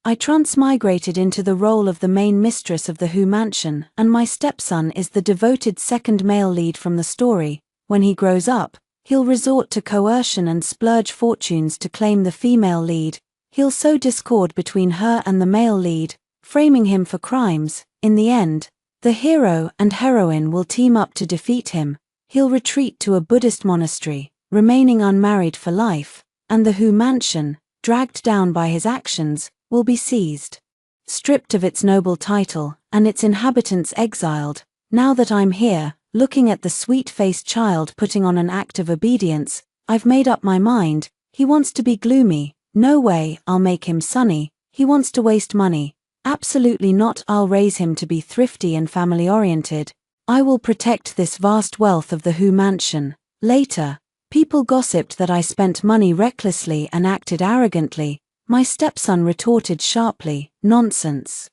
I transmigrated into the role of the main mistress of the Who mansion, and my stepson is the devoted second male lead from the story. When he grows up, he'll resort to coercion and splurge fortunes to claim the female lead. He'll sow discord between her and the male lead, framing him for crimes. In the end, the hero and heroine will team up to defeat him. He'll retreat to a Buddhist monastery, remaining unmarried for life, and the Who mansion, dragged down by his actions, will be seized, stripped of its noble title, and its inhabitants exiled. Now that I'm here, looking at the sweet-faced child putting on an act of obedience, I've made up my mind. He wants to be gloomy. No way, I'll make him sunny. He wants to waste money. Absolutely not. I'll raise him to be thrifty and family-oriented. I will protect this vast wealth of the Who mansion. Later, people gossiped that I spent money recklessly and acted arrogantly. My stepson retorted sharply, "Nonsense.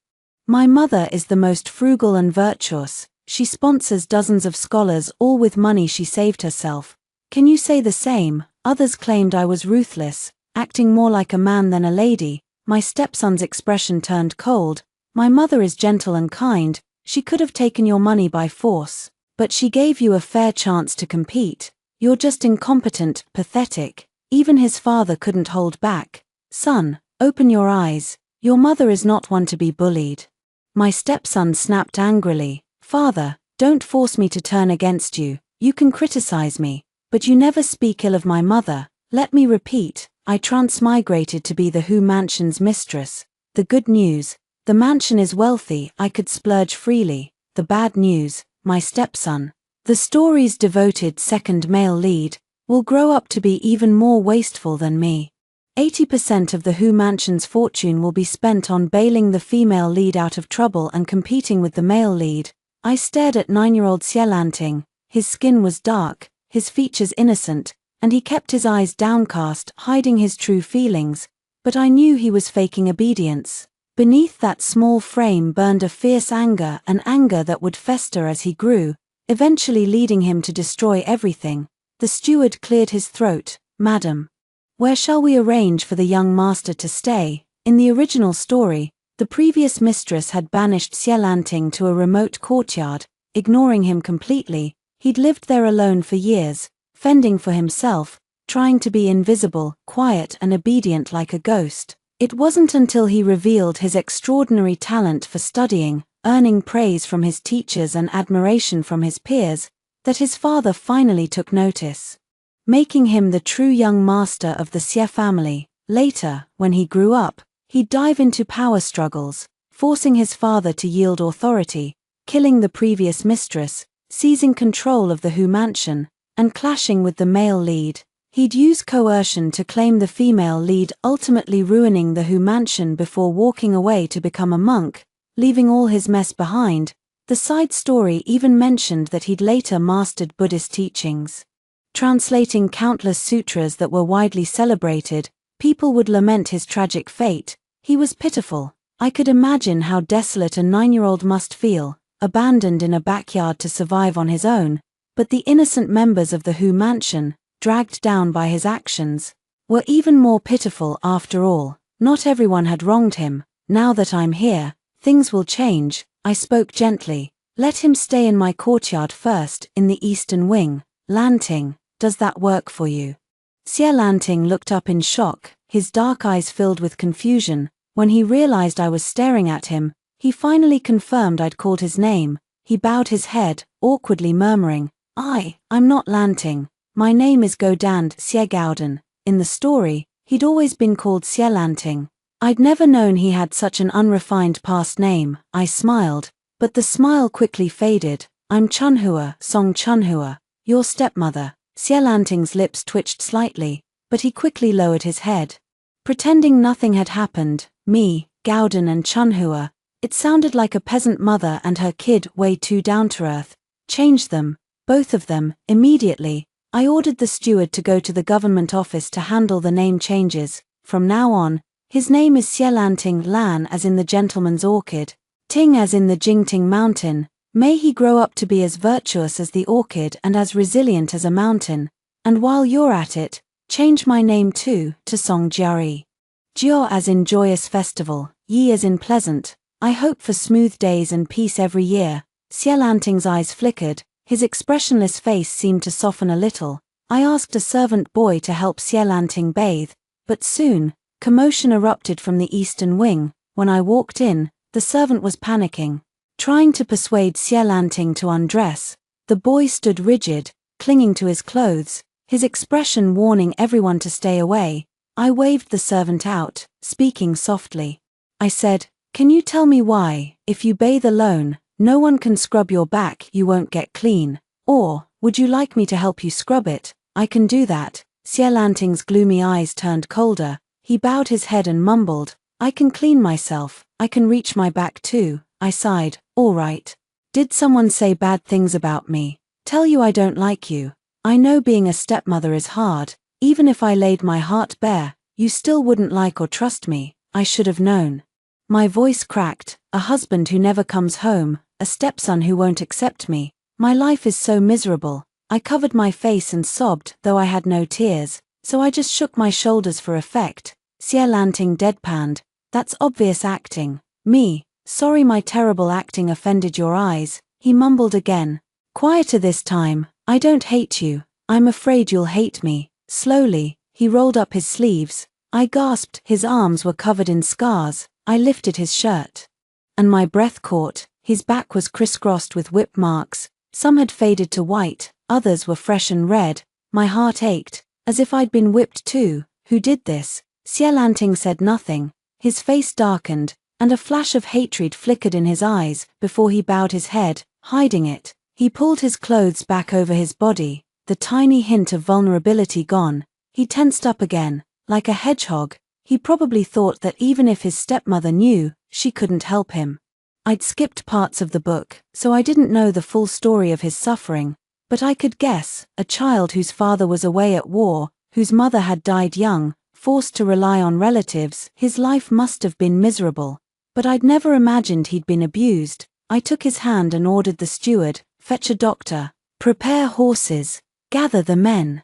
My mother is the most frugal and virtuous. She sponsors dozens of scholars, all with money she saved herself. Can you say the same?" Others claimed I was ruthless, acting more like a man than a lady. My stepson's expression turned cold. "My mother is gentle and kind. She could have taken your money by force, but she gave you a fair chance to compete. You're just incompetent, pathetic." Even his father couldn't hold back. "Son, open your eyes. Your mother is not one to be bullied." My stepson snapped angrily, "Father, don't force me to turn against you. You can criticize me, but you never speak ill of my mother." Let me repeat, I transmigrated to be the Who mansion's mistress. The good news: the mansion is wealthy, I could splurge freely. The bad news: my stepson, the story's devoted second male lead, will grow up to be even more wasteful than me. 80% of the Who mansion's fortune will be spent on bailing the female lead out of trouble and competing with the male lead. I stared at 9-year-old Xielanting. His skin was dark, his features innocent, and he kept his eyes downcast, hiding his true feelings. But I knew he was faking obedience. Beneath that small frame burned a fierce anger, an anger that would fester as he grew, eventually leading him to destroy everything. The steward cleared his throat. "Madam, where shall we arrange for the young master to stay?" In the original story, the previous mistress had banished Xielanting to a remote courtyard, ignoring him completely. He'd lived there alone for years, fending for himself, trying to be invisible, quiet and obedient like a ghost. It wasn't until he revealed his extraordinary talent for studying, earning praise from his teachers and admiration from his peers, that his father finally took notice, making him the true young master of the Xie family. Later, when he grew up, he'd dive into power struggles, forcing his father to yield authority, killing the previous mistress, seizing control of the Who mansion, and clashing with the male lead. He'd use coercion to claim the female lead, ultimately ruining the Who mansion before walking away to become a monk, leaving all his mess behind. The side story even mentioned that he'd later mastered Buddhist teachings, translating countless sutras that were widely celebrated. People would lament his tragic fate. He was pitiful. I could imagine how desolate a 9-year-old must feel, abandoned in a backyard to survive on his own. But the innocent members of the Who mansion, dragged down by his actions, were even more pitiful. After all, not everyone had wronged him. "Now that I'm here, things will change," I spoke gently. "Let him stay in my courtyard first, in the eastern wing. Lanting, does that work for you?" Xielanting looked up in shock, his dark eyes filled with confusion. When he realized I was staring at him, he finally confirmed I'd called his name. He bowed his head, awkwardly murmuring, I'm not Lanting. My name is Godand Xiegauden." In the story, he'd always been called Xielanting. I'd never known he had such an unrefined past name. I smiled, but the smile quickly faded. "I'm Chunhua, Song Chunhua, your stepmother." Xielanting's lips twitched slightly, but he quickly lowered his head, pretending nothing had happened. Me, Gauden and Chunhua. It sounded like a peasant mother and her kid, way too down-to-earth. "Change them, both of them, immediately." I ordered the steward to go to the government office to handle the name changes. From now on, his name is Xielanting Lan, as in the gentleman's orchid, Ting as in the Jingting mountain. May he grow up to be as virtuous as the orchid and as resilient as a mountain. And while you're at it, change my name too, to Song Jiari. Jiao as in joyous festival. ye as in pleasant, I hope for smooth days and peace every year. Sielanting's eyes flickered, his expressionless face seemed to soften a little. I asked a servant boy to help Sielanting bathe, but soon, commotion erupted from the eastern wing. When I walked in, the servant was panicking, trying to persuade Sielanting to undress. The boy stood rigid, clinging to his clothes, his expression warning everyone to stay away. I waved the servant out, speaking softly. I said, "Can you tell me why, if you bathe alone, no one can scrub your back, you won't get clean? Or, would you like me to help you scrub it? I can do that." Sielanting's gloomy eyes turned colder. He bowed his head and mumbled, "I can clean myself, I can reach my back too." I sighed, "All right. Did someone say bad things about me? Tell you I don't like you? I know being a stepmother is hard. Even if I laid my heart bare, you still wouldn't like or trust me. I should have known." My voice cracked. A husband who never comes home, a stepson who won't accept me. My life is so miserable. I covered my face and sobbed, though I had no tears, so I just shook my shoulders for effect. Sielanting deadpanned, "That's obvious acting." Me, "Sorry my terrible acting offended your eyes," he mumbled again. Quieter this time, "I don't hate you, I'm afraid you'll hate me." Slowly, he rolled up his sleeves. I gasped, his arms were covered in scars. I lifted his shirt, and my breath caught. His back was crisscrossed with whip marks. Some had faded to white, others were fresh and red. My heart ached, as if I'd been whipped too. "Who did this?" Sielanting said nothing. His face darkened, and a flash of hatred flickered in his eyes before he bowed his head, hiding it. He pulled his clothes back over his body, the tiny hint of vulnerability gone. He tensed up again, like a hedgehog. He probably thought that even if his stepmother knew, she couldn't help him. I'd skipped parts of the book, so I didn't know the full story of his suffering, but I could guess, a child whose father was away at war, whose mother had died young, forced to rely on relatives, his life must have been miserable. But I'd never imagined he'd been abused. I took his hand and ordered the steward, "Fetch a doctor. Prepare horses. Gather the men.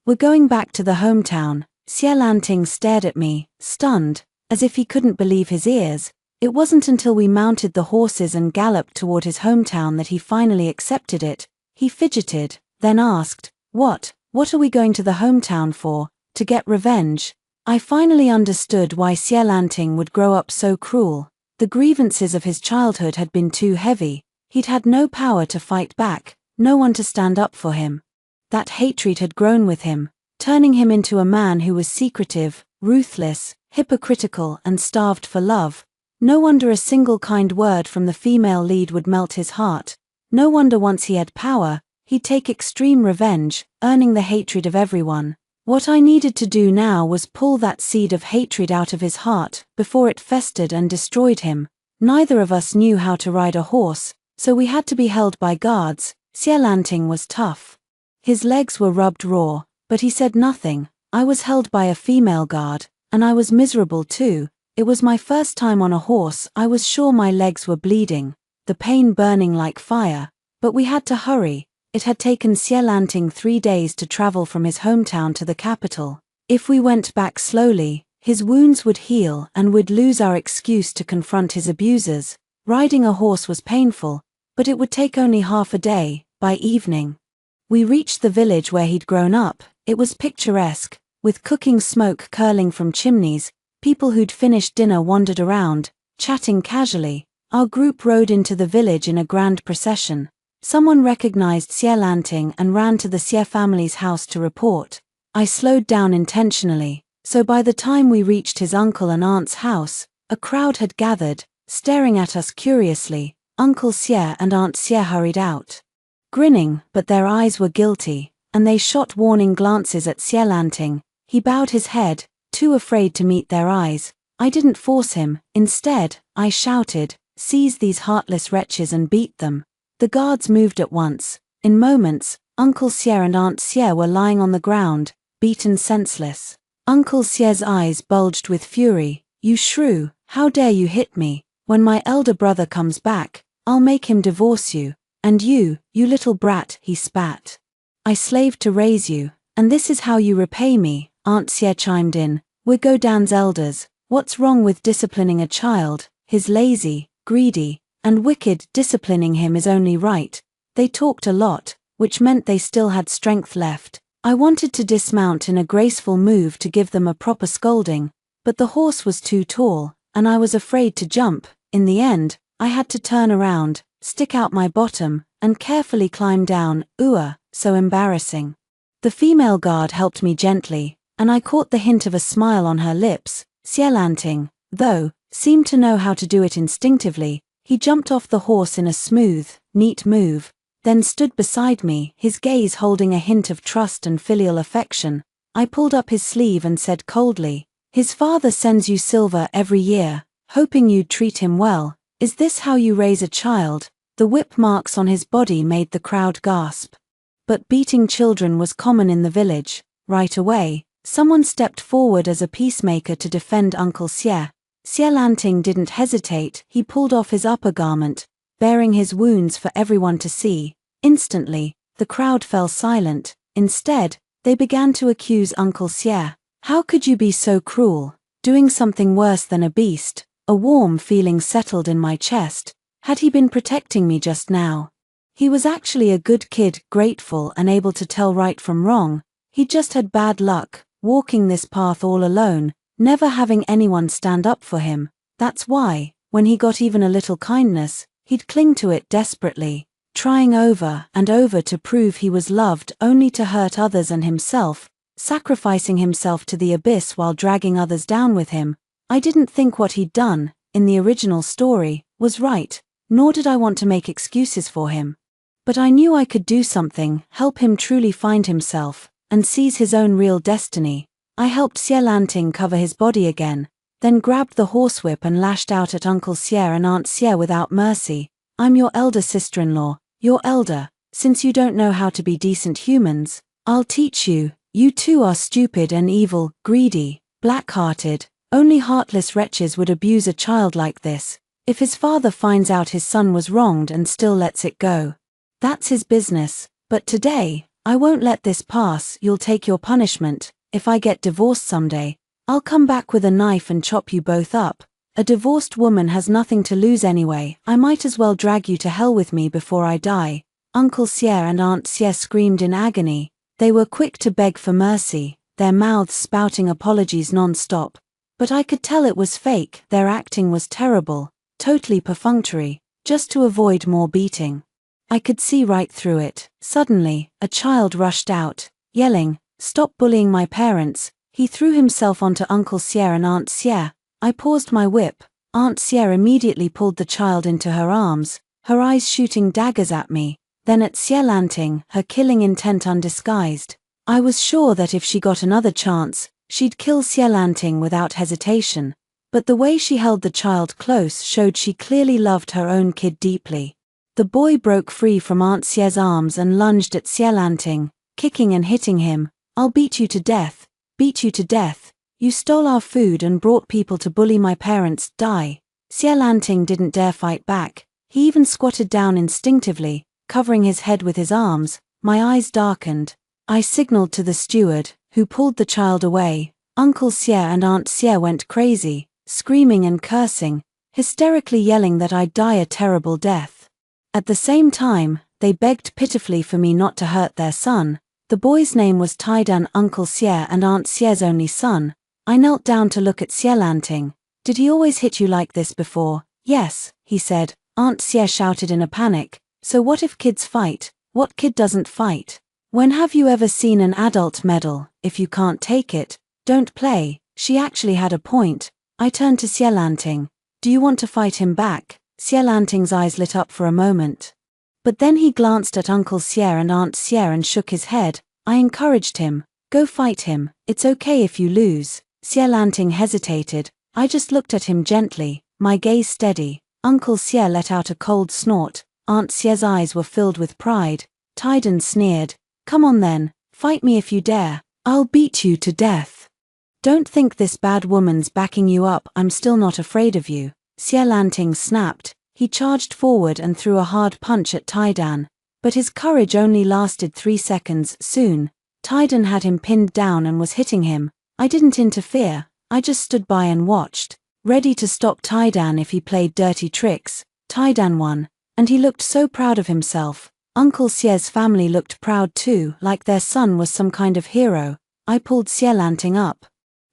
We're going back to the hometown." Sielanting stared at me, stunned, as if he couldn't believe his ears. It wasn't until we mounted the horses and galloped toward his hometown that he finally accepted it. He fidgeted, then asked, What are we going to the hometown for? To get revenge?" I finally understood why Sielanting would grow up so cruel. The grievances of his childhood had been too heavy. He'd had no power to fight back, no one to stand up for him. That hatred had grown with him, turning him into a man who was secretive, ruthless, hypocritical, and starved for love. No wonder a single kind word from the female lead would melt his heart. No wonder once he had power, he'd take extreme revenge, earning the hatred of everyone. What I needed to do now was pull that seed of hatred out of his heart before it festered and destroyed him. Neither of us knew how to ride a horse, so we had to be held by guards. Sielanting was tough. His legs were rubbed raw, but he said nothing. I was held by a female guard, and I was miserable too. It was my first time on a horse. I was sure my legs were bleeding, the pain burning like fire. But we had to hurry. It had taken Sielanting 3 days to travel from his hometown to the capital. If we went back slowly, his wounds would heal and we'd lose our excuse to confront his abusers. Riding a horse was painful, but it would take only half a day. By evening, we reached the village where he'd grown up. It was picturesque, with cooking smoke curling from chimneys. People who'd finished dinner wandered around, chatting casually. Our group rode into the village in a grand procession. Someone recognized Sielanting and ran to the Sie family's house to report. I slowed down intentionally, so by the time we reached his uncle and aunt's house, a crowd had gathered, staring at us curiously. Uncle Sie and Aunt Sie hurried out, grinning, but their eyes were guilty, and they shot warning glances at Sielanting. He bowed his head, too afraid to meet their eyes. I didn't force him. Instead, I shouted, "Seize these heartless wretches and beat them." The guards moved at once. In moments, Uncle Sie and Aunt Sie were lying on the ground, beaten senseless. Uncle Sie's eyes bulged with fury. "You shrew, how dare you hit me? When my elder brother comes back, I'll make him divorce you. And you little brat," he spat. "I slaved to raise you, and this is how you repay me," Aunt Sie chimed in. "We're Godan's elders. What's wrong with disciplining a child? He's lazy, greedy, and wicked. Disciplining him is only right. They talked a lot, which meant they still had strength left. I wanted to dismount in a graceful move to give them a proper scolding, but the horse was too tall, and I was afraid to jump. In the end, I had to turn around, stick out my bottom, and carefully climb down. So embarrassing. The female guard helped me gently, and I caught the hint of a smile on her lips. Xielanting, though, seemed to know how to do it instinctively. He jumped off the horse in a smooth, neat move, then stood beside me, his gaze holding a hint of trust and filial affection. I pulled up his sleeve and said coldly, "His father sends you silver every year, hoping you'd treat him well. Is this how you raise a child?" The whip marks on his body made the crowd gasp. But beating children was common in the village. Right away, someone stepped forward as a peacemaker to defend Uncle Xie. Xielanting didn't hesitate. He pulled off his upper garment, bearing his wounds for everyone to see. Instantly, the crowd fell silent. Instead, they began to accuse Uncle Xie. "How could you be so cruel, doing something worse than a beast?" A warm feeling settled in my chest. Had he been protecting me just now? He was actually a good kid, grateful and able to tell right from wrong. He just had bad luck, walking this path all alone, never having anyone stand up for him. That's why, when he got even a little kindness, he'd cling to it desperately, trying over and over to prove he was loved, only to hurt others and himself, sacrificing himself to the abyss while dragging others down with him. I didn't think what he'd done, in the original story, was right, nor did I want to make excuses for him. But I knew I could do something, help him truly find himself, and seize his own real destiny. I helped Xielanting cover his body again, then grabbed the horsewhip and lashed out at Uncle Xie and Aunt Xie without mercy. "I'm your elder sister-in-law, your elder. Since you don't know how to be decent humans, I'll teach you. You too are stupid and evil, greedy, black-hearted. Only heartless wretches would abuse a child like this. If his father finds out his son was wronged and still lets it go, that's his business. But today, I won't let this pass. You'll take your punishment. If I get divorced someday, I'll come back with a knife and chop you both up. A divorced woman has nothing to lose anyway. I might as well drag you to hell with me before I die." Uncle Xie and Aunt Xie screamed in agony. They were quick to beg for mercy, their mouths spouting apologies non-stop. But I could tell it was fake. Their acting was terrible, totally perfunctory, just to avoid more beating. I could see right through it. Suddenly, a child rushed out, yelling, "Stop bullying my parents." He threw himself onto Uncle Xie and Aunt Xie. I paused my whip. Aunt Xie immediately pulled the child into her arms, her eyes shooting daggers at me, then at Xielanting, her killing intent undisguised. I was sure that if she got another chance, she'd kill Xielanting without hesitation. But the way she held the child close showed she clearly loved her own kid deeply. The boy broke free from Aunt Xie's arms and lunged at Xielanting, kicking and hitting him. "I'll beat you to death. Beat you to death. You stole our food and brought people to bully my parents. Die." Xielanting didn't dare fight back. He even squatted down instinctively, covering his head with his arms. My eyes darkened. I signaled to the steward, who pulled the child away. Uncle Xie and Aunt Xie went crazy, screaming and cursing, hysterically yelling that I'd die a terrible death. At the same time, they begged pitifully for me not to hurt their son. The boy's name was Taidan, Uncle Xie and Aunt Xie's only son. I knelt down to look at Xielanting. "Did he always hit you like this before?" "Yes," he said. Aunt Xie shouted in a panic. "So what if kids fight? What kid doesn't fight? When have you ever seen an adult meddle? If you can't take it, don't play." She actually had a point. I turned to Xielanting. "Do you want to fight him back?" Xielanting's eyes lit up for a moment. But then he glanced at Uncle Xie and Aunt Xie and shook his head. I encouraged him. "Go fight him. It's okay if you lose." Xielanting hesitated. I just looked at him gently, my gaze steady. Uncle Xie let out a cold snort. Aunt Xie's eyes were filled with pride. Taidan sneered. "Come on then, fight me if you dare. I'll beat you to death. Don't think this bad woman's backing you up. I'm still not afraid of you." Xielanting snapped. He charged forward and threw a hard punch at Taidan. But his courage only lasted 3 seconds. Soon, Taidan had him pinned down and was hitting him. I didn't interfere. I just stood by and watched, ready to stop Taidan if he played dirty tricks. Taidan won, and he looked so proud of himself. Uncle Xie's family looked proud too, like their son was some kind of hero. I pulled Xielanting up.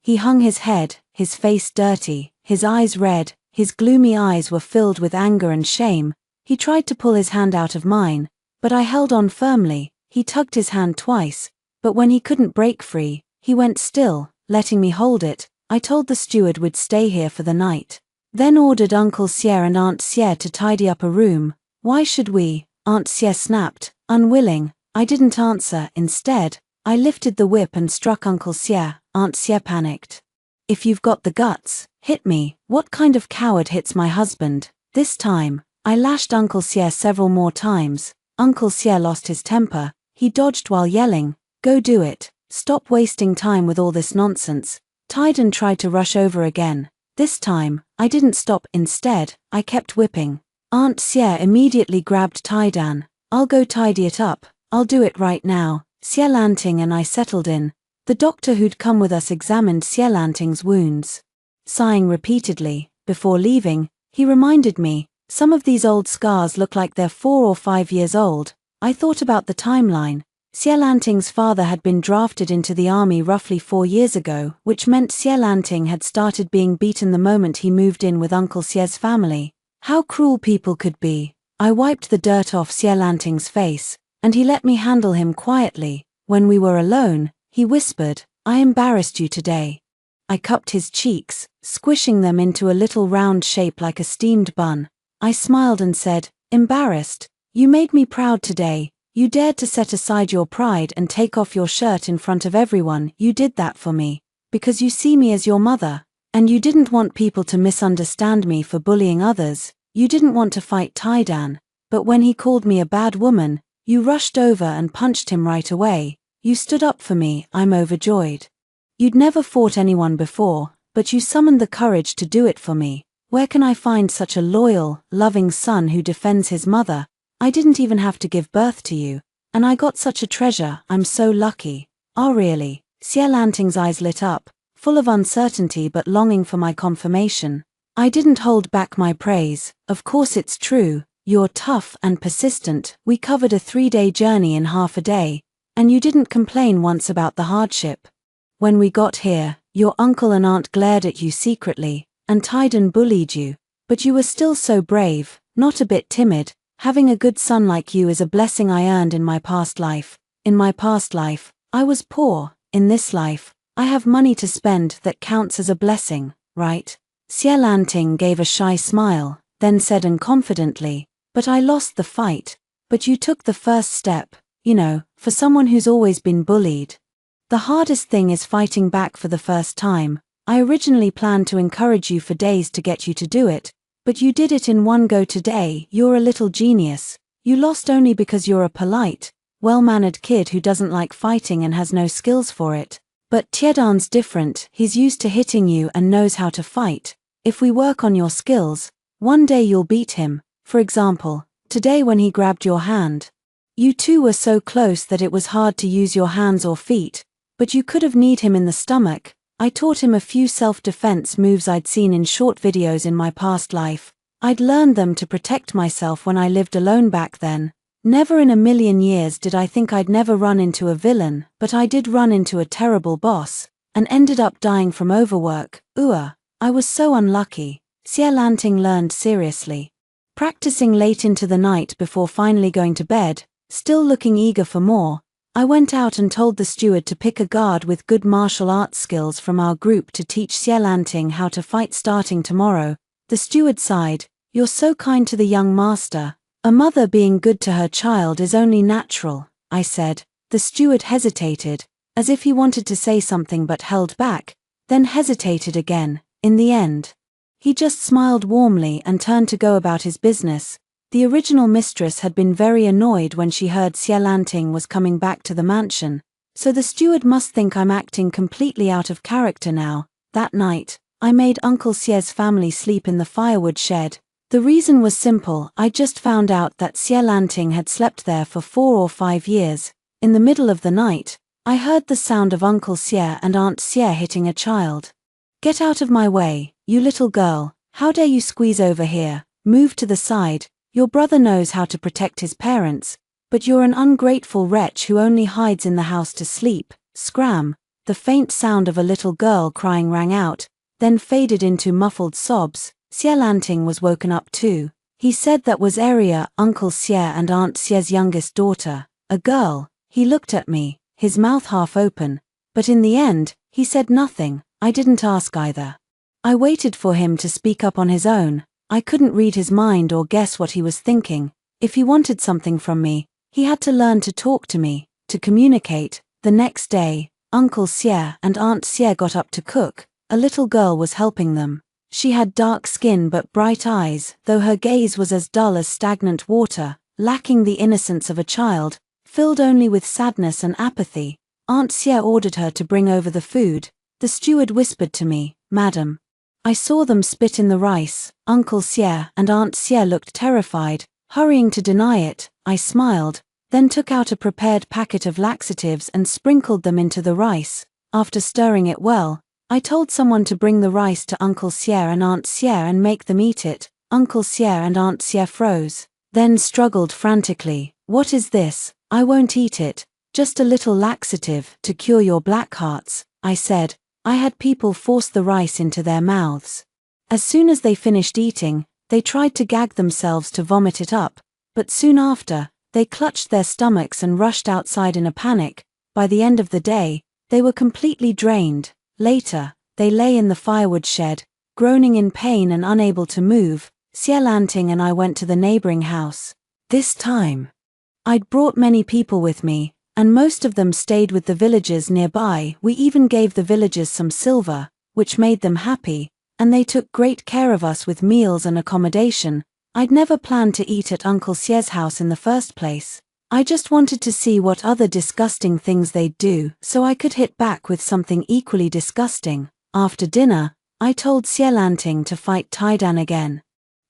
He hung his head, his face dirty, his eyes red, his gloomy eyes were filled with anger and shame. He tried to pull his hand out of mine, but I held on firmly. He tugged his hand twice, but when he couldn't break free, he went still, letting me hold it. I told the steward we'd stay here for the night. Then ordered Uncle Xie and Aunt Xie to tidy up a room. Why should we? Aunt Xie snapped, unwilling. I didn't answer. Instead, I lifted the whip and struck Uncle Xie. Aunt Xie panicked. If you've got the guts, hit me. What kind of coward hits my husband? This time, I lashed Uncle Xie several more times. Uncle Xie lost his temper. He dodged while yelling, "Go do it. Stop wasting time with all this nonsense." Taidan tried to rush over again. This time, I didn't stop. Instead, I kept whipping. Aunt Xie immediately grabbed Taidan. "I'll go tidy it up. I'll do it right now." Xielanting and I settled in. The doctor who'd come with us examined Xielanting's wounds. Sighing repeatedly, before leaving, he reminded me, "Some of these old scars look like they're 4 or 5 years old." I thought about the timeline. Xielanting's father had been drafted into the army roughly 4 years ago, which meant Xielanting had started being beaten the moment he moved in with Uncle Xie's family. How cruel people could be. I wiped the dirt off Xielanting's face, and he let me handle him quietly. When we were alone, he whispered, "I embarrassed you today." I cupped his cheeks, squishing them into a little round shape like a steamed bun. I smiled and said, "Embarrassed? You made me proud today. You dared to set aside your pride and take off your shirt in front of everyone. You did that for me, because you see me as your mother, and you didn't want people to misunderstand me for bullying others. You didn't want to fight Taidan, but when he called me a bad woman, you rushed over and punched him right away. You stood up for me. I'm overjoyed. You'd never fought anyone before, but you summoned the courage to do it for me. Where can I find such a loyal, loving son who defends his mother? I didn't even have to give birth to you, and I got such a treasure. I'm so lucky." "Oh really?" Xielanting's eyes lit up, full of uncertainty but longing for my confirmation. I didn't hold back my praise. "Of course it's true. You're tough and persistent. We covered a 3-day journey in half a day, and you didn't complain once about the hardship. When we got here, your uncle and aunt glared at you secretly, and Taidan bullied you, but you were still so brave, not a bit timid. Having a good son like you is a blessing I earned in my past life. In my past life, I was poor. In this life, I have money to spend that counts as a blessing, right?" Xielanting gave a shy smile, then said confidently, "But I lost the fight. But you took the first step, for someone who's always been bullied. The hardest thing is fighting back for the first time. I originally planned to encourage you for days to get you to do it, but you did it in one go today. You're a little genius. You lost only because you're a polite, well-mannered kid who doesn't like fighting and has no skills for it. But Tiedan's different. He's used to hitting you and knows how to fight. If we work on your skills, one day you'll beat him. For example, today when he grabbed your hand. You two were so close that it was hard to use your hands or feet, but you could have kneed him in the stomach. I taught him a few self-defense moves I'd seen in short videos in my past life. I'd learned them to protect myself when I lived alone back then. Never in a million years did I think I'd never run into a villain, but I did run into a terrible boss, and ended up dying from overwork. I was so unlucky." Xielanting learned seriously. Practicing late into the night before finally going to bed, still looking eager for more, I went out and told the steward to pick a guard with good martial arts skills from our group to teach Xielanting how to fight starting tomorrow. The steward sighed, "You're so kind to the young master. A mother being good to her child is only natural," I said. The steward hesitated, as if he wanted to say something but held back, then hesitated again. In the end, he just smiled warmly and turned to go about his business. The original mistress had been very annoyed when she heard Xielanting was coming back to the mansion, so the steward must think I'm acting completely out of character now. That night, I made Uncle Xie's family sleep in the firewood shed. The reason was simple. I just found out that Xielanting had slept there for 4 or 5 years. In the middle of the night, I heard the sound of Uncle Xie and Aunt Xie hitting a child. Get out of my way, you little girl, how dare you squeeze over here, move to the side, your brother knows how to protect his parents, but you're an ungrateful wretch who only hides in the house to sleep. Scram! The faint sound of a little girl crying rang out, then faded into muffled sobs. Xielanting was woken up too. He said that was Aria, Uncle Xie and Aunt Xie's youngest daughter, a girl. He looked at me, his mouth half open, but in the end, he said nothing. I didn't ask either. I waited for him to speak up on his own. I couldn't read his mind or guess what he was thinking. If he wanted something from me, he had to learn to talk to me, to communicate. The next day, Uncle Xie and Aunt Xie got up to cook. A little girl was helping them. She had dark skin but bright eyes, though her gaze was as dull as stagnant water, lacking the innocence of a child, filled only with sadness and apathy. Aunt Xie ordered her to bring over the food. The steward whispered to me, "Madam." I saw them spit in the rice. Uncle Xie and Aunt Xie looked terrified, hurrying to deny it. I smiled, then took out a prepared packet of laxatives and sprinkled them into the rice. After stirring it well, I told someone to bring the rice to Uncle Xie and Aunt Xie and make them eat it. Uncle Xie and Aunt Xie froze, then struggled frantically. "What is this? I won't eat it. Just a little laxative to cure your black hearts," I said. I had people force the rice into their mouths. As soon as they finished eating, they tried to gag themselves to vomit it up, but soon after, they clutched their stomachs and rushed outside in a panic. By the end of the day, they were completely drained. Later, they lay in the firewood shed, groaning in pain and unable to move. Xielanting and I went to the neighboring house. This time, I'd brought many people with me, and most of them stayed with the villagers nearby. We even gave the villagers some silver, which made them happy, and they took great care of us with meals and accommodation. I'd never planned to eat at Uncle Xie's house in the first place. I just wanted to see what other disgusting things they'd do, so I could hit back with something equally disgusting. After dinner, I told Xielanting to fight Taidan again.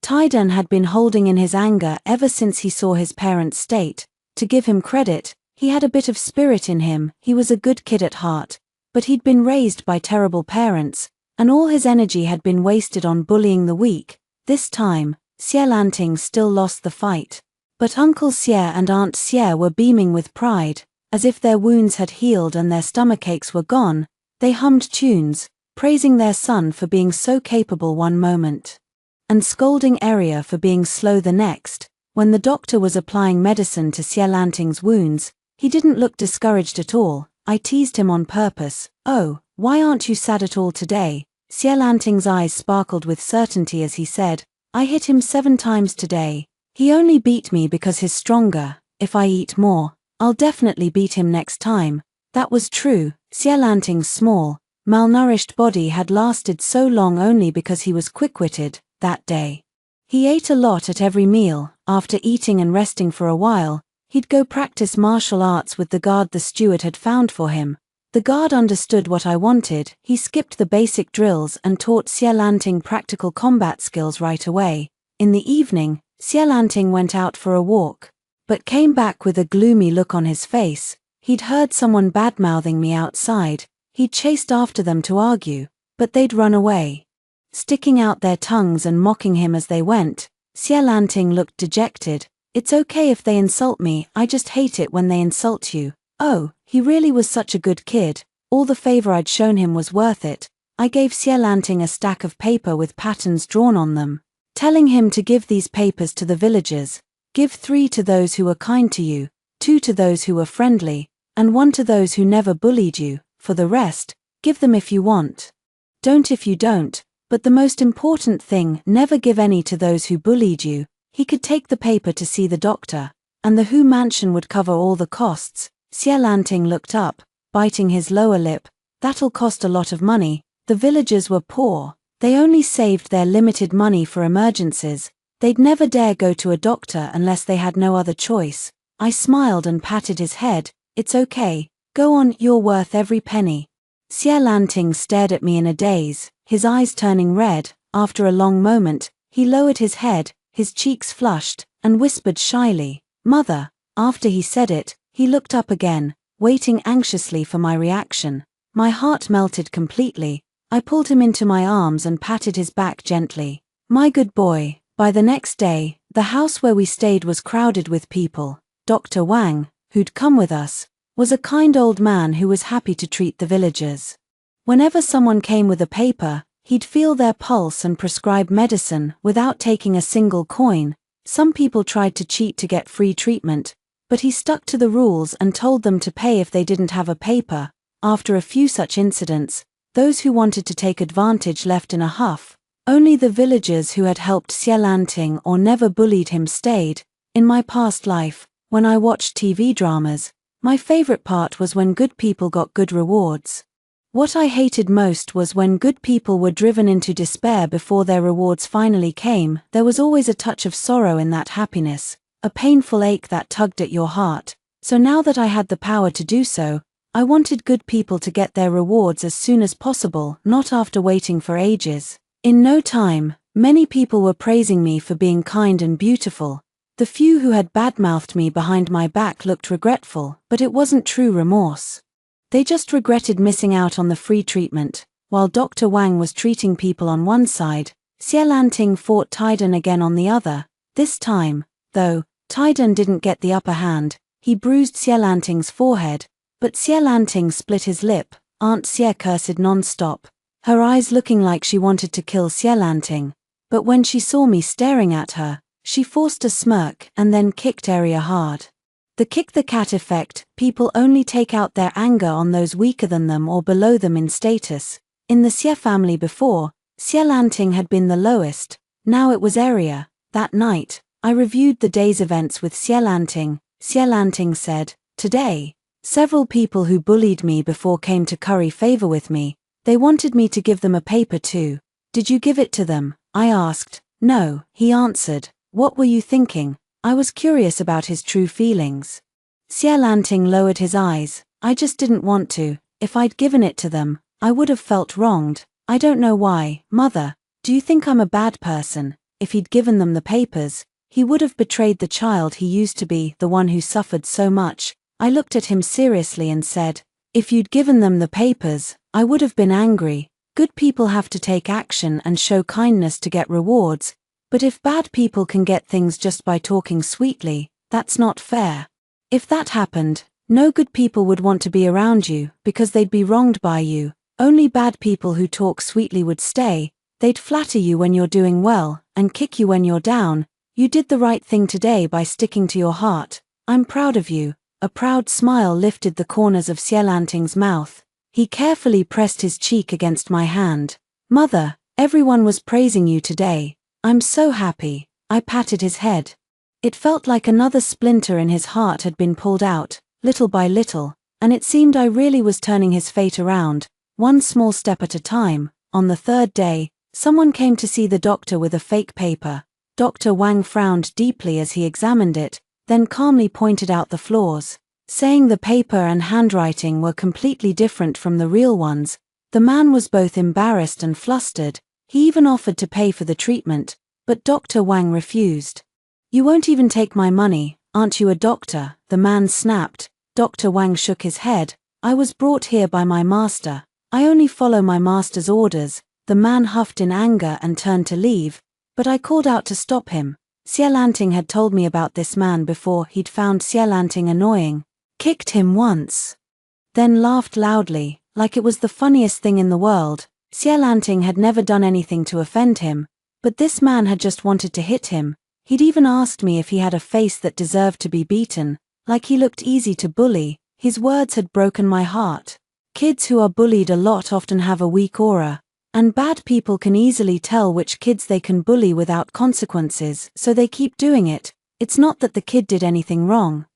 Taidan had been holding in his anger ever since he saw his parents' state. To give him credit, he had a bit of spirit in him. He was a good kid at heart, but he'd been raised by terrible parents, and all his energy had been wasted on bullying the weak. This time, Xielanting still lost the fight. But Uncle Xie and Aunt Xie were beaming with pride, as if their wounds had healed and their stomachaches were gone. They hummed tunes, praising their son for being so capable one moment, and scolding Aria for being slow the next. When the doctor was applying medicine to Xielanting's wounds, he didn't look discouraged at all. I teased him on purpose. "Oh, why aren't you sad at all today?" Xielanting's eyes sparkled with certainty as he said, "I hit him 7 times today. He only beat me because he's stronger. If I eat more, I'll definitely beat him next time." That was true. Xielanting's small, malnourished body had lasted so long only because he was quick-witted. That day, he ate a lot at every meal. After eating and resting for a while, he'd go practice martial arts with the guard the steward had found for him. The guard understood what I wanted. He skipped the basic drills and taught Xielanting practical combat skills right away. In the evening, Xielanting went out for a walk, but came back with a gloomy look on his face. He'd heard someone bad-mouthing me outside. He'd chased after them to argue, but they'd run away, sticking out their tongues and mocking him as they went. Xielanting looked dejected. "It's okay if they insult me, I just hate it when they insult you." Oh, he really was such a good kid. All the favor I'd shown him was worth it. I gave Xielanting a stack of paper with patterns drawn on them, telling him to give these papers to the villagers. Give 3 to those who were kind to you, 2 to those who were friendly, and 1 to those who never bullied you. For the rest, give them if you want. Don't if you don't, but the most important thing, never give any to those who bullied you. He could take the paper to see the doctor, and the Hu mansion would cover all the costs. Xielanting looked up, biting his lower lip. That'll cost a lot of money. The villagers were poor. They only saved their limited money for emergencies. They'd never dare go to a doctor unless they had no other choice. I smiled and patted his head. "It's okay. Go on, you're worth every penny." Xielanting stared at me in a daze, his eyes turning red. After a long moment, he lowered his head, his cheeks flushed, and whispered shyly, "Mother." After he said it, he looked up again, waiting anxiously for my reaction. My heart melted completely. I pulled him into my arms and patted his back gently. My good boy. By the next day, the house where we stayed was crowded with people. Dr. Wang, who'd come with us, was a kind old man who was happy to treat the villagers. Whenever someone came with a paper, he'd feel their pulse and prescribe medicine without taking a single coin. Some people tried to cheat to get free treatment, but he stuck to the rules and told them to pay if they didn't have a paper. After a few such incidents, those who wanted to take advantage left in a huff. Only the villagers who had helped Xielanting or never bullied him stayed. In my past life, when I watched TV dramas, my favorite part was when good people got good rewards. What I hated most was when good people were driven into despair before their rewards finally came. There was always a touch of sorrow in that happiness, a painful ache that tugged at your heart. So now that I had the power to do so, I wanted good people to get their rewards as soon as possible, not after waiting for ages. In no time, many people were praising me for being kind and beautiful. The few who had badmouthed me behind my back looked regretful, but it wasn't true remorse. They just regretted missing out on the free treatment. While Dr. Wang was treating people on one side, Xielanting fought Taidan again on the other. This time, though, Taidan didn't get the upper hand. He bruised Xielanting's forehead, but Xielanting split his lip. Aunt Xie cursed non-stop, her eyes looking like she wanted to kill Xielanting. But when she saw me staring at her, she forced a smirk and then kicked Area hard. The kick the cat effect. People only take out their anger on those weaker than them or below them in status. In the Xie family before, Xielanting had been the lowest, now it was Area. That night, I reviewed the day's events with Xielanting. Xielanting said, "Today, several people who bullied me before came to curry favor with me. They wanted me to give them a paper too. Did you give it to them?" I asked. "No," he answered. "What were you thinking?" I was curious about his true feelings. Xielanting lowered his eyes. "I just didn't want to. If I'd given it to them, I would have felt wronged. I don't know why." "Mother, do you think I'm a bad person?" If he'd given them the papers, he would have betrayed the child he used to be, the one who suffered so much. I looked at him seriously and said, "If you'd given them the papers, I would have been angry. Good people have to take action and show kindness to get rewards. But if bad people can get things just by talking sweetly, that's not fair. If that happened, no good people would want to be around you because they'd be wronged by you. Only bad people who talk sweetly would stay. They'd flatter you when you're doing well and kick you when you're down. You did the right thing today by sticking to your heart. I'm proud of you." A proud smile lifted the corners of Xielanting's mouth. He carefully pressed his cheek against my hand. "Mother, everyone was praising you today. I'm so happy." I patted his head. It felt like another splinter in his heart had been pulled out, little by little, and it seemed I really was turning his fate around, one small step at a time. On the third day, someone came to see the doctor with a fake paper. Dr. Wang frowned deeply as he examined it, then calmly pointed out the flaws, saying the paper and handwriting were completely different from the real ones. The man was both embarrassed and flustered. He even offered to pay for the treatment, but Dr. Wang refused. "You won't even take my money, aren't you a doctor?" the man snapped. Dr. Wang shook his head. "I was brought here by my master. I only follow my master's orders." The man huffed in anger and turned to leave, but I called out to stop him. Xielanting had told me about this man before. He'd found Xielanting annoying, kicked him once, then laughed loudly, like it was the funniest thing in the world. Xielanting had never done anything to offend him, but this man had just wanted to hit him. He'd even asked me if he had a face that deserved to be beaten, like he looked easy to bully. His words had broken my heart. Kids who are bullied a lot often have a weak aura, and bad people can easily tell which kids they can bully without consequences, so they keep doing it. It's not that the kid did anything wrong.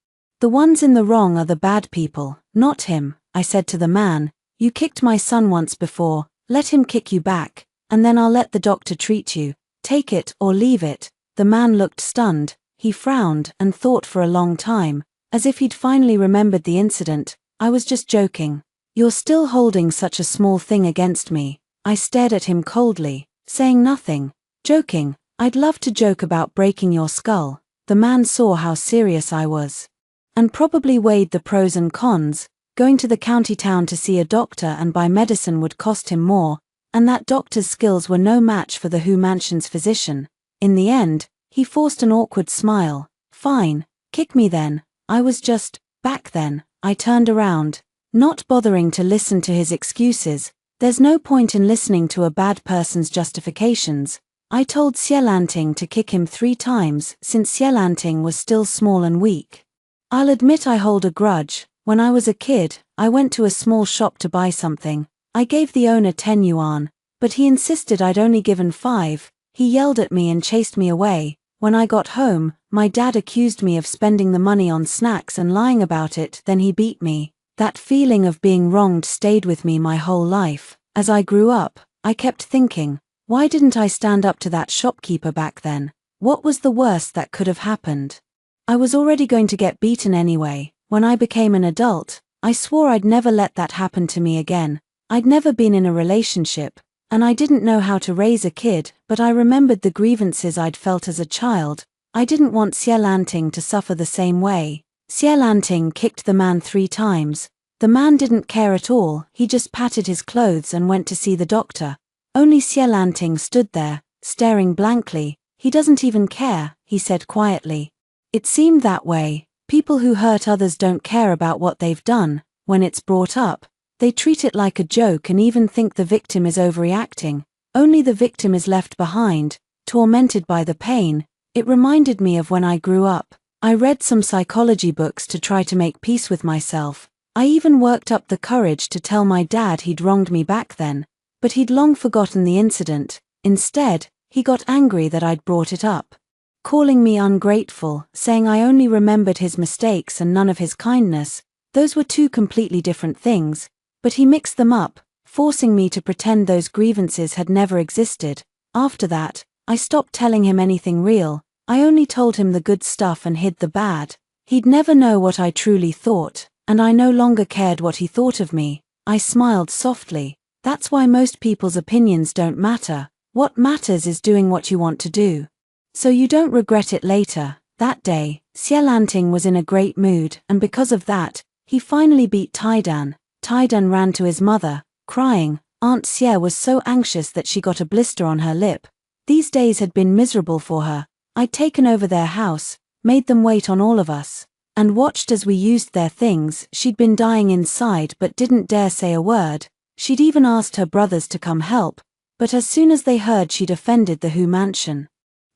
The ones in the wrong are the bad people, not him. I said to the man, "You kicked my son once before. Let him kick you back, and then I'll let the doctor treat you. Take it or leave it." The man looked stunned. He frowned and thought for a long time, as if he'd finally remembered the incident. "I was just joking. You're still holding such a small thing against me." I stared at him coldly, saying nothing. "Joking? I'd love to joke about breaking your skull." The man saw how serious I was, and probably weighed the pros and cons. Going to the county town to see a doctor and buy medicine would cost him more. and that doctor's skills were no match for the Who Mansion's physician. In the end, he forced an awkward smile. Fine, kick me then. Back then, I turned around, not bothering to listen to his excuses. There's no point in listening to a bad person's justifications. I told Xielanting to kick him 3 times, since Xielanting was still small and weak. I'll admit I hold a grudge. When I was a kid, I went to a small shop to buy something. I gave the owner 10 yuan, but he insisted I'd only given 5. He yelled at me and chased me away. When I got home, my dad accused me of spending the money on snacks and lying about it, then he beat me. That feeling of being wronged stayed with me my whole life. As I grew up, I kept thinking, why didn't I stand up to that shopkeeper back then? What was the worst that could have happened? I was already going to get beaten anyway. When I became an adult, I swore I'd never let that happen to me again. I'd never been in a relationship, and I didn't know how to raise a kid, but I remembered the grievances I'd felt as a child. I didn't want Xielanting to suffer the same way. Xielanting kicked the man 3 times. The man didn't care at all, he just patted his clothes and went to see the doctor. Only Xielanting stood there, staring blankly. He doesn't even care, he said quietly. It seemed that way. People who hurt others don't care about what they've done. When it's brought up, they treat it like a joke and even think the victim is overreacting. Only the victim is left behind, tormented by the pain. It reminded me of when I grew up. I read some psychology books to try to make peace with myself. I even worked up the courage to tell my dad he'd wronged me back then, but he'd long forgotten the incident. Instead, he got angry that I'd brought it up, calling me ungrateful, saying I only remembered his mistakes and none of his kindness. Those were 2 completely different things, but he mixed them up, forcing me to pretend those grievances had never existed. After that, I stopped telling him anything real. I only told him the good stuff and hid the bad. He'd never know what I truly thought, and I no longer cared what he thought of me. I smiled softly. That's why most people's opinions don't matter. What matters is doing what you want to do, so you don't regret it later. That day, Xielanting was in a great mood, and because of that, he finally beat Taidan. Taidan ran to his mother, crying. Aunt Xie was so anxious that she got a blister on her lip. These days had been miserable for her. I'd taken over their house, made them wait on all of us, and watched as we used their things. She'd been dying inside but didn't dare say a word. She'd even asked her brothers to come help, but as soon as they heard she'd offended the Who Mansion,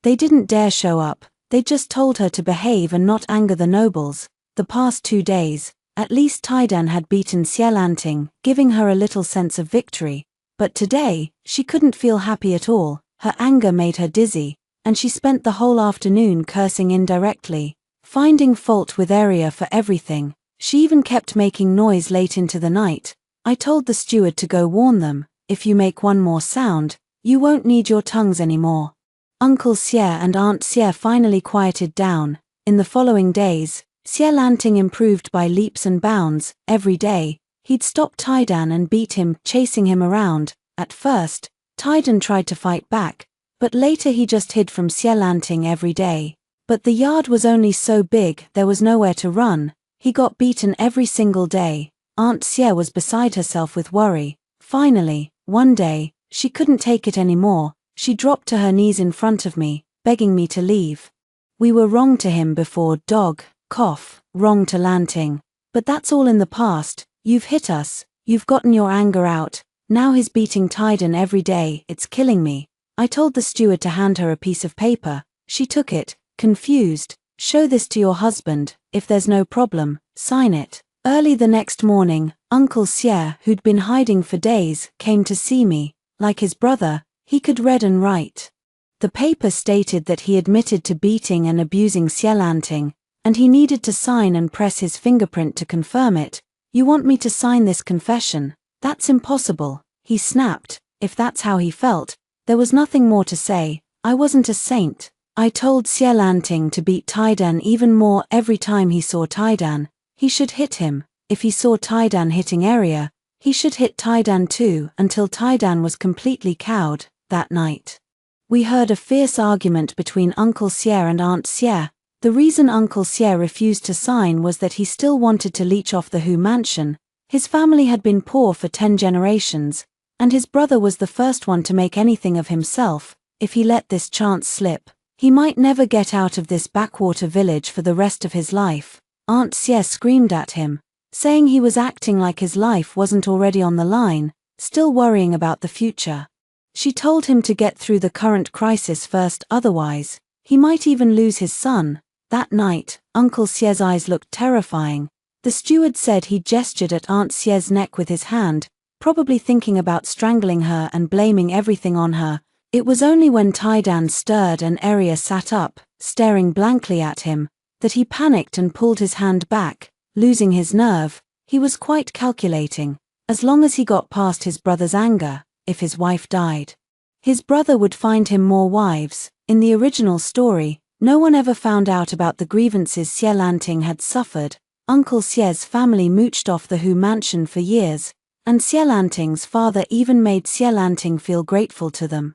they didn't dare show up. They just told her to behave and not anger the nobles. The past 2 days, at least Taidan had beaten Xielanting, giving her a little sense of victory. But today, she couldn't feel happy at all. Her anger made her dizzy, and she spent the whole afternoon cursing indirectly, finding fault with Area for everything. She even kept making noise late into the night. I told the steward to go warn them, if you make one more sound, you won't need your tongues anymore. Uncle Xie and Aunt Xie finally quieted down. In the following days, Xielanting improved by leaps and bounds. Every day, he'd stop Taidan and beat him, chasing him around. At first, Taidan tried to fight back, but later he just hid from Xielanting every day. But the yard was only so big, there was nowhere to run. He got beaten every single day. Aunt Xie was beside herself with worry. Finally, one day, she couldn't take it anymore. She dropped to her knees in front of me, begging me to leave. We were wrong to him before, wrong to Lanting. But that's all in the past. You've hit us, you've gotten your anger out. Now he's beating Taidan every day, it's killing me. I told the steward to hand her a piece of paper. She took it, confused. Show this to your husband, if there's no problem, sign it. Early the next morning, Uncle Xie, who'd been hiding for days, came to see me. Like his brother, he could read and write. The paper stated that he admitted to beating and abusing Xielanting, and he needed to sign and press his fingerprint to confirm it. You want me to sign this confession? That's impossible, he snapped. If that's how he felt, there was nothing more to say. I wasn't a saint. I told Xielanting to beat Taidan even more every time he saw Taidan. He should hit him. If he saw Taidan hitting Area, he should hit Taidan too, until Taidan was completely cowed. That night, we heard a fierce argument between Uncle Xie and Aunt Xie. The reason Uncle Xie refused to sign was that he still wanted to leech off the Who Mansion. His family had been poor for 10 generations, and his brother was the first one to make anything of himself. If he let this chance slip, he might never get out of this backwater village for the rest of his life. Aunt Xie screamed at him, saying he was acting like his life wasn't already on the line, still worrying about the future. She told him to get through the current crisis first, otherwise, he might even lose his son. That night, Uncle Xie's eyes looked terrifying. The steward said he gestured at Aunt Xie's neck with his hand, probably thinking about strangling her and blaming everything on her. It was only when Taidan stirred and Arya sat up, staring blankly at him, that he panicked and pulled his hand back, losing his nerve. He was quite calculating. As long as he got past his brother's anger, if his wife died, his brother would find him more wives. In the original story, no one ever found out about the grievances Xie Lanting had suffered. Uncle Xie's family mooched off the Hu mansion for years, and Xie Lanting's father even made Xie Lanting feel grateful to them.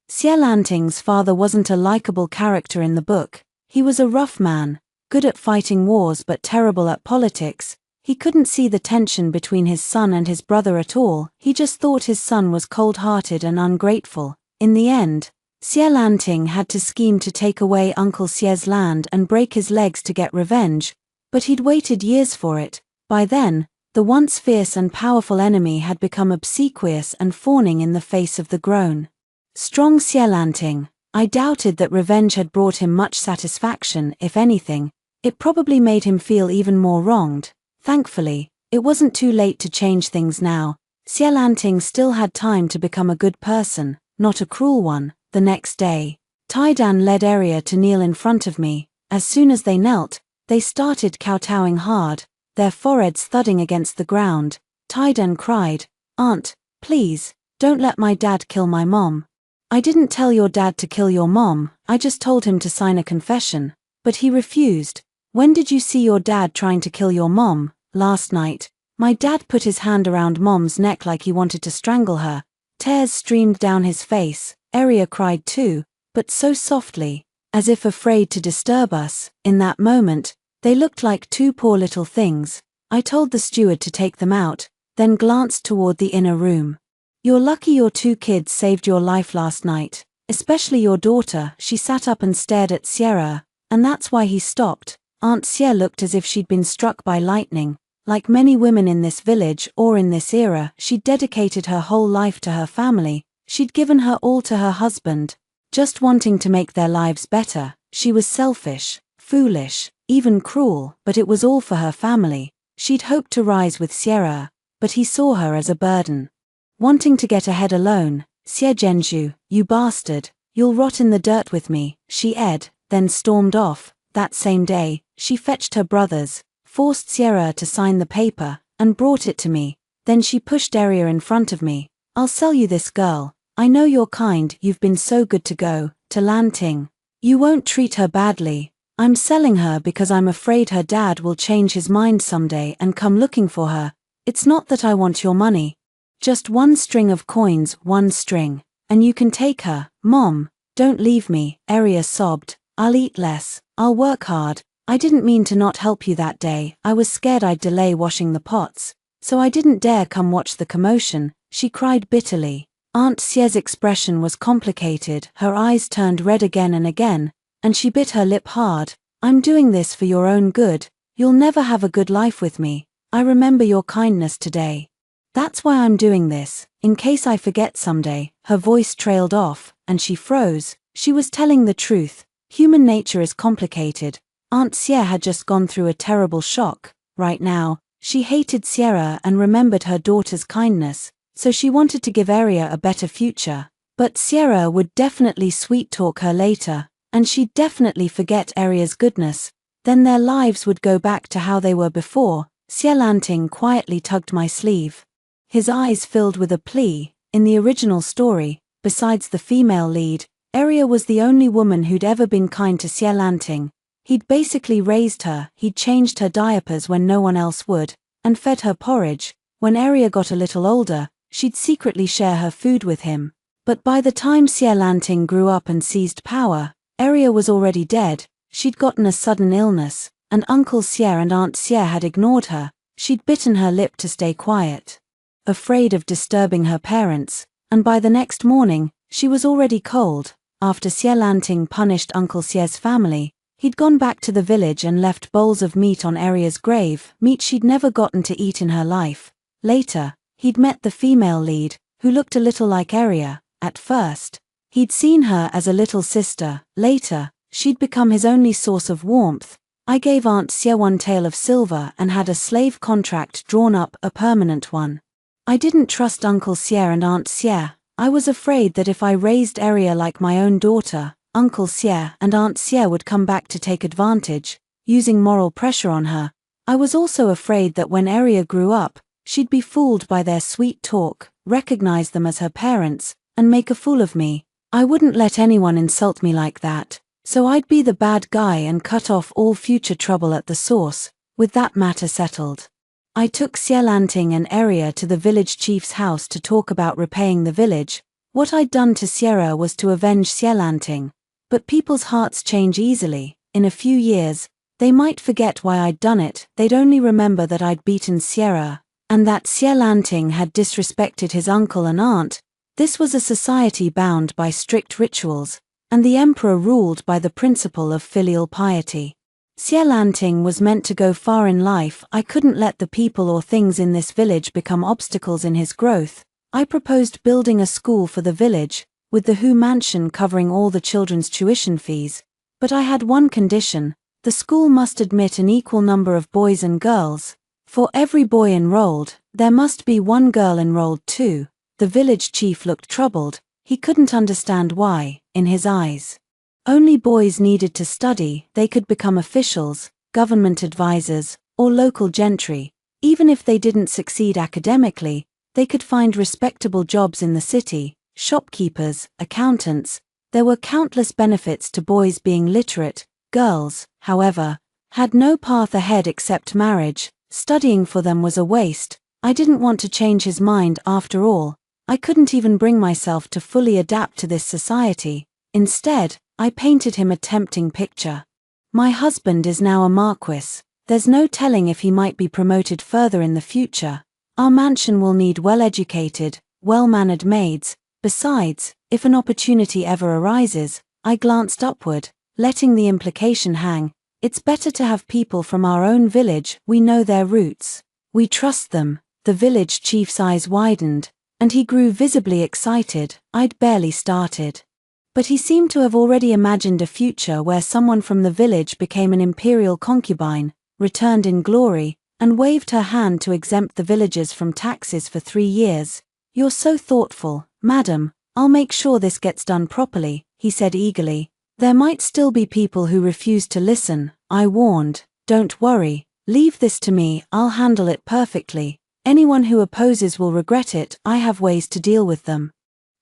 Xie Lanting's father wasn't a likable character in the book. He was a rough man, good at fighting wars but terrible at politics. He couldn't see the tension between his son and his brother at all. He just thought his son was cold-hearted and ungrateful. In the end, Xie Lanting had to scheme to take away Uncle Xie's land and break his legs to get revenge, but he'd waited years for it. By then, the once fierce and powerful enemy had become obsequious and fawning in the face of the grown, strong Xie Lanting. I doubted that revenge had brought him much satisfaction. If anything, it probably made him feel even more wronged. Thankfully, it wasn't too late to change things now. Xie Lanting still had time to become a good person, not a cruel one. The next day, Taidan led Arya to kneel in front of me. As soon as they knelt, they started kowtowing hard, their foreheads thudding against the ground. Taidan cried, "Aunt, please, don't let my dad kill my mom." "I didn't tell your dad to kill your mom, I just told him to sign a confession." "But he refused." "When did you see your dad trying to kill your mom?" "Last night. My dad put his hand around mom's neck like he wanted to strangle her." Tears streamed down his face. Arya cried too, but so softly, as if afraid to disturb us. In that moment, they looked like two poor little things. I told the steward to take them out, then glanced toward the inner room. "You're lucky your two kids saved your life last night, especially your daughter." She sat up and stared at Sierra, and that's why he stopped. Aunt Xie looked as if she'd been struck by lightning. Like many women in this village or in this era, she'd dedicated her whole life to her family. She'd given her all to her husband, just wanting to make their lives better. She was selfish, foolish, even cruel, but it was all for her family. She'd hoped to rise with Sierra, but he saw her as a burden. Wanting to get ahead alone, "Xie Zhenju, you bastard, you'll rot in the dirt with me," she said, then stormed off. That same day, she fetched her brothers, forced Sierra to sign the paper, and brought it to me. Then she pushed Arya in front of me. "I'll sell you this girl. I know you're kind, you've been so good to go to Lanting. You won't treat her badly. I'm selling her because I'm afraid her dad will change his mind someday and come looking for her. It's not that I want your money. Just one string of coins, one string, and you can take her." "Mom, don't leave me," Arya sobbed. "I'll eat less, I'll work hard. I didn't mean to not help you that day. I was scared I'd delay washing the pots, so I didn't dare come watch the commotion." She cried bitterly. Aunt Xie's expression was complicated. Her eyes turned red again and again, and she bit her lip hard. "I'm doing this for your own good. You'll never have a good life with me. I remember your kindness today. That's why I'm doing this, in case I forget someday." Her voice trailed off, and she froze. She was telling the truth. Human nature is complicated. Aunt Xie had just gone through a terrible shock. Right now, she hated Sierra and remembered her daughter's kindness, so she wanted to give Arya a better future. But Sierra would definitely sweet-talk her later, and she'd definitely forget Arya's goodness. Then their lives would go back to how they were before. Xie Lanting quietly tugged my sleeve. His eyes filled with a plea. In the original story, besides the female lead, Arya was the only woman who'd ever been kind to Xie Lanting. He'd basically raised her, he'd changed her diapers when no one else would, and fed her porridge. When Arya got a little older, she'd secretly share her food with him. But by the time Xie Lanting grew up and seized power, Arya was already dead. She'd gotten a sudden illness, and Uncle Xie and Aunt Xie had ignored her. She'd bitten her lip to stay quiet. afraid of disturbing her parents, and by the next morning, she was already cold. After Xielanting punished Uncle Xie's family, he'd gone back to the village and left bowls of meat on Aria's grave, meat she'd never gotten to eat in her life. Later, he'd met the female lead, who looked a little like Aria. At first, he'd seen her as a little sister. Later, she'd become his only source of warmth. I gave Aunt Xie one tael of silver and had a slave contract drawn up, a permanent one. I didn't trust Uncle Xie and Aunt Xie. I was afraid that if I raised Aria like my own daughter, Uncle Xie and Aunt Xie would come back to take advantage, using moral pressure on her. I was also afraid that when Aria grew up, she'd be fooled by their sweet talk, recognize them as her parents, and make a fool of me. I wouldn't let anyone insult me like that, so I'd be the bad guy and cut off all future trouble at the source. With that matter settled, I took Xielanting and Aria to the village chief's house to talk about repaying the village. What I'd done to Sierra was to avenge Xielanting. But people's hearts change easily. In a few years, they might forget why I'd done it. They'd only remember that I'd beaten Sierra, and that Xielanting had disrespected his uncle and aunt. This was a society bound by strict rituals, and the emperor ruled by the principle of filial piety. Xielanting was meant to go far in life. I couldn't let the people or things in this village become obstacles in his growth. I proposed building a school for the village, with the Hu mansion covering all the children's tuition fees. But I had one condition: the school must admit an equal number of boys and girls. For every boy enrolled, there must be one girl enrolled too. The village chief looked troubled. He couldn't understand why. In his eyes, only boys needed to study. They could become officials, government advisors, or local gentry. Even if they didn't succeed academically, they could find respectable jobs in the city, shopkeepers, accountants. There were countless benefits to boys being literate. Girls, however, had no path ahead except marriage. Studying for them was a waste. I didn't want to change his mind after all. I couldn't even bring myself to fully adapt to this society. Instead, I painted him a tempting picture. My husband is now a Marquis. There's no telling if he might be promoted further in the future. Our mansion will need well-educated, well-mannered maids. Besides, if an opportunity ever arises, I glanced upward, letting the implication hang. It's better to have people from our own village. We know their roots. We trust them. The village chief's eyes widened, and he grew visibly excited. I'd barely started. But he seemed to have already imagined a future where someone from the village became an imperial concubine, returned in glory, and waved her hand to exempt the villagers from taxes for 3 years. "You're so thoughtful, madam. I'll make sure this gets done properly," he said eagerly. "There might still be people who refuse to listen," I warned. "Don't worry. Leave this to me. I'll handle it perfectly. Anyone who opposes will regret it. I have ways to deal with them."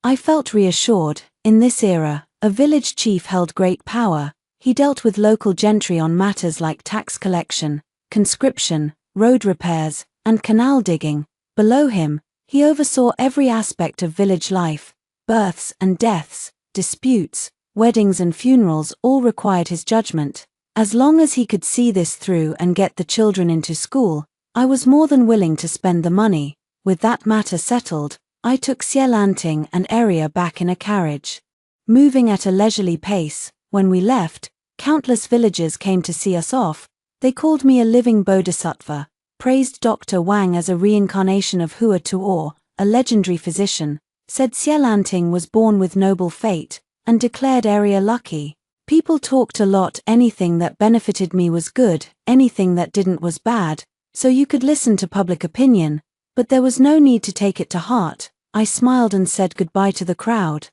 I felt reassured. In this era, a village chief held great power. He dealt with local gentry on matters like tax collection, conscription, road repairs, and canal digging. Below him, he oversaw every aspect of village life. Births and deaths, disputes, weddings and funerals all required his judgment. As long as he could see this through and get the children into school, I was more than willing to spend the money. With that matter settled, I took Xielanting and Aria back in a carriage. Moving at a leisurely pace, when we left, countless villagers came to see us off. They called me a living bodhisattva, praised Dr. Wang as a reincarnation of Hua Tuor, a legendary physician, said Xielanting was born with noble fate, and declared Aria lucky. People talked a lot. Anything that benefited me was good, anything that didn't was bad, so you could listen to public opinion, but there was no need to take it to heart. I smiled and said goodbye to the crowd.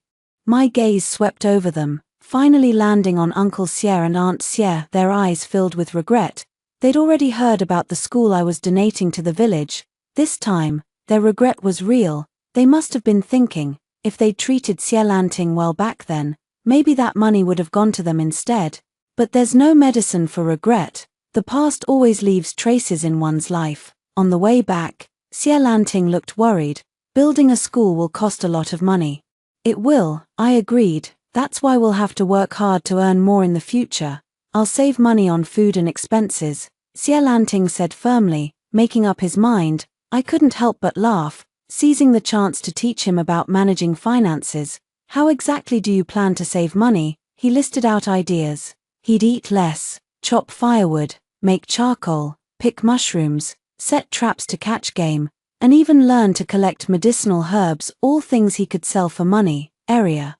My gaze swept over them, finally landing on Uncle Xie and Aunt Xie. Their eyes filled with regret. They'd already heard about the school I was donating to the village. This time, their regret was real. They must have been thinking, if they'd treated Xielanting well back then, maybe that money would have gone to them instead. But there's no medicine for regret. The past always leaves traces in one's life. On the way back, Xielanting looked worried. "Building a school will cost a lot of money." "It will," I agreed. "That's why we'll have to work hard to earn more in the future. I'll save money on food and expenses," Xielanting said firmly, making up his mind. I couldn't help but laugh. seizing the chance to teach him about managing finances. How exactly do you plan to save money? He listed out ideas. He'd eat less, chop firewood, make charcoal, pick mushrooms, set traps to catch game, and even learn to collect medicinal herbs, all things he could sell for money. Arya,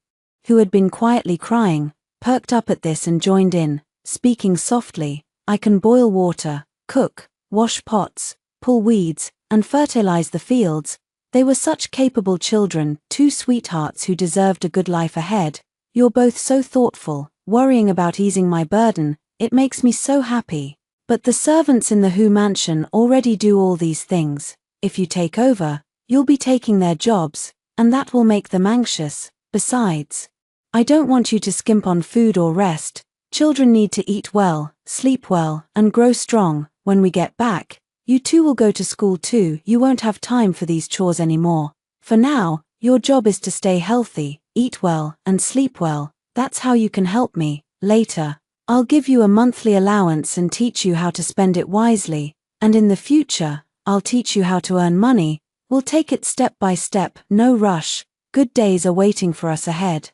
who had been quietly crying, perked up at this and joined in, speaking softly. I can boil water, cook, wash pots, pull weeds, and fertilize the fields. They were such capable children, two sweethearts who deserved a good life ahead. You're both so thoughtful, worrying about easing my burden. It makes me so happy. But the servants in the Who mansion already do all these things. If you take over, you'll be taking their jobs, and that will make them anxious. Besides, I don't want you to skimp on food or rest. Children need to eat well, sleep well, and grow strong. When we get back, you two will go to school too. You won't have time for these chores anymore. For now, your job is to stay healthy, eat well, and sleep well. That's how you can help me. Later, I'll give you a monthly allowance and teach you how to spend it wisely. And in the future, I'll teach you how to earn money. We'll take it step by step, no rush. Good days are waiting for us ahead.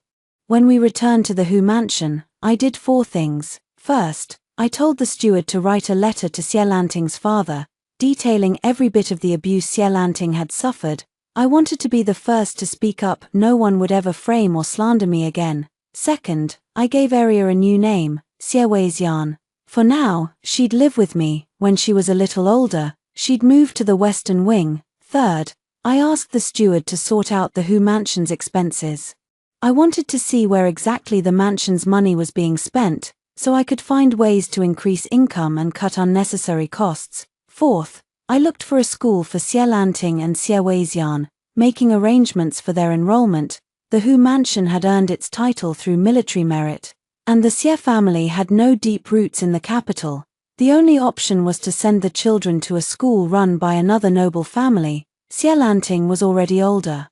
When we returned to the Who mansion, I did 4 things. First, I told the steward to write a letter to Xie father, detailing every bit of the abuse Xie had suffered. I wanted to be the first to speak up. No one would ever frame or slander me again. Second, I gave Arya a new name, Xie. For now, she'd live with me. When she was a little older, she'd move to the Western Wing. Third, I asked the steward to sort out the Who mansion's expenses. I wanted to see where exactly the mansion's money was being spent, so I could find ways to increase income and cut unnecessary costs. Fourth, I looked for a school for Xie and Xie, making arrangements for their enrollment. The Who mansion had earned its title through military merit, and the Xie family had no deep roots in the capital. The only option was to send the children to a school run by another noble family. Xie was already older.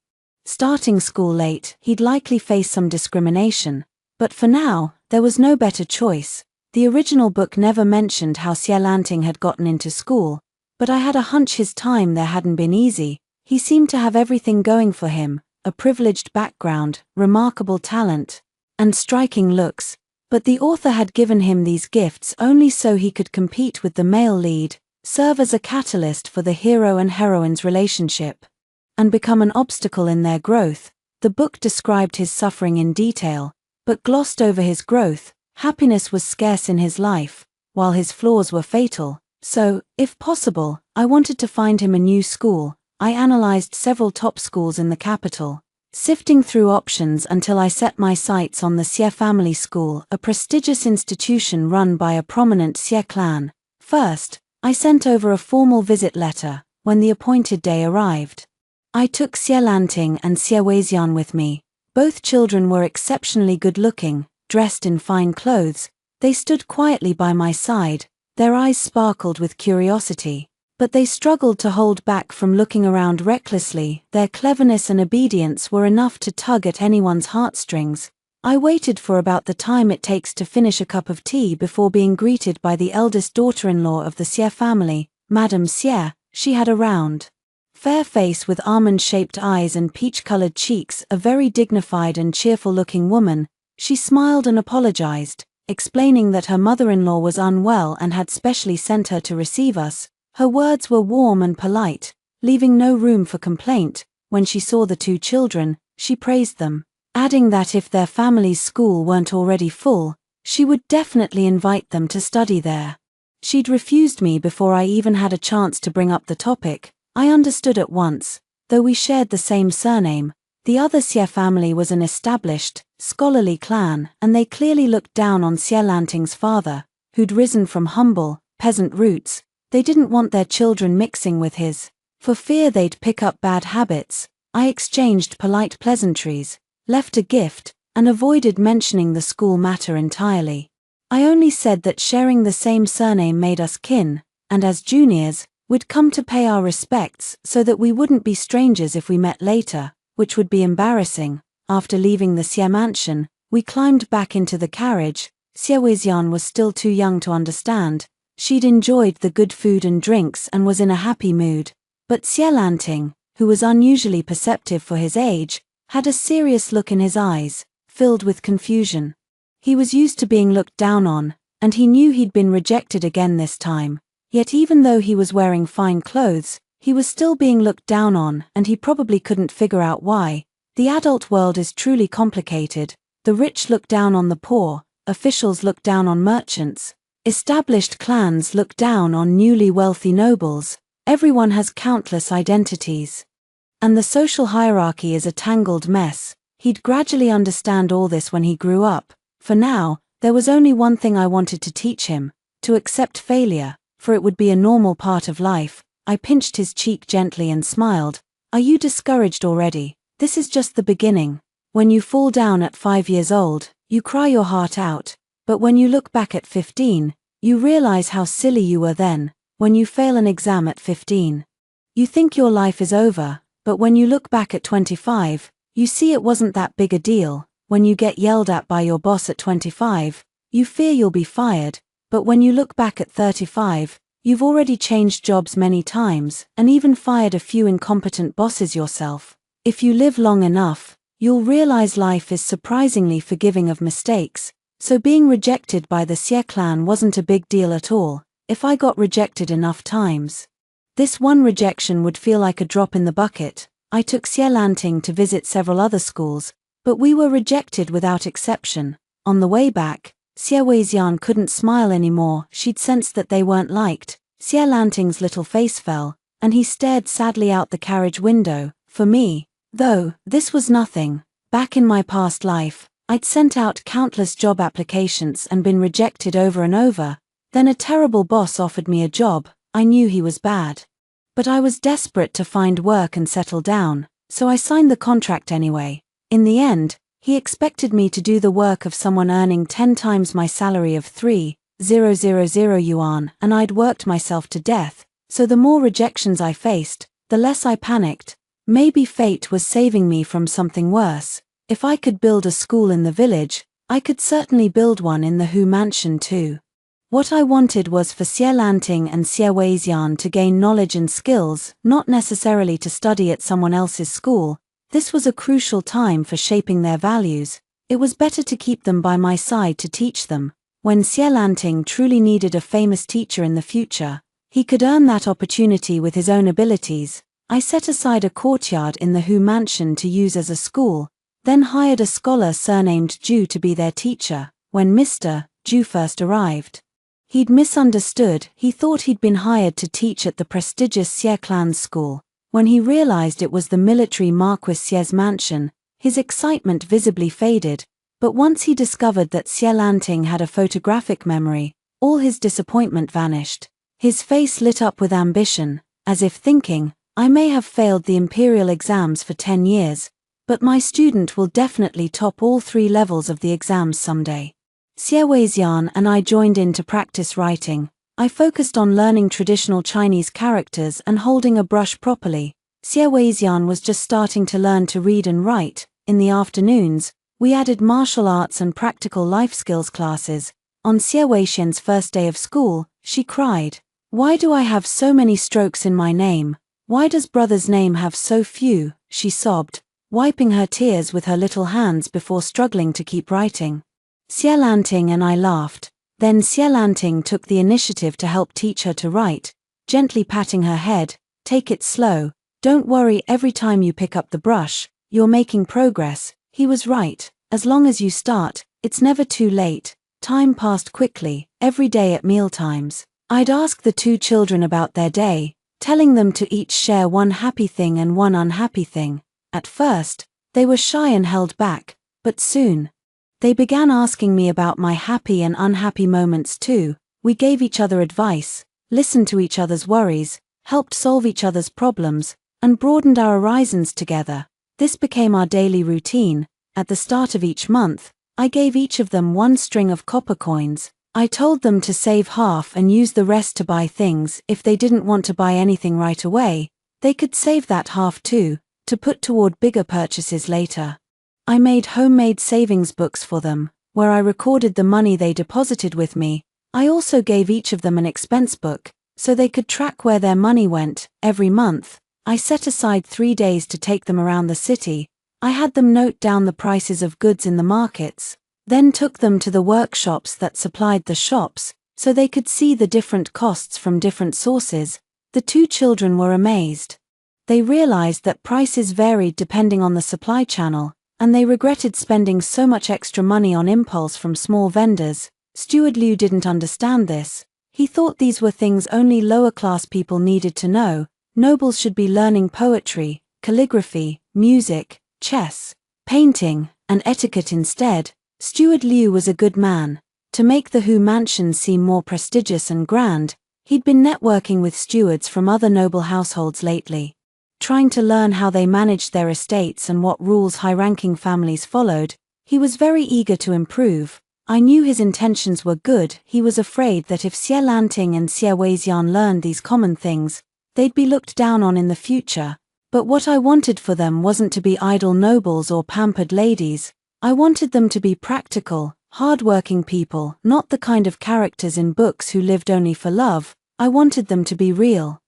Starting school late, he'd likely face some discrimination, but for now, there was no better choice. The original book never mentioned how Xie had gotten into school, but I had a hunch his time there hadn't been easy. He seemed to have everything going for him, a privileged background, remarkable talent, and striking looks, but the author had given him these gifts only so he could compete with the male lead, serve as a catalyst for the hero and heroine's relationship, and become an obstacle in their growth. The book described his suffering in detail, but glossed over his growth. Happiness was scarce in his life, while his flaws were fatal. So, if possible, I wanted to find him a new school. I analyzed several top schools in the capital, sifting through options until I set my sights on the Xie Family School, a prestigious institution run by a prominent Xie clan. First, I sent over a formal visit letter. When the appointed day arrived, I took Xie and Xie with me. Both children were exceptionally good-looking, dressed in fine clothes. They stood quietly by my side, their eyes sparkled with curiosity, but they struggled to hold back from looking around recklessly. Their cleverness and obedience were enough to tug at anyone's heartstrings. I waited for about the time it takes to finish a cup of tea before being greeted by the eldest daughter-in-law of the Xie family, Madame Xie. She had a round, fair face with almond-shaped eyes and peach-colored cheeks, a very dignified and cheerful-looking woman. She smiled and apologized, explaining that her mother-in-law was unwell and had specially sent her to receive us. Her words were warm and polite, leaving no room for complaint. When she saw the 2 children, she praised them, adding that if their family's school weren't already full, she would definitely invite them to study there. She'd refused me before I even had a chance to bring up the topic. I understood at once. Though we shared the same surname, the other Xie family was an established, scholarly clan, and they clearly looked down on Xie father, who'd risen from humble, peasant roots. They didn't want their children mixing with his, for fear they'd pick up bad habits. I exchanged polite pleasantries, left a gift, and avoided mentioning the school matter entirely. I only said that sharing the same surname made us kin, and as juniors, we'd come to pay our respects so that we wouldn't be strangers if we met later, which would be embarrassing. After leaving the Xie mansion, we climbed back into the carriage. Xie was still too young to understand. She'd enjoyed the good food and drinks and was in a happy mood. But Xie who was unusually perceptive for his age, had a serious look in his eyes, filled with confusion. He was used to being looked down on, and he knew he'd been rejected again this time. Yet even though he was wearing fine clothes, he was still being looked down on, and he probably couldn't figure out why. The adult world is truly complicated. The rich look down on the poor, officials look down on merchants, established clans look down on newly wealthy nobles. Everyone has countless identities. And the social hierarchy is a tangled mess. He'd gradually understand all this when he grew up. For now, there was only one thing I wanted to teach him: to accept failure, for it would be a normal part of life. I pinched his cheek gently and smiled. Are you discouraged already? This is just the beginning. When you fall down at 5 years old, you cry your heart out. But when you look back at 15, you realize how silly you were then. When you fail an exam at 15, you think your life is over, but when you look back at 25, you see it wasn't that big a deal. When you get yelled at by your boss at 25, you fear you'll be fired, but when you look back at 35, you've already changed jobs many times, and even fired a few incompetent bosses yourself. If you live long enough, you'll realize life is surprisingly forgiving of mistakes, so being rejected by the Xie clan wasn't a big deal at all. If I got rejected enough times, this one rejection would feel like a drop in the bucket. I took Xie Lanting to visit several other schools, but we were rejected without exception. On the way back, Xie Weixian couldn't smile anymore. She'd sensed that they weren't liked. Xie Lanting's little face fell, and he stared sadly out the carriage window. For me, though, this was nothing. Back in my past life, I'd sent out countless job applications and been rejected over and over. Then a terrible boss offered me a job. I knew he was bad, but I was desperate to find work and settle down, so I signed the contract anyway. In the end, he expected me to do the work of someone earning 10 times my salary of 3,000 yuan, and I'd worked myself to death, so the more rejections I faced, the less I panicked. Maybe fate was saving me from something worse. If I could build a school in the village, I could certainly build one in the Hu mansion too. What I wanted was for Xie Lanting and Xie Weixian to gain knowledge and skills, not necessarily to study at someone else's school. This was a crucial time for shaping their values. It was better to keep them by my side to teach them. When Xie Lanting truly needed a famous teacher in the future, he could earn that opportunity with his own abilities. I set aside a courtyard in the Hu mansion to use as a school, then hired a scholar surnamed Ju to be their teacher. When Mr. Ju first arrived, he'd misunderstood. He thought he'd been hired to teach at the prestigious Xie clan's school. When he realized it was the military Marquis Xie's mansion, his excitement visibly faded. But once he discovered that Xie Lanting had a photographic memory, all his disappointment vanished. His face lit up with ambition, as if thinking, I may have failed the imperial exams for 10 years, but my student will definitely top all 3 levels of the exams someday. Xie Weixian and I joined in to practice writing. I focused on learning traditional Chinese characters and holding a brush properly. Xie Weixian was just starting to learn to read and write. In the afternoons, we added martial arts and practical life skills classes. On Xie Weixian's first day of school, she cried, "Why do I have so many strokes in my name? Why does brother's name have so few?" she sobbed, wiping her tears with her little hands before struggling to keep writing. Xie Lanting and I laughed. Then Xie Lanting took the initiative to help teach her to write, gently patting her head. "Take it slow. Don't worry every time you pick up the brush. You're making progress." He was right. As long as you start, it's never too late. Time passed quickly. Every day at mealtimes, I'd ask the 2 children about their day, telling them to each share one happy thing and one unhappy thing. At first, they were shy and held back, but soon, they began asking me about my happy and unhappy moments too. We gave each other advice, listened to each other's worries, helped solve each other's problems, and broadened our horizons together. This became our daily routine. At the start of each month, I gave each of them 1 string of copper coins. I told them to save half and use the rest to buy things. If they didn't want to buy anything right away, they could save that half too, to put toward bigger purchases later. I made homemade savings books for them, where I recorded the money they deposited with me. I also gave each of them an expense book, so they could track where their money went. Every month, I set aside 3 days to take them around the city. I had them note down the prices of goods in the markets, then took them to the workshops that supplied the shops, so they could see the different costs from different sources. The 2 children were amazed. They realized that prices varied depending on the supply channel, and they regretted spending so much extra money on impulse from small vendors. Steward Liu didn't understand this. He thought these were things only lower-class people needed to know. Nobles should be learning poetry, calligraphy, music, chess, painting, and etiquette instead. Steward Liu was a good man. To make the Hu mansion seem more prestigious and grand, he'd been networking with stewards from other noble households lately, trying to learn how they managed their estates and what rules high-ranking families followed. He was very eager to improve. I knew his intentions were good. He was afraid that if Xie Lanting and Xie Weixian learned these common things, they'd be looked down on in the future. But what I wanted for them wasn't to be idle nobles or pampered ladies. I wanted them to be practical, hard-working people, not the kind of characters in books who lived only for love. I wanted them to be real,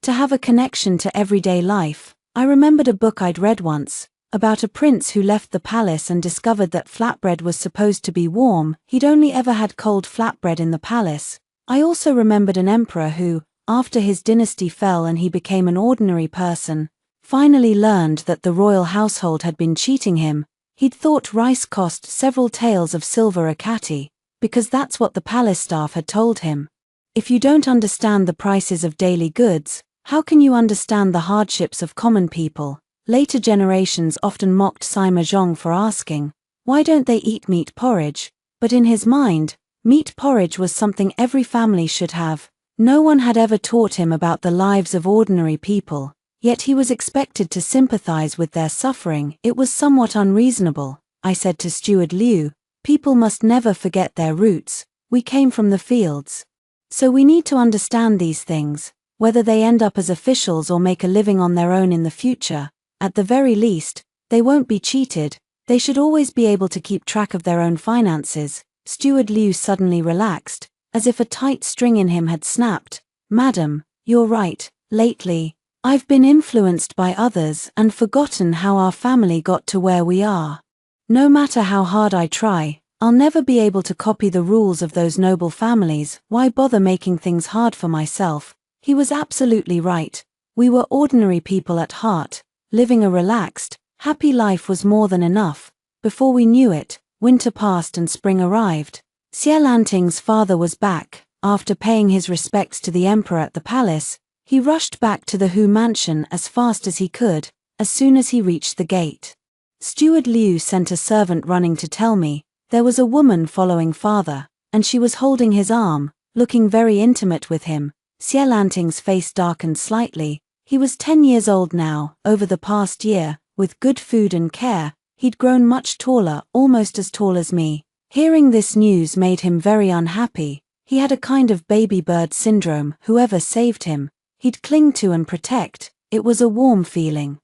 to have a connection to everyday life. I remembered a book I'd read once, about a prince who left the palace and discovered that flatbread was supposed to be warm. He'd only ever had cold flatbread in the palace. I also remembered an emperor who, after his dynasty fell and he became an ordinary person, finally learned that the royal household had been cheating him. He'd thought rice cost several taels of silver a catty, because that's what the palace staff had told him. If you don't understand the prices of daily goods, how can you understand the hardships of common people? Later generations often mocked Sima Zhong for asking, why don't they eat meat porridge? But in his mind, meat porridge was something every family should have. No one had ever taught him about the lives of ordinary people, yet he was expected to sympathize with their suffering. It was somewhat unreasonable. I said to Steward Liu, people must never forget their roots. We came from the fields. So we need to understand these things, whether they end up as officials or make a living on their own in the future. At the very least, they won't be cheated. They should always be able to keep track of their own finances. Steward Liu suddenly relaxed, as if a tight string in him had snapped. Madam, you're right. Lately, I've been influenced by others and forgotten how our family got to where we are. No matter how hard I try, I'll never be able to copy the rules of those noble families. Why bother making things hard for myself? He was absolutely right. We were ordinary people at heart. Living a relaxed, happy life was more than enough. Before we knew it, winter passed and spring arrived. Xie Lanting's father was back. After paying his respects to the emperor at the palace, he rushed back to the Hu mansion as fast as he could. As soon as he reached the gate, Steward Liu sent a servant running to tell me there was a woman following father, and she was holding his arm, looking very intimate with him. Xie Lanting's face darkened slightly. He was 10 years old now. Over the past year, with good food and care, he'd grown much taller, almost as tall as me. Hearing this news made him very unhappy. He had a kind of baby bird syndrome. Whoever saved him, he'd cling to and protect. It was a warm feeling,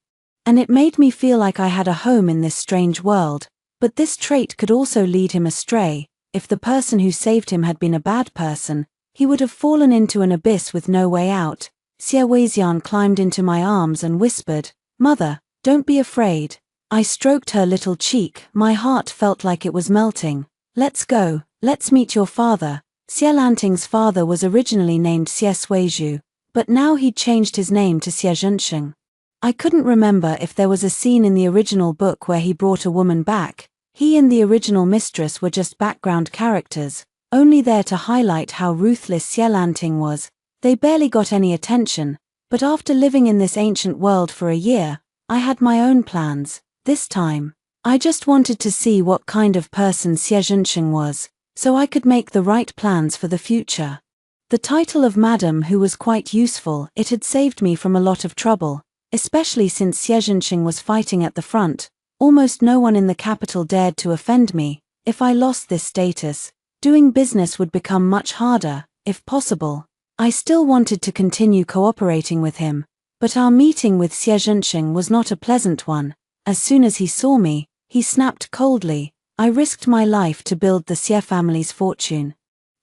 and it made me feel like I had a home in this strange world. But this trait could also lead him astray. If the person who saved him had been a bad person, he would have fallen into an abyss with no way out. Xie Weixian climbed into my arms and whispered, "Mother, don't be afraid." I stroked her little cheek. My heart felt like it was melting. "Let's go. Let's meet your father." Xie Lanting's father was originally named Xie Suizhu, but now he'd changed his name to Xie Zhensheng. I couldn't remember if there was a scene in the original book where he brought a woman back. He and the original mistress were just background characters, only there to highlight how ruthless Xie Lanting was. They barely got any attention, but after living in this ancient world for a year, I had my own plans. This time, I just wanted to see what kind of person Xie Zhensheng was, so I could make the right plans for the future. The title of Madam Who was quite useful. It had saved me from a lot of trouble, especially since Xie Zhensheng was fighting at the front. Almost no one in the capital dared to offend me. If I lost this status, doing business would become much harder, if possible. I still wanted to continue cooperating with him, but our meeting with Xie Zhensheng was not a pleasant one. As soon as he saw me, he snapped coldly. "I risked my life to build the Xie family's fortune.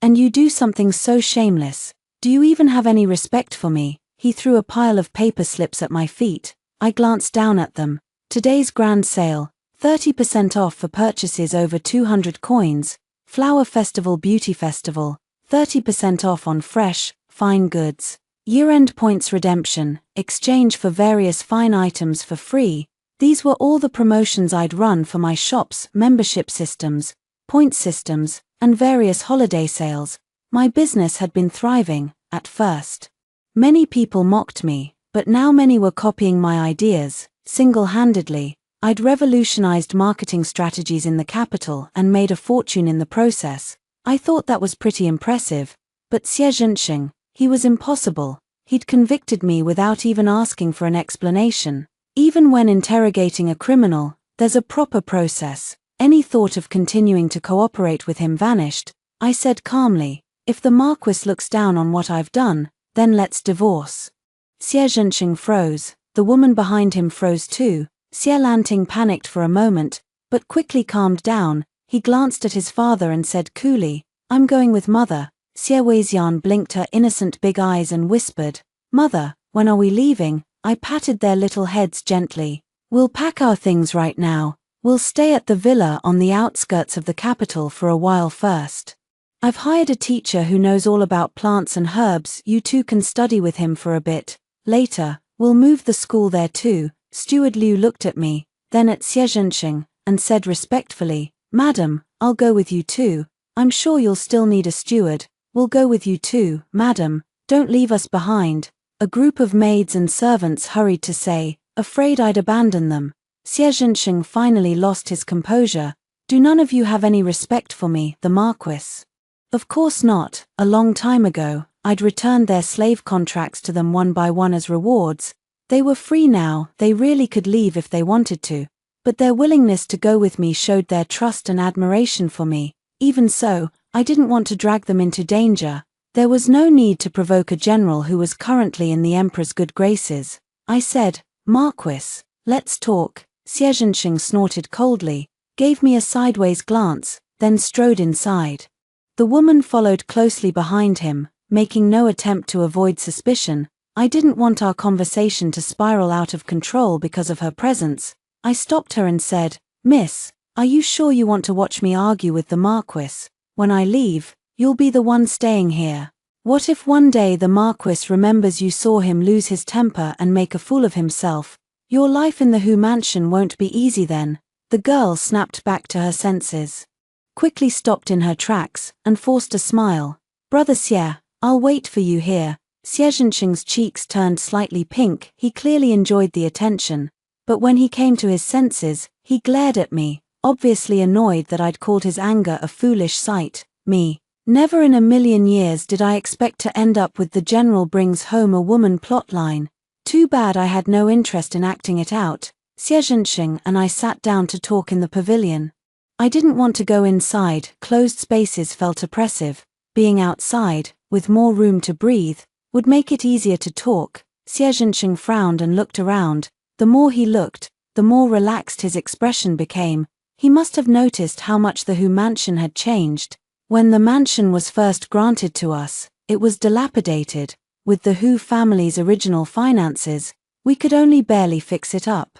And you do something so shameless. Do you even have any respect for me?" He threw a pile of paper slips at my feet. I glanced down at them. Today's grand sale, 30% off for purchases over 200 coins, Flower Festival Beauty Festival, 30% off on fresh, fine goods, year-end points redemption, exchange for various fine items for free. These were all the promotions I'd run for my shop's membership systems, point systems, and various holiday sales. My business had been thriving, at first. Many people mocked me, but now many were copying my ideas, single-handedly. I'd revolutionized marketing strategies in the capital and made a fortune in the process. I thought that was pretty impressive, but Xie Zhenxing, he was impossible. He'd convicted me without even asking for an explanation. Even when interrogating a criminal, there's a proper process. Any thought of continuing to cooperate with him vanished. I said calmly, if the Marquis looks down on what I've done, then let's divorce. Xie Zhenxing froze. The woman behind him froze too. Xie Lanting panicked for a moment, but quickly calmed down. He glanced at his father and said coolly, I'm going with Mother. Xie Weixian blinked her innocent big eyes and whispered, Mother, when are we leaving? I patted their little heads gently. We'll pack our things right now. We'll stay at the villa on the outskirts of the capital for a while first. I've hired a teacher who knows all about plants and herbs. You two can study with him for a bit. Later, we'll move the school there too. Steward Liu looked at me, then at Xie Zhenxing, and said respectfully, Madam, I'll go with you too. I'm sure you'll still need a steward. We'll go with you too, Madam. Don't leave us behind. A group of maids and servants hurried to say, afraid I'd abandon them. Xie Zhenxing finally lost his composure. Do none of you have any respect for me, the Marquis? Of course not. A long time ago, I'd returned their slave contracts to them one by one as rewards. They were free now, they really could leave if they wanted to. But their willingness to go with me showed their trust and admiration for me. Even so, I didn't want to drag them into danger. There was no need to provoke a general who was currently in the Emperor's good graces. I said, Marquis, let's talk. Xie Zhenxing snorted coldly, gave me a sideways glance, then strode inside. The woman followed closely behind him, making no attempt to avoid suspicion. I didn't want our conversation to spiral out of control because of her presence. I stopped her and said, Miss, are you sure you want to watch me argue with the Marquis? When I leave, you'll be the one staying here. What if one day the Marquis remembers you saw him lose his temper and make a fool of himself? Your life in the Hu mansion won't be easy then. The girl snapped back to her senses. Quickly stopped in her tracks, and forced a smile. Brother Xie, I'll wait for you here. Xie Zhenxing's cheeks turned slightly pink. He clearly enjoyed the attention. But when he came to his senses, he glared at me, obviously annoyed that I'd called his anger a foolish sight. Me. Never in a million years did I expect to end up with the general brings home a woman plotline. Too bad I had no interest in acting it out. Xie Zhenxing and I sat down to talk in the pavilion. I didn't want to go inside. Closed spaces felt oppressive. Being outside, with more room to breathe, would make it easier to talk. Xie Zhenxing frowned and looked around. The more he looked, the more relaxed his expression became. He must have noticed how much the Hu mansion had changed. When the mansion was first granted to us, it was dilapidated. With the Hu family's original finances, we could only barely fix it up.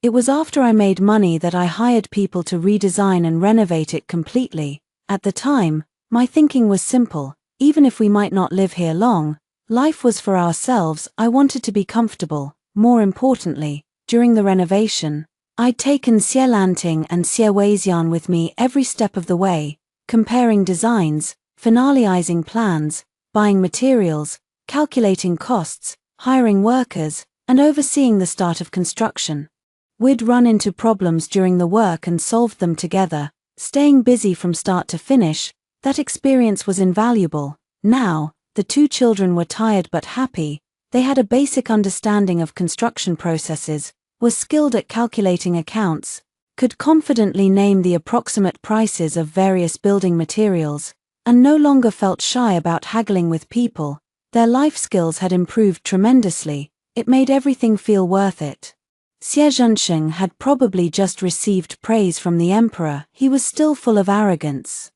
It was after I made money that I hired people to redesign and renovate it completely. At the time, my thinking was simple. Even if we might not live here long, life was for ourselves. I wanted to be comfortable. More importantly, during the renovation, I'd taken Xie Lanting and Xie Weixian with me every step of the way, comparing designs, finalizing plans, buying materials, calculating costs, hiring workers, and overseeing the start of construction. We'd run into problems during the work and solved them together, staying busy from start to finish. That experience was invaluable. Now, the two children were tired but happy. They had a basic understanding of construction processes, were skilled at calculating accounts, could confidently name the approximate prices of various building materials, and no longer felt shy about haggling with people. Their life skills had improved tremendously. It made everything feel worth it. Xie Zhenxing had probably just received praise from the emperor. He was still full of arrogance.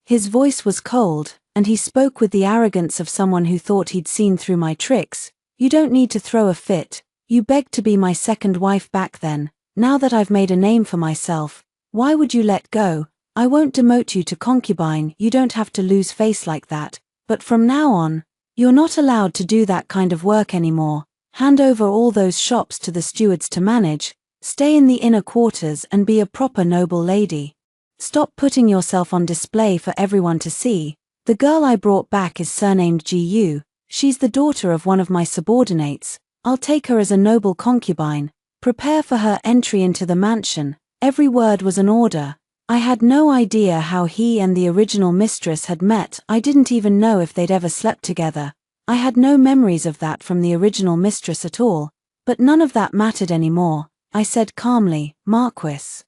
His voice was cold, and he spoke with the arrogance of someone who thought he'd seen through my tricks. You don't need to throw a fit. You begged to be my second wife back then. Now that I've made a name for myself, why would you let go? I won't demote you to concubine, you don't have to lose face like that. But from now on, you're not allowed to do that kind of work anymore. Hand over all those shops to the stewards to manage. Stay in the inner quarters and be a proper noble lady. Stop putting yourself on display for everyone to see. The girl I brought back is surnamed Gu. She's the daughter of one of my subordinates. I'll take her as a noble concubine. Prepare for her entry into the mansion. Every word was an order. I had no idea how he and the original mistress had met. I didn't even know if they'd ever slept together. I had no memories of that from the original mistress at all. But none of that mattered anymore. I said calmly, Marquis.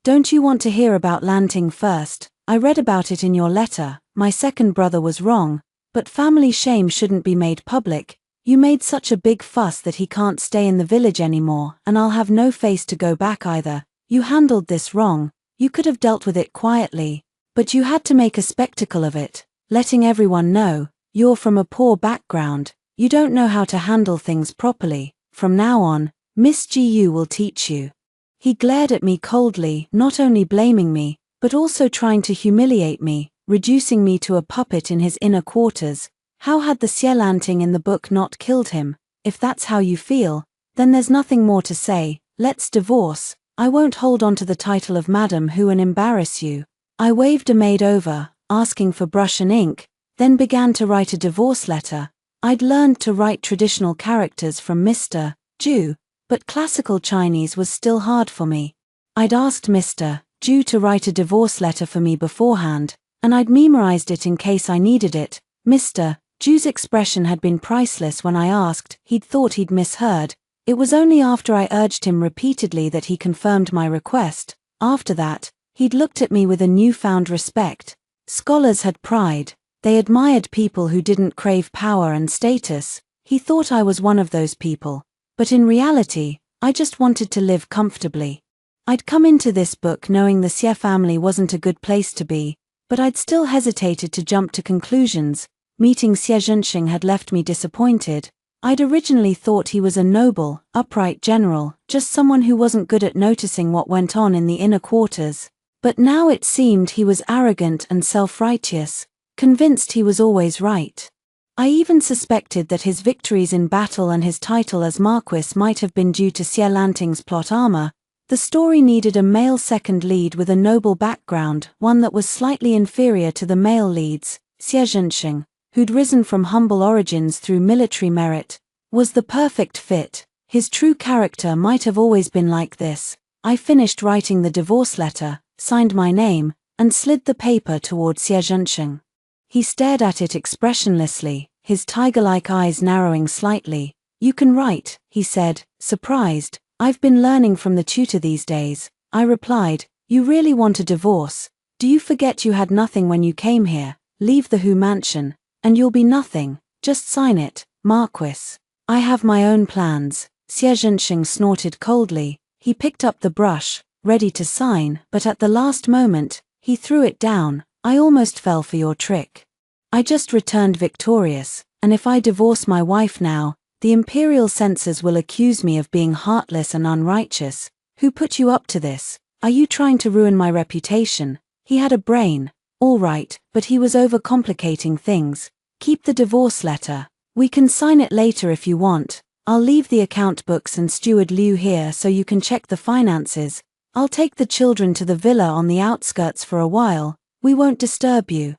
Don't you want to hear about Lanting first? I read about it in your letter. My second brother was wrong, but family shame shouldn't be made public. You made such a big fuss that he can't stay in the village anymore, and I'll have no face to go back either. You handled this wrong. You could have dealt with it quietly, but you had to make a spectacle of it, letting everyone know, you're from a poor background, you don't know how to handle things properly. From now on, Miss Gu will teach you. He glared at me coldly, not only blaming me, but also trying to humiliate me, reducing me to a puppet in his inner quarters. How had the Sielanting in the book not killed him? If that's how you feel, then there's nothing more to say. Let's divorce. I won't hold on to the title of Madam Who and embarrass you. I waved a maid over, asking for brush and ink, then began to write a divorce letter. I'd learned to write traditional characters from Mr. Ju, but classical Chinese was still hard for me. I'd asked Mr. Ju to write a divorce letter for me beforehand, and I'd memorized it in case I needed it. Mr. Ju's expression had been priceless when I asked. He'd thought he'd misheard. It was only after I urged him repeatedly that he confirmed my request. After that, he'd looked at me with a newfound respect. Scholars had pride. They admired people who didn't crave power and status. He thought I was one of those people. But in reality, I just wanted to live comfortably. I'd come into this book knowing the Xie family wasn't a good place to be, but I'd still hesitated to jump to conclusions. Meeting Xie Zhenxing had left me disappointed. I'd originally thought he was a noble, upright general, just someone who wasn't good at noticing what went on in the inner quarters. But now it seemed he was arrogant and self-righteous, convinced he was always right. I even suspected that his victories in battle and his title as Marquis might have been due to Xie Lanting's plot armor. The story needed a male second lead with a noble background, one that was slightly inferior to the male leads. Xie Zhenxing, who'd risen from humble origins through military merit, was the perfect fit. His true character might have always been like this. I finished writing the divorce letter, signed my name, and slid the paper toward Xie Zhenxing. He stared at it expressionlessly, his tiger-like eyes narrowing slightly. You can write, he said, surprised. I've been learning from the tutor these days. I replied, you really want a divorce? Do you forget you had nothing when you came here? Leave the Hu mansion, and you'll be nothing. Just sign it, Marquis. I have my own plans. Xie Zhenxing snorted coldly. He picked up the brush, ready to sign, but at the last moment, he threw it down. I almost fell for your trick. I just returned victorious, and if I divorce my wife now, the imperial censors will accuse me of being heartless and unrighteous. Who put you up to this? Are you trying to ruin my reputation? He had a brain. All right, but he was overcomplicating things. Keep the divorce letter. We can sign it later if you want. I'll leave the account books and Steward Liu here so you can check the finances. I'll take the children to the villa on the outskirts for a while. We won't disturb you.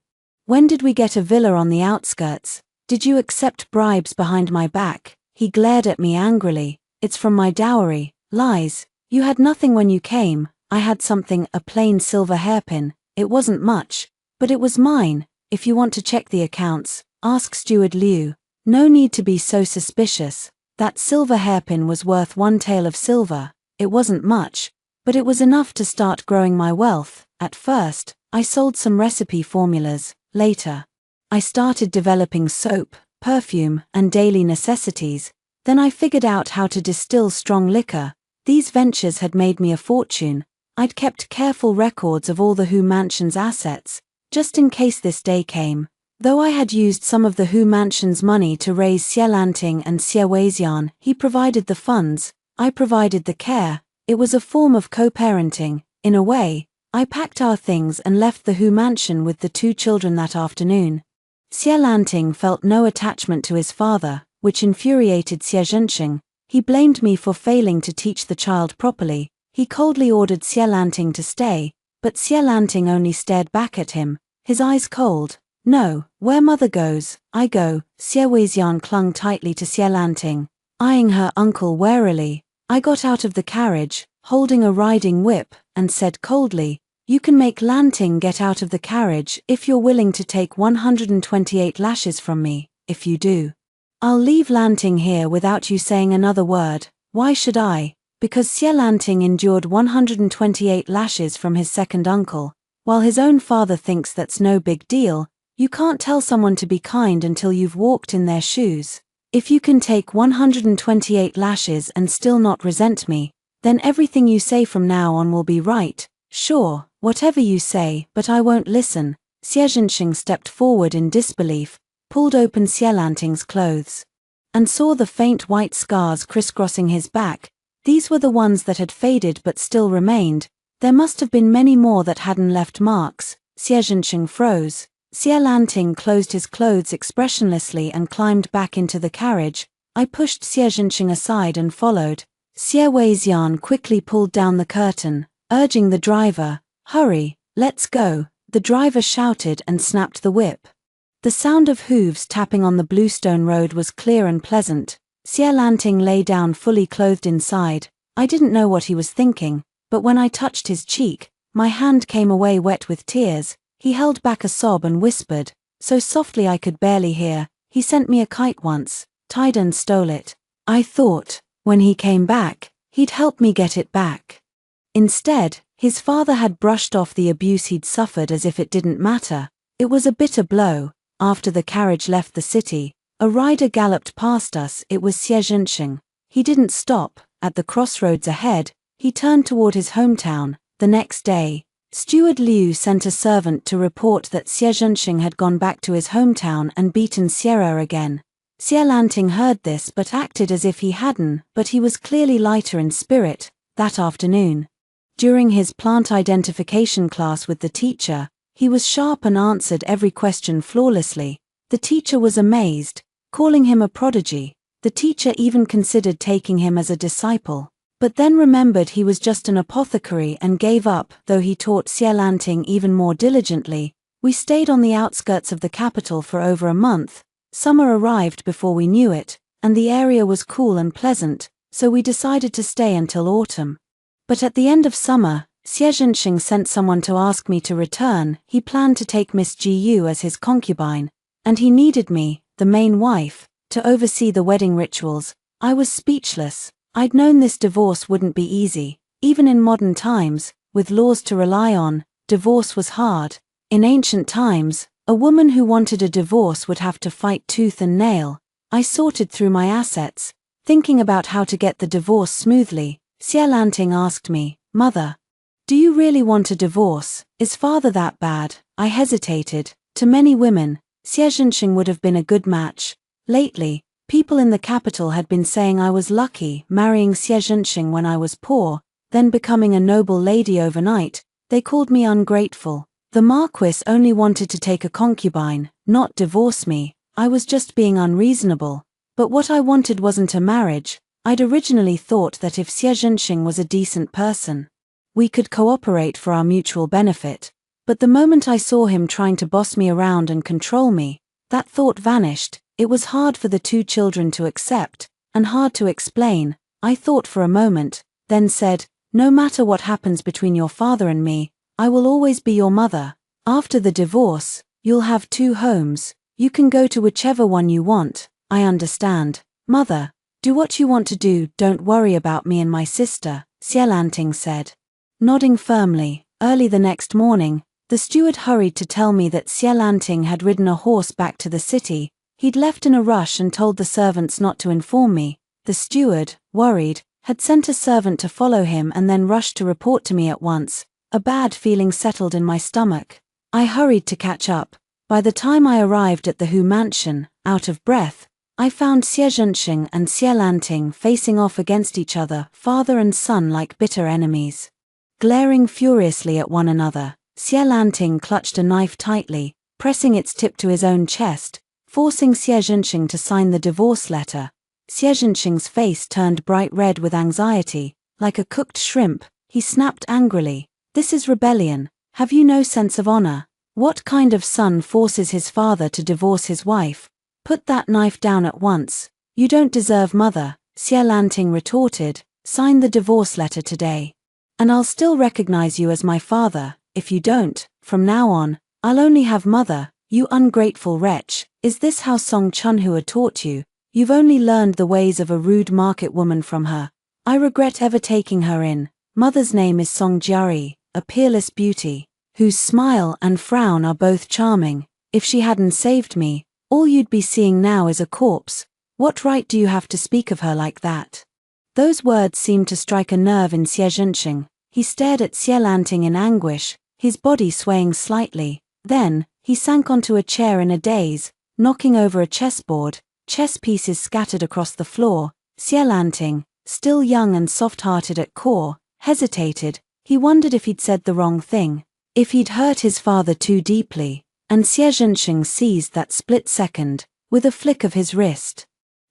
When did we get a villa on the outskirts? Did you accept bribes behind my back? He glared at me angrily. It's from my dowry. Lies. You had nothing when you came. I had something, a plain silver hairpin. It wasn't much, but it was mine. If you want to check the accounts, ask Steward Liu. No need to be so suspicious. That silver hairpin was worth 1 tael of silver. It wasn't much, but it was enough to start growing my wealth. At first, I sold some recipe formulas. Later, I started developing soap, perfume, and daily necessities. Then I figured out how to distill strong liquor. These ventures had made me a fortune. I'd kept careful records of all the Hu mansion's assets, just in case this day came. Though I had used some of the Hu Mansion's money to raise Xie Lanting and Xie Weixian, he provided the funds, I provided the care. It was a form of co-parenting. In a way, I packed our things and left the Hu Mansion with the two children that afternoon. Xie Lanting felt no attachment to his father, which infuriated Xie Zhenxing. He blamed me for failing to teach the child properly. He coldly ordered Xie Lanting to stay, but Xie Lanting only stared back at him, his eyes cold. No, where mother goes, I go. Xie Weixian clung tightly to Xie Lanting, eyeing her uncle warily. I got out of the carriage, holding a riding whip, and said coldly, "You can make Lanting get out of the carriage if you're willing to take 128 lashes from me. If you do, I'll leave Lanting here without you saying another word." Why should I? Because Xie Lanting endured 128 lashes from his second uncle, while his own father thinks that's no big deal. You can't tell someone to be kind until you've walked in their shoes. If you can take 128 lashes and still not resent me, then everything you say from now on will be right. Sure, whatever you say, but I won't listen. Xie Zhenxing stepped forward in disbelief, pulled open Xie Lanting's clothes, and saw the faint white scars crisscrossing his back. These were the ones that had faded but still remained. There must have been many more that hadn't left marks. Xie Zhenxing froze. Xie Lanting closed his clothes expressionlessly and climbed back into the carriage. I pushed Xie Zhenxing aside and followed. Xie Weixian quickly pulled down the curtain, urging the driver, "Hurry, let's go." The driver shouted and snapped the whip. The sound of hooves tapping on the bluestone road was clear and pleasant. Xie Lanting lay down fully clothed inside. I didn't know what he was thinking, but when I touched his cheek, my hand came away wet with tears. He held back a sob and whispered, so softly I could barely hear, "He sent me a kite once, tied and stole it. I thought, when he came back, he'd help me get it back." Instead, his father had brushed off the abuse he'd suffered as if it didn't matter. It was a bitter blow. After the carriage left the city, a rider galloped past us. It was Xie Zhenxing. He didn't stop. At the crossroads ahead, he turned toward his hometown. The next day, Steward Liu sent a servant to report that Xie Zhenxing had gone back to his hometown and beaten Sierra again. Xie Lanting heard this but acted as if he hadn't, but he was clearly lighter in spirit. That afternoon, during his plant identification class with the teacher, he was sharp and answered every question flawlessly. The teacher was amazed, calling him a prodigy. The teacher even considered taking him as a disciple, but then remembered he was just an apothecary and gave up. Though he taught Xie Lanting even more diligently. We stayed on the outskirts of the capital for over a month. Summer arrived before we knew it, and the area was cool and pleasant, so we decided to stay until autumn. But at the end of summer, Xie Zhenxing sent someone to ask me to return. He planned to take Miss Gu as his concubine, and he needed me, the main wife, to oversee the wedding rituals. I was speechless. I'd known this divorce wouldn't be easy. Even in modern times, with laws to rely on, divorce was hard. In ancient times, a woman who wanted a divorce would have to fight tooth and nail. I sorted through my assets, thinking about how to get the divorce smoothly. Xie Lanting asked me, "Mother, do you really want a divorce? Is father that bad?" I hesitated. To many women, Xie Zhenxing would have been a good match. Lately, people in the capital had been saying I was lucky marrying Xie Zhenxing when I was poor, then becoming a noble lady overnight. They called me ungrateful. The Marquis only wanted to take a concubine, not divorce me. I was just being unreasonable. But what I wanted wasn't a marriage. I'd originally thought that if Xie Zhenxing was a decent person, we could cooperate for our mutual benefit. But the moment I saw him trying to boss me around and control me, that thought vanished. It was hard for the two children to accept, and hard to explain. I thought for a moment, then said, "No matter what happens between your father and me, I will always be your mother. After the divorce, you'll have two homes. You can go to whichever one you want. I understand. Mother, do what you want to do, don't worry about me and my sister," Xie Lanting said. Nodding firmly, early the next morning, the steward hurried to tell me that Xie Lanting had ridden a horse back to the city. He'd left in a rush and told the servants not to inform me. The steward, worried, had sent a servant to follow him and then rushed to report to me at once. A bad feeling settled in my stomach. I hurried to catch up, By the time I arrived at the Hu mansion, out of breath, I found Xie Zhenxing and Xie Lanting facing off against each other, father and son like bitter enemies. Glaring furiously at one another, Xie Lanting clutched a knife tightly, pressing its tip to his own chest, forcing Xie Zhenxing to sign the divorce letter. Xie Zhenxing's face turned bright red with anxiety, like a cooked shrimp. He snapped angrily, "This is rebellion. Have you no sense of honor? What kind of son forces his father to divorce his wife? Put that knife down at once. You don't deserve mother," Xie Lanting retorted. "Sign the divorce letter today. And I'll still recognize you as my father. If you don't, from now on, I'll only have mother, you ungrateful wretch. Is this how Song Chunhua taught you? You've only learned the ways of a rude market woman from her. I regret ever taking her in. Mother's name is Song Jiari, a peerless beauty, whose smile and frown are both charming. If she hadn't saved me, all you'd be seeing now is a corpse. What right do you have to speak of her like that?" Those words seemed to strike a nerve in Xie Zhenxing. He stared at Xie Lanting in anguish, his body swaying slightly. Then, he sank onto a chair in a daze, knocking over a chessboard. Chess pieces scattered across the floor. Xie Lanting, still young and soft-hearted at core, hesitated. He wondered if he'd said the wrong thing, if he'd hurt his father too deeply, and Xie Zhenxing seized that split second, with a flick of his wrist.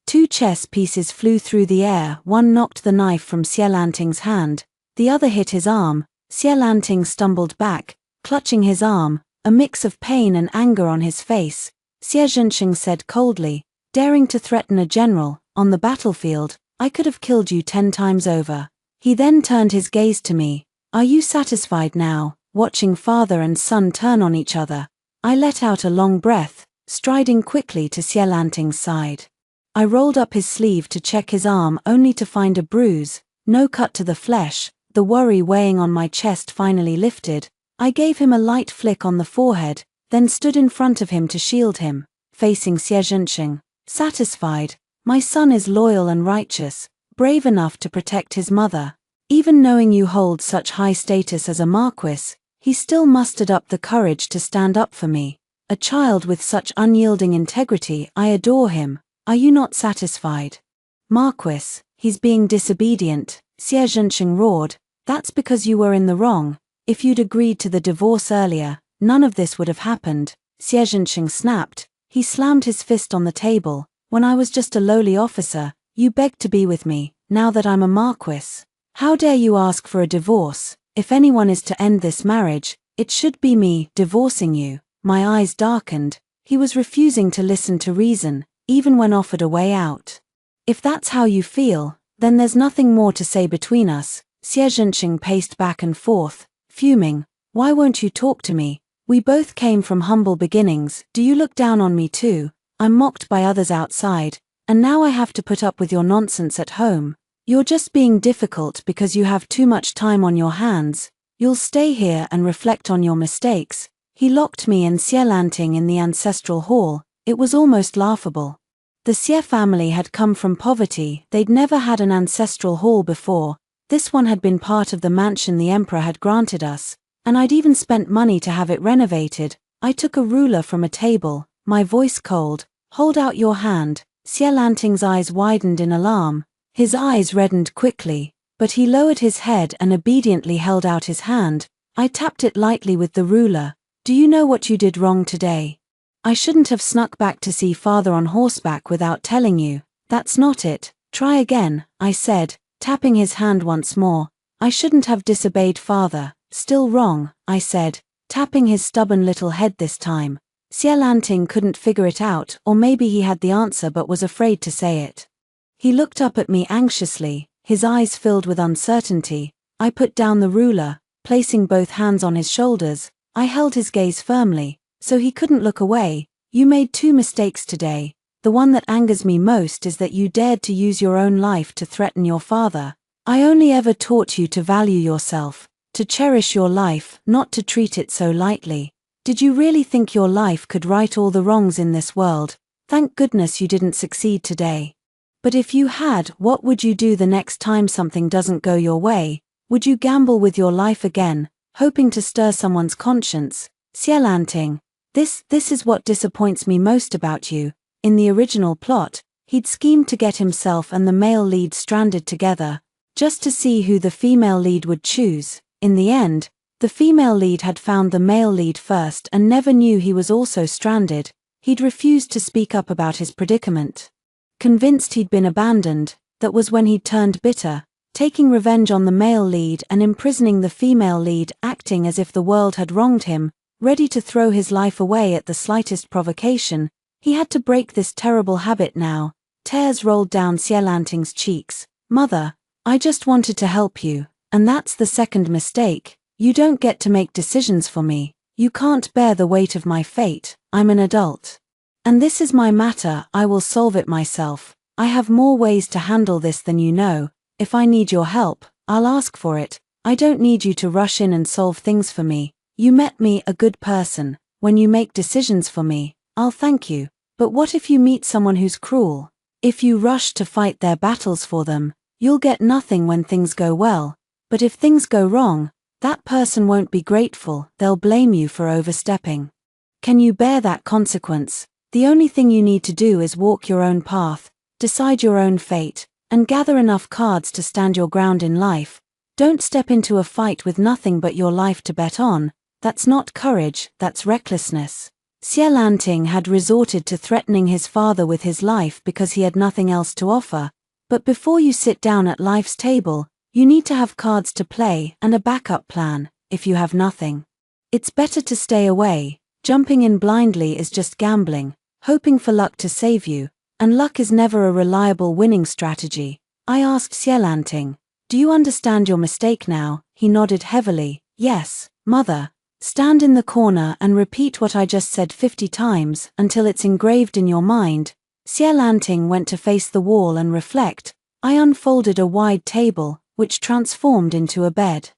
2 chess pieces flew through the air. One knocked the knife from Xie Lanting's hand, the other hit his arm. Xie Lanting stumbled back, clutching his arm, a mix of pain and anger on his face. Xie Zhenxing said coldly, "Daring to threaten a general, on the battlefield, I could have killed you 10 times over." He then turned his gaze to me. "Are you satisfied now, watching father and son turn on each other?" I let out a long breath, striding quickly to Xie Lanting's side. I rolled up his sleeve to check his arm only to find a bruise, no cut to the flesh. The worry weighing on my chest finally lifted. I gave him a light flick on the forehead, then stood in front of him to shield him, facing Xie Zhenxing. Satisfied, my son is loyal and righteous, brave enough to protect his mother. Even knowing you hold such high status as a Marquis, he still mustered up the courage to stand up for me. A child with such unyielding integrity. I adore him. Are you not satisfied?" "Marquis, he's being disobedient," Xie Zhenxing roared. "That's because you were in the wrong. If you'd agreed to the divorce earlier, none of this would have happened," Xie Zhenxing snapped. He slammed his fist on the table. "When I was just a lowly officer, you begged to be with me. Now that I'm a Marquis, how dare you ask for a divorce? If anyone is to end this marriage, it should be me divorcing you." My eyes darkened. He was refusing to listen to reason, even when offered a way out. "If that's how you feel, then there's nothing more to say between us." Xie Zhenxing paced back and forth, fuming. "Why won't you talk to me? We both came from humble beginnings. Do you look down on me too? I'm mocked by others outside, and now I have to put up with your nonsense at home. You're just being difficult because you have too much time on your hands. You'll stay here and reflect on your mistakes." He locked me and Xie Lanting in the ancestral hall. It was almost laughable. The Xie family had come from poverty. They'd never had an ancestral hall before. This one had been part of the mansion the emperor had granted us, and I'd even spent money to have it renovated. I took a ruler from a table, my voice cold. "Hold out your hand." Xie Lanting's eyes widened in alarm. His eyes reddened quickly, but he lowered his head and obediently held out his hand. I tapped it lightly with the ruler. "Do you know what you did wrong today? I shouldn't have snuck back to see father on horseback without telling you. That's not it. Try again," I said, tapping his hand once more. "I shouldn't have disobeyed father." "Still wrong," I said, tapping his stubborn little head this time. Xie Lanting couldn't figure it out, or maybe he had the answer but was afraid to say it. He looked up at me anxiously, his eyes filled with uncertainty. I put down the ruler, placing both hands on his shoulders. I held his gaze firmly, so he couldn't look away. "You made 2 mistakes today. The one that angers me most is that you dared to use your own life to threaten your father. I only ever taught you to value yourself, to cherish your life, not to treat it so lightly. Did you really think your life could right all the wrongs in this world? Thank goodness you didn't succeed today. But if you had, what would you do the next time something doesn't go your way? Would you gamble with your life again, hoping to stir someone's conscience?" Xie Lanting, This is what disappoints me most about you. In the original plot, he'd schemed to get himself and the male lead stranded together, just to see who the female lead would choose. In the end, the female lead had found the male lead first and never knew he was also stranded. He'd refused to speak up about his predicament. Convinced he'd been abandoned, that was when he'd turned bitter, taking revenge on the male lead and imprisoning the female lead, acting as if the world had wronged him, ready to throw his life away at the slightest provocation. He had to break this terrible habit now. Tears rolled down Xielanting's cheeks. Mother, I just wanted to help you, and that's the second mistake. You don't get to make decisions for me. You can't bear the weight of my fate. I'm an adult. And this is my matter, I will solve it myself. I have more ways to handle this than you know. If I need your help, I'll ask for it. I don't need you to rush in and solve things for me. You met me a good person. When you make decisions for me, I'll thank you. But what if you meet someone who's cruel? If you rush to fight their battles for them, you'll get nothing when things go well. But if things go wrong, that person won't be grateful, they'll blame you for overstepping. Can you bear that consequence? The only thing you need to do is walk your own path, decide your own fate, and gather enough cards to stand your ground in life. Don't step into a fight with nothing but your life to bet on. That's not courage, that's recklessness. Xielanting had resorted to threatening his father with his life because he had nothing else to offer. But before you sit down at life's table, you need to have cards to play and a backup plan. If you have nothing, it's better to stay away. Jumping in blindly is just gambling, hoping for luck to save you, and luck is never a reliable winning strategy. I asked Xielanting, do you understand your mistake now? He nodded heavily. Yes, mother. Stand in the corner and repeat what I just said 50 times until it's engraved in your mind. Xielanting went to face the wall and reflect. I unfolded a wide table, which transformed into a bed.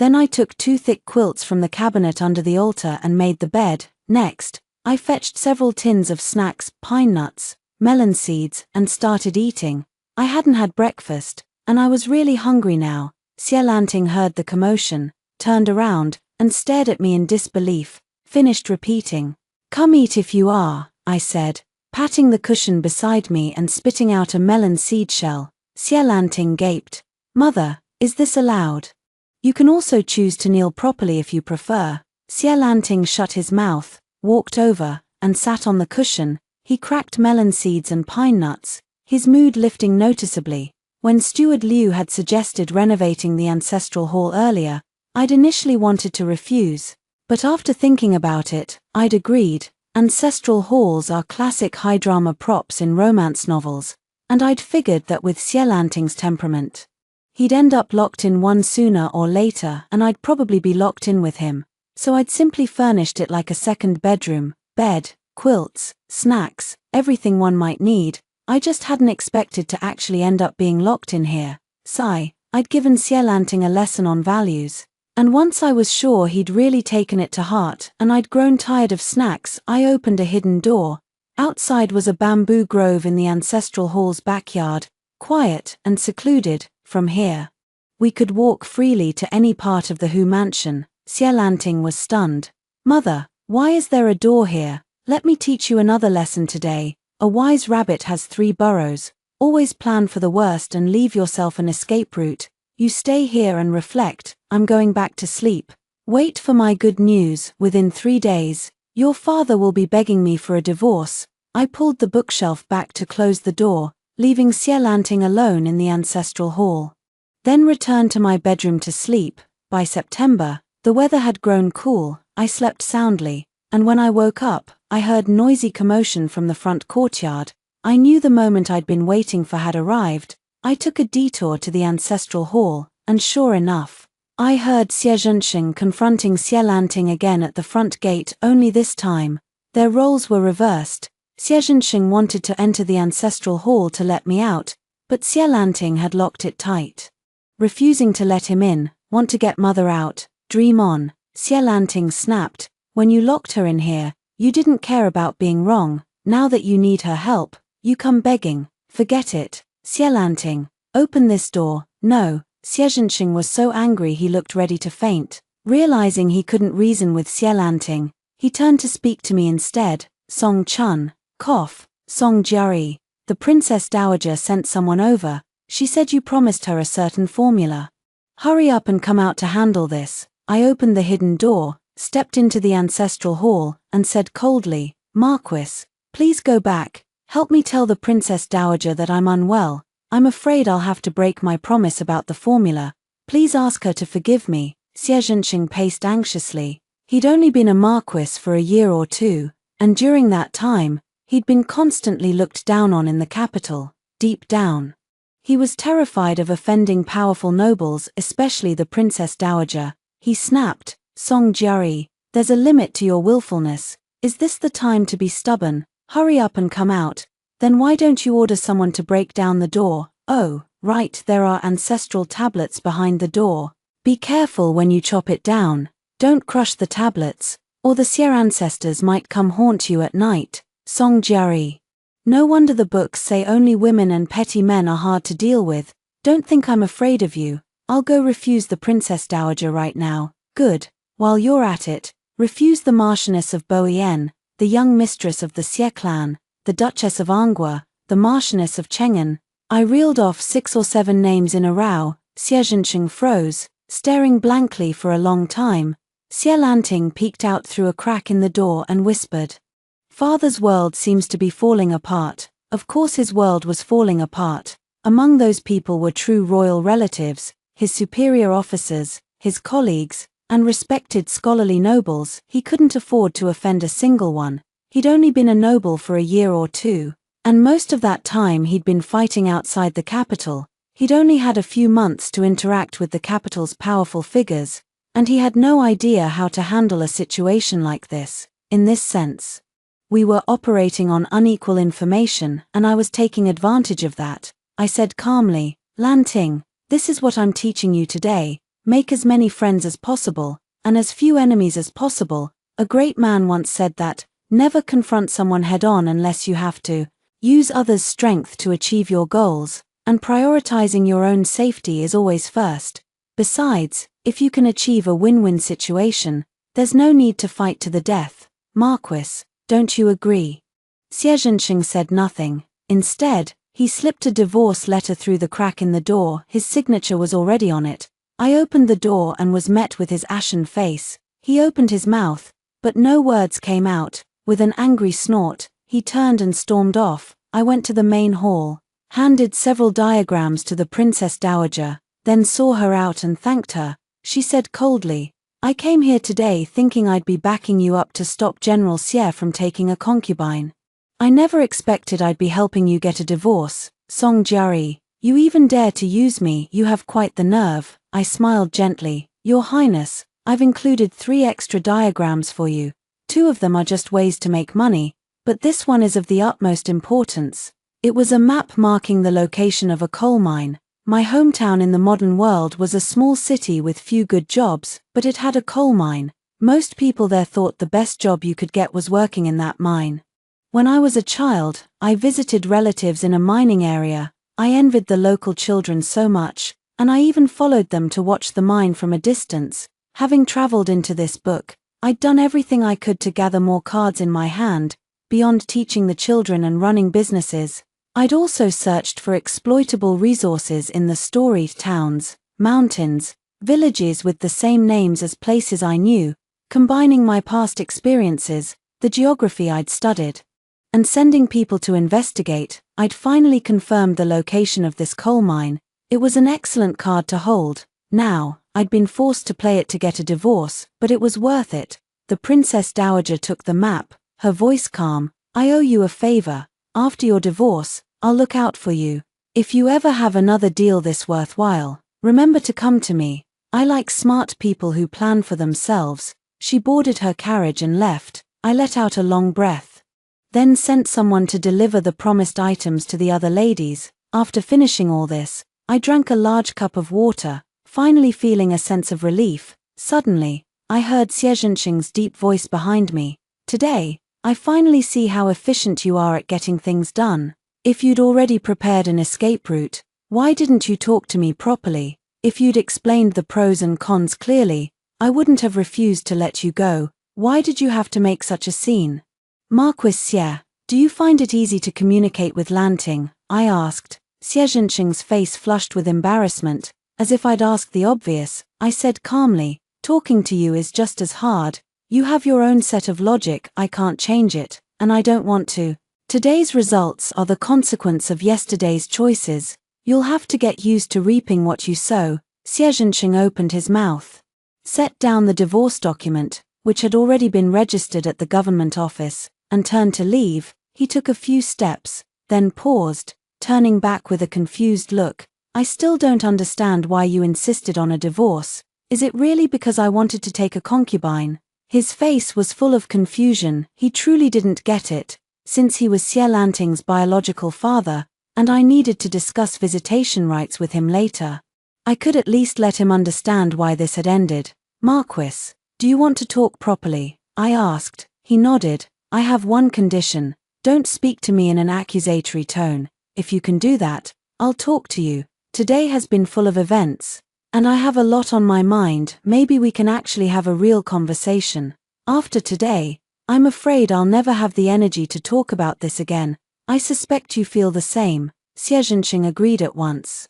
Then I took 2 thick quilts from the cabinet under the altar and made the bed. Next, I fetched several tins of snacks, pine nuts, melon seeds, and started eating. I hadn't had breakfast, and I was really hungry now. Xielanting heard the commotion, turned around, and stared at me in disbelief, finished repeating. Come eat if you are, I said, patting the cushion beside me and spitting out a melon seed shell. Xielanting gaped. Mother, is this allowed? You can also choose to kneel properly if you prefer. Xielanting shut his mouth, walked over, and sat on the cushion. He cracked melon seeds and pine nuts, his mood lifting noticeably. When Steward Liu had suggested renovating the ancestral hall earlier, I'd initially wanted to refuse. But after thinking about it, I'd agreed. Ancestral halls are classic high-drama props in romance novels, and I'd figured that with Xielanting's temperament, he'd end up locked in one sooner or later, and I'd probably be locked in with him. So I'd simply furnished it like a second bedroom, bed, quilts, snacks, everything one might need. I just hadn't expected to actually end up being locked in here. Sigh, I'd given Xielanting a lesson on values. And once I was sure he'd really taken it to heart and I'd grown tired of snacks, I opened a hidden door. Outside was a bamboo grove in the ancestral hall's backyard, quiet and secluded. From here, we could walk freely to any part of the Hu mansion. Xielanting was stunned. Mother, why is there a door here? Let me teach you another lesson today. A wise rabbit has 3 burrows. Always plan for the worst and leave yourself an escape route. You stay here and reflect. I'm going back to sleep. Wait for my good news. Within 3 days, your father will be begging me for a divorce. I pulled the bookshelf back to close the door, leaving Xielanting alone in the ancestral hall. Then returned to my bedroom to sleep. By September, the weather had grown cool. I slept soundly, and when I woke up, I heard noisy commotion from the front courtyard. I knew the moment I'd been waiting for had arrived. I took a detour to the ancestral hall, and sure enough, I heard Xie Zhensheng confronting Xielanting again at the front gate, only this time, their roles were reversed. Xie Zhensheng wanted to enter the ancestral hall to let me out, but Xielanting had locked it tight. Refusing to let him in, want to get mother out, dream on, Xielanting snapped. When you locked her in here, you didn't care about being wrong. Now that you need her help, you come begging. Forget it. Xielanting, open this door. No. Xie Zhensheng was so angry he looked ready to faint. Realizing he couldn't reason with Xielanting, He turned to speak to me instead. Song Chun, cough, Song Jiari. The Princess Dowager sent someone over. She said you promised her a certain formula. Hurry up and come out to handle this. I opened the hidden door, stepped into the ancestral hall, and said coldly, Marquis, please go back. Help me tell the Princess Dowager that I'm unwell. I'm afraid I'll have to break my promise about the formula. Please ask her to forgive me. Xie Zhenqing paced anxiously. He'd only been a marquis for a year or two, and during that time, he'd been constantly looked down on in the capital, deep down. He was terrified of offending powerful nobles, especially the Princess Dowager. He snapped, Song Jiari, there's a limit to your willfulness. Is this the time to be stubborn? Hurry up and come out. Then why don't you order someone to break down the door? Oh, right, there are ancestral tablets behind the door. Be careful when you chop it down. Don't crush the tablets, or the Xie ancestors might come haunt you at night. Song Jiari. No wonder the books say only women and petty men are hard to deal with. Don't think I'm afraid of you. I'll go refuse the Princess Dowager right now. Good. While you're at it, refuse the Marchioness of Bohien, the young mistress of the Xie clan, the Duchess of Angua, the Marchioness of Cheng'an. I reeled off 6 or 7 names in a row. Xie Zhenqing froze, staring blankly for a long time. Xie Lanting peeked out through a crack in the door and whispered, Father's world seems to be falling apart. Of course his world was falling apart. Among those people were true royal relatives, his superior officers, his colleagues, and respected scholarly nobles. He couldn't afford to offend a single one. He'd only been a noble for a year or two, and most of that time he'd been fighting outside the capital. He'd only had a few months to interact with the capital's powerful figures, and he had no idea how to handle a situation like this. In this sense, we were operating on unequal information, and I was taking advantage of that. I said calmly, Lanting, this is what I'm teaching you today. Make as many friends as possible, and as few enemies as possible. A great man once said that, never confront someone head-on unless you have to. Use others' strength to achieve your goals, and prioritizing your own safety is always first. Besides, if you can achieve a win-win situation, there's no need to fight to the death. Marquis, don't you agree? Xie Zhenqing said nothing. Instead, he slipped a divorce letter through the crack in the door. His signature was already on it. I opened the door and was met with his ashen face. He opened his mouth, but no words came out. With an angry snort, he turned and stormed off. I went to the main hall, handed several diagrams to the Princess Dowager, then saw her out and thanked her. She said coldly, I came here today thinking I'd be backing you up to stop General Xie from taking a concubine. I never expected I'd be helping you get a divorce. Song Jiari, you even dare to use me. You have quite the nerve. I smiled gently. Your Highness, I've included 3 extra diagrams for you. 2 of them are just ways to make money, but this one is of the utmost importance. It was a map marking the location of a coal mine. My hometown in the modern world was a small city with few good jobs, but it had a coal mine. Most people there thought the best job you could get was working in that mine. When I was a child, I visited relatives in a mining area. I envied the local children so much, and I even followed them to watch the mine from a distance. Having traveled into this book, I'd done everything I could to gather more cards in my hand. Beyond teaching the children and running businesses, I'd also searched for exploitable resources in the storied towns, mountains, villages with the same names as places I knew, combining my past experiences, the geography I'd studied, and sending people to investigate. I'd finally confirmed the location of this coal mine. It was an excellent card to hold. Now, I'd been forced to play it to get a divorce, but it was worth it. The Princess Dowager took the map, her voice calm. I owe you a favor. After your divorce, I'll look out for you. If you ever have another deal this worthwhile, remember to come to me. I like smart people who plan for themselves. She boarded her carriage and left. I let out a long breath, then sent someone to deliver the promised items to the other ladies. After finishing all this, I drank a large cup of water, finally feeling a sense of relief. Suddenly, I heard Xie Zhenqing's deep voice behind me. Today, I finally see how efficient you are at getting things done. If you'd already prepared an escape route, why didn't you talk to me properly? If you'd explained the pros and cons clearly, I wouldn't have refused to let you go. Why did you have to make such a scene? Marquis Xie, do you find it easy to communicate with Lanting? I asked. Xie Zhenqing's face flushed with embarrassment, as if I'd asked the obvious. I said calmly, talking to you is just as hard. You have your own set of logic, I can't change it, and I don't want to. Today's results are the consequence of yesterday's choices. You'll have to get used to reaping what you sow. Xie Zhenqing opened his mouth, set down the divorce document, which had already been registered at the government office, and turned to leave. He took a few steps, then paused, turning back with a confused look. I still don't understand why you insisted on a divorce. Is it really because I wanted to take a concubine? His face was full of confusion. He truly didn't get it, since he was Xie Lanting's biological father, and I needed to discuss visitation rights with him later. I could at least let him understand why this had ended. Marquis, do you want to talk properly? I asked. He nodded. I have one condition. Don't speak to me in an accusatory tone. If you can do that, I'll talk to you. Today has been full of events, and I have a lot on my mind. Maybe we can actually have a real conversation. After today, I'm afraid I'll never have the energy to talk about this again. I suspect you feel the same. Xie Zhenqing agreed at once.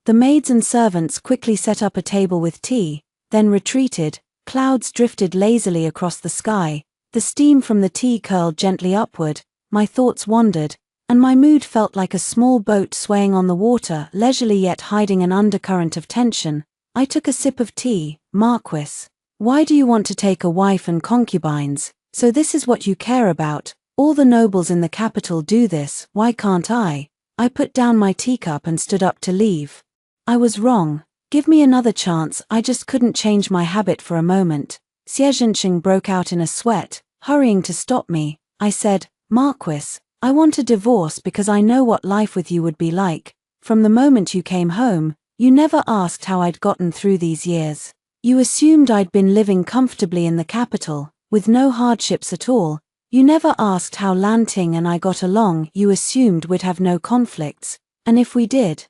The maids and servants quickly set up a table with tea, then retreated. Clouds drifted lazily across the sky. The steam from the tea curled gently upward. My thoughts wandered, and my mood felt like a small boat swaying on the water, leisurely yet hiding an undercurrent of tension. I took a sip of tea. Marquis, why do you want to take a wife and concubines? So this is what you care about. All the nobles in the capital do this, why can't I? I put down my teacup and stood up to leave. I was wrong. Give me another chance. I just couldn't change my habit for a moment. Xie Zhenqing broke out in a sweat, hurrying to stop me. I said, Marquis, I want a divorce because I know what life with you would be like. From the moment you came home, you never asked how I'd gotten through these years. You assumed I'd been living comfortably in the capital, with no hardships at all. You never asked how Lanting and I got along. You assumed we'd have no conflicts, and if we did,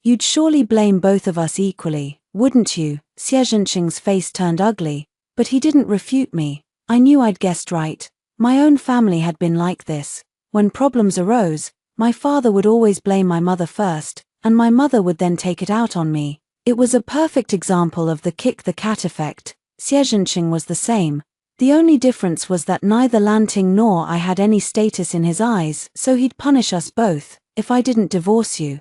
you'd surely blame both of us equally, wouldn't you? Xie Zhenqing's face turned ugly, but he didn't refute me. I knew I'd guessed right. My own family had been like this. When problems arose, my father would always blame my mother first, and my mother would then take it out on me. It was a perfect example of the kick the cat effect. Xie Zhenqing was the same. The only difference was that neither Lanting nor I had any status in his eyes, so he'd punish us both. If I didn't divorce you,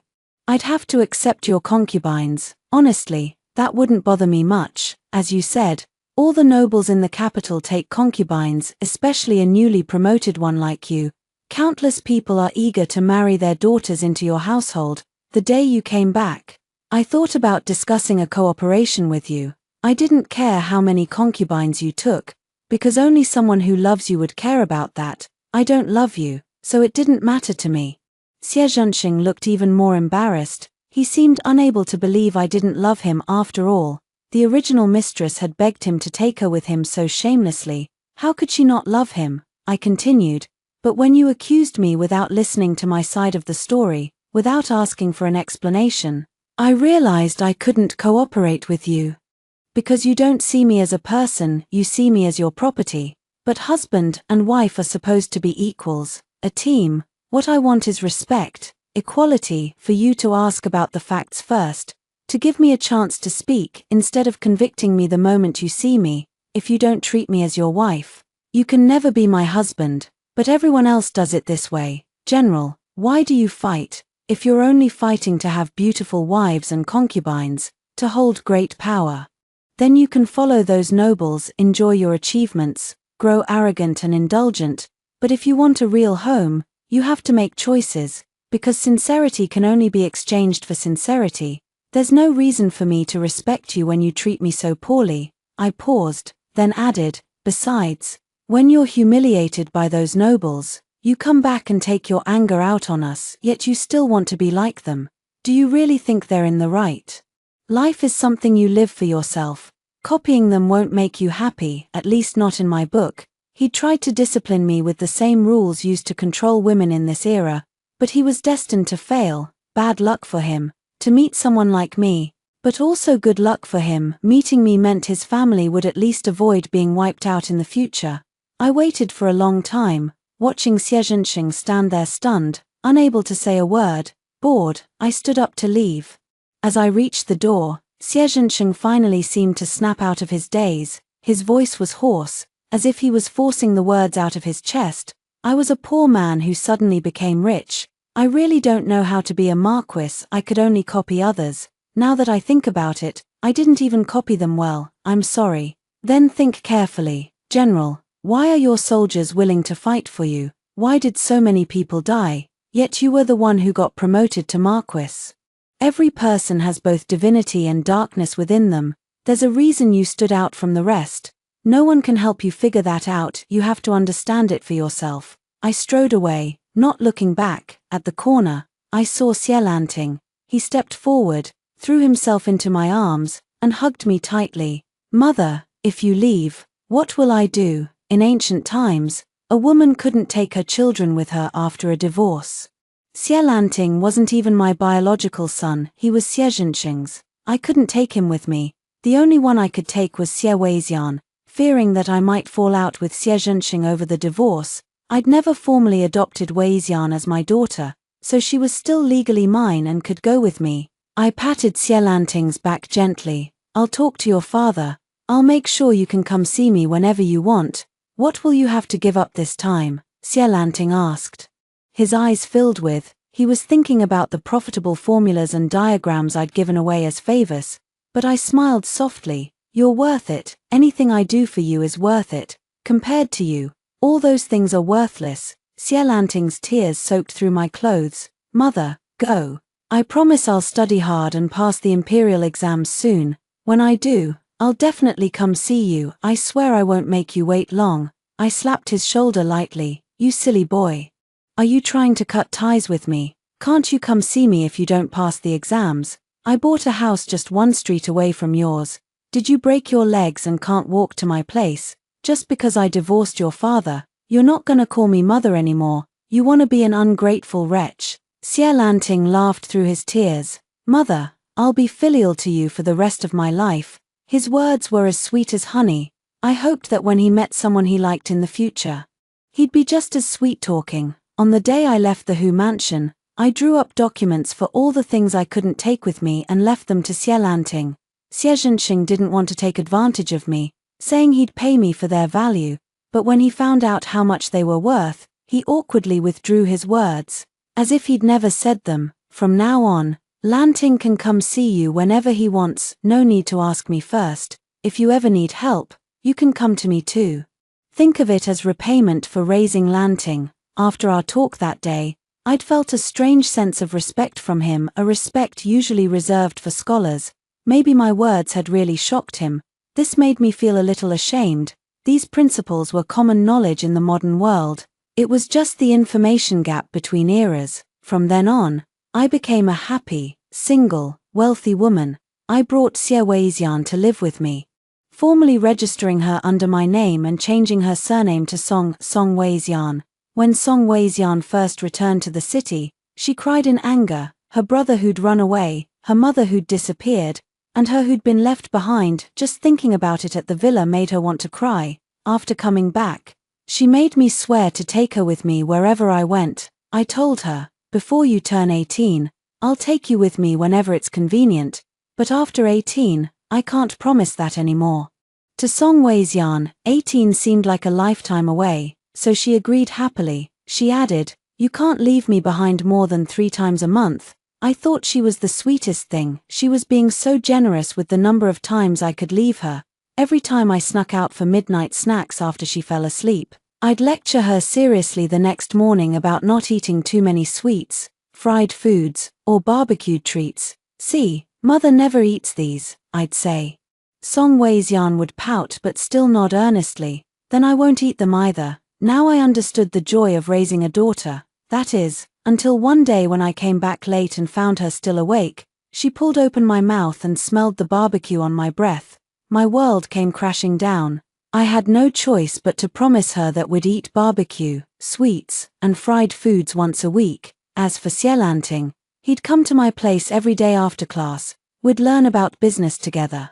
I'd have to accept your concubines. Honestly, that wouldn't bother me much. As you said, all the nobles in the capital take concubines, especially a newly promoted one like you. Countless people are eager to marry their daughters into your household. The day you came back, I thought about discussing a cooperation with you. I didn't care how many concubines you took, because only someone who loves you would care about that. I don't love you, so it didn't matter to me. Xie Zhenqing looked even more embarrassed. He seemed unable to believe I didn't love him after all. The original mistress had begged him to take her with him so shamelessly. How could she not love him? I continued. But when you accused me without listening to my side of the story, without asking for an explanation, I realized I couldn't cooperate with you. Because you don't see me as a person, you see me as your property. But husband and wife are supposed to be equals, a team. What I want is respect, equality, for you to ask about the facts first, to give me a chance to speak instead of convicting me the moment you see me. If you don't treat me as your wife, you can never be my husband, but everyone else does it this way. General, why do you fight? If you're only fighting to have beautiful wives and concubines, to hold great power, then you can follow those nobles, enjoy your achievements, grow arrogant and indulgent. But if you want a real home, you have to make choices, because sincerity can only be exchanged for sincerity. There's no reason for me to respect you when you treat me so poorly. I paused, then added, besides, when you're humiliated by those nobles, you come back and take your anger out on us, yet you still want to be like them. Do you really think they're in the right? Life is something you live for yourself. Copying them won't make you happy, at least not in my book. He tried to discipline me with the same rules used to control women in this era, but he was destined to fail. Bad luck for him, to meet someone like me. But also good luck for him. Meeting me meant his family would at least avoid being wiped out in the future. I waited for a long time, watching Xie Zhenxing stand there stunned, unable to say a word. Bored, I stood up to leave. As I reached the door, Xie Zhenxing finally seemed to snap out of his daze. His voice was hoarse, as if he was forcing the words out of his chest. I was a poor man who suddenly became rich. I really don't know how to be a Marquis. I could only copy others. Now that I think about it, I didn't even copy them well. I'm sorry. Then think carefully. General, why are your soldiers willing to fight for you? Why did so many people die? Yet you were the one who got promoted to Marquis. Every person has both divinity and darkness within them. There's a reason you stood out from the rest. No one can help you figure that out. You have to understand it for yourself. I strode away, not looking back. At the corner, I saw Xie Lanting. He stepped forward, threw himself into my arms, and hugged me tightly. Mother, if you leave, what will I do? In ancient times, a woman couldn't take her children with her after a divorce. Xie Lanting wasn't even my biological son, he was Xie Zhenxing's. I couldn't take him with me. The only one I could take was Xie Weixian. Fearing that I might fall out with Xie Zhenxing over the divorce, I'd never formally adopted Weixian as my daughter, so she was still legally mine and could go with me. I patted Xie Lanting's back gently. I'll talk to your father. I'll make sure you can come see me whenever you want. What will you have to give up this time? Xie Lanting asked. His eyes filled with, he was thinking about the profitable formulas and diagrams I'd given away as favors, but I smiled softly. You're worth it. Anything I do for you is worth it. Compared to you, all those things are worthless. Xie Lanting's tears soaked through my clothes. Mother, go. I promise I'll study hard and pass the imperial exams soon. When I do, I'll definitely come see you. I swear I won't make you wait long. I slapped his shoulder lightly. You silly boy. Are you trying to cut ties with me? Can't you come see me if you don't pass the exams? I bought a house just one street away from yours. Did you break your legs and can't walk to my place? Just because I divorced your father, you're not gonna call me mother anymore. You wanna be an ungrateful wretch. Xie Lanting laughed through his tears. Mother, I'll be filial to you for the rest of my life. His words were as sweet as honey. I hoped that when he met someone he liked in the future, he'd be just as sweet-talking. On the day I left the Hu mansion, I drew up documents for all the things I couldn't take with me and left them to Xie Lanting. Xie Zhenxing didn't want to take advantage of me, saying he'd pay me for their value, but when he found out how much they were worth, he awkwardly withdrew his words, as if he'd never said them. From now on, Lanting can come see you whenever he wants. No need to ask me first. If you ever need help, you can come to me too. Think of it as repayment for raising Lanting. After our talk that day, I'd felt a strange sense of respect from him, a respect usually reserved for scholars. Maybe my words had really shocked him. This made me feel a little ashamed. These principles were common knowledge in the modern world. It was just the information gap between eras. From then on, I became a happy, single, wealthy woman. I brought Xie Weixian to live with me, formally registering her under my name and changing her surname to Song Weixian. When Song Weixian first returned to the city, she cried in anger. Her brother who'd run away, her mother who'd disappeared, and her who'd been left behind. Just thinking about it at the villa made her want to cry. After coming back, she made me swear to take her with me wherever I went. I told her, before you turn 18, I'll take you with me whenever it's convenient, but after 18, I can't promise that anymore. To Song Weixian, 18 seemed like a lifetime away, so she agreed happily. She added, you can't leave me behind more than 3 times a month. I thought she was the sweetest thing. She was being so generous with the number of times I could leave her. Every time I snuck out for midnight snacks after she fell asleep, I'd lecture her seriously the next morning about not eating too many sweets, fried foods, or barbecued treats. See, mother never eats these, I'd say. Song Weixian would pout but still nod earnestly. Then I won't eat them either. Now I understood the joy of raising a daughter. That is, until one day when I came back late and found her still awake. She pulled open my mouth and smelled the barbecue on my breath. My world came crashing down. I had no choice but to promise her that we'd eat barbecue, sweets, and fried foods once a week. As for Xie Lanting, he'd come to my place every day after class. We'd learn about business together,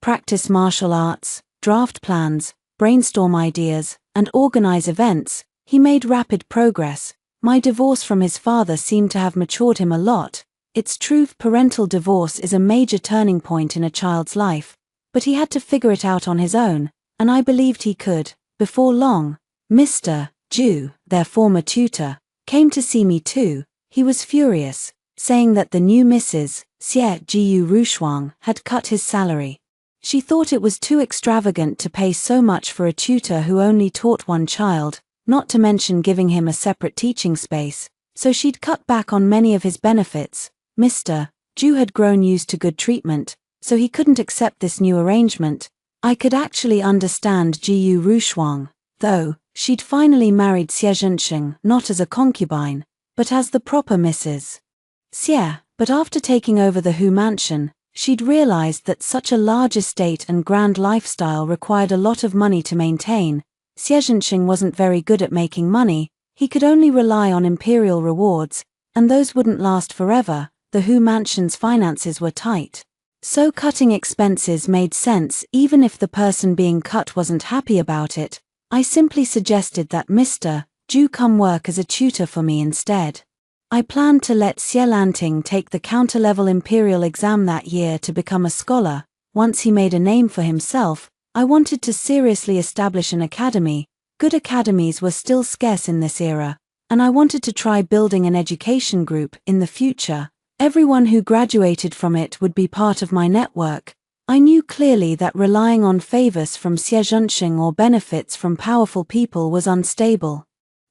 practice martial arts, draft plans, brainstorm ideas, and organize events. He made rapid progress. My divorce from his father seemed to have matured him a lot. It's true, parental divorce is a major turning point in a child's life, but he had to figure it out on his own, and I believed he could. Before long, Mr. Ju, their former tutor, came to see me too. He was furious, saying that the new Mrs. Xie Jiu Rushuang had cut his salary. She thought it was too extravagant to pay so much for a tutor who only taught one child, not to mention giving him a separate teaching space, so she'd cut back on many of his benefits. Mr. Ju had grown used to good treatment, so he couldn't accept this new arrangement. I could actually understand Jiu Rushuang, though. She'd finally married Xie Zhensheng not as a concubine, but as the proper Mrs. Xie. But after taking over the Hu mansion, she'd realized that such a large estate and grand lifestyle required a lot of money to maintain. Xie Zhensheng wasn't very good at making money. He could only rely on imperial rewards, and those wouldn't last forever. The Hu mansion's finances were tight, so cutting expenses made sense even if the person being cut wasn't happy about it. I simply suggested that Mr. Ju come work as a tutor for me instead. I planned to let Xie Lanting take the counter-level imperial exam that year to become a scholar. Once he made a name for himself, I wanted to seriously establish an academy. Good academies were still scarce in this era, and I wanted to try building an education group in the future. Everyone who graduated from it would be part of my network. I knew clearly that relying on favors from Xie Zhensheng or benefits from powerful people was unstable.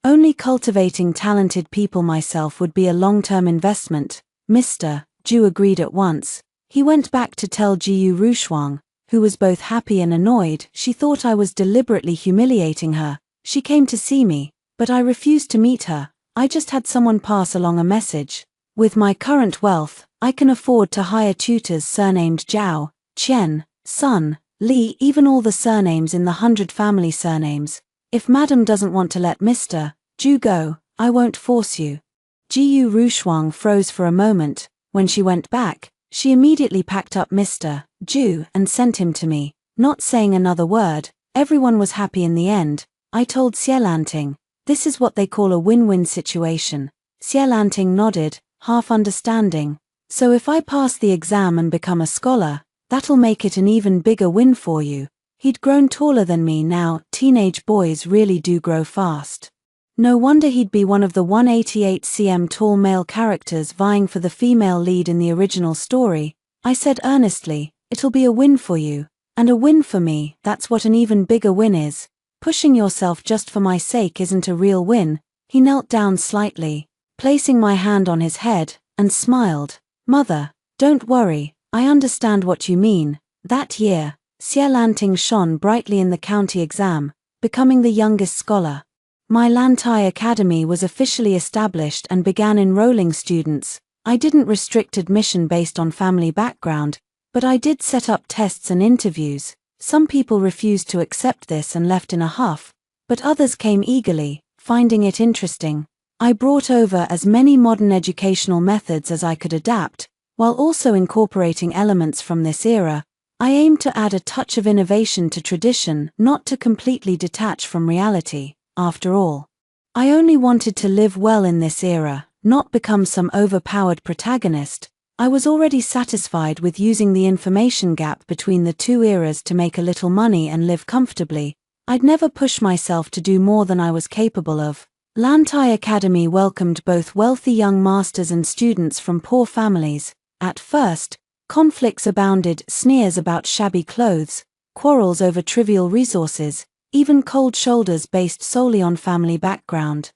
Only cultivating talented people myself would be a long-term investment. Mr. Ju agreed at once. He went back to tell Jiu Rushuang, who was both happy and annoyed. She thought I was deliberately humiliating her. She came to see me, but I refused to meet her. I just had someone pass along a message. With my current wealth, I can afford to hire tutors surnamed Zhao, Qian, Sun, Li, even all the surnames in the 100 family surnames. If Madam doesn't want to let Mr. Ju go, I won't force you. Jiu Rushuang froze for a moment. When she went back, she immediately packed up Mr. Ju and sent him to me, not saying another word. Everyone was happy in the end. I told Xie Lanting, this is what they call a win-win situation. Xie Lanting nodded, half understanding. So if I pass the exam and become a scholar, that'll make it an even bigger win for you. He'd grown taller than me now. Teenage boys really do grow fast. No wonder he'd be one of the 188 cm tall male characters vying for the female lead in the original story. I said earnestly, it'll be a win for you, and a win for me. That's what an even bigger win is. Pushing yourself just for my sake isn't a real win. He knelt down slightly, placing my hand on his head, and smiled. Mother, don't worry, I understand what you mean. That year, Xie Lanting shone brightly in the county exam, becoming the youngest scholar. My Lantai Academy was officially established and began enrolling students. I didn't restrict admission based on family background, but I did set up tests and interviews. Some people refused to accept this and left in a huff, but others came eagerly, finding it interesting. I brought over as many modern educational methods as I could adapt, while also incorporating elements from this era. I aimed to add a touch of innovation to tradition, not to completely detach from reality. After all, I only wanted to live well in this era, not become some overpowered protagonist. I was already satisfied with using the information gap between the two eras to make a little money and live comfortably. I'd never push myself to do more than I was capable of. Lantai Academy welcomed both wealthy young masters and students from poor families. At first, conflicts abounded, sneers about shabby clothes, quarrels over trivial resources, even cold shoulders based solely on family background.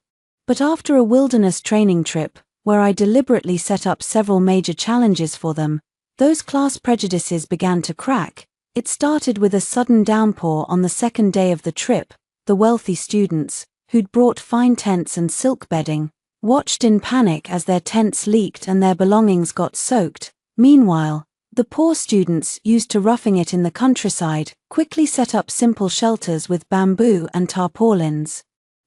But after a wilderness training trip, where I deliberately set up several major challenges for them, those class prejudices began to crack. It started with a sudden downpour on the second day of the trip. The wealthy students, who'd brought fine tents and silk bedding, watched in panic as their tents leaked and their belongings got soaked. Meanwhile, the poor students, used to roughing it in the countryside, quickly set up simple shelters with bamboo and tarpaulins.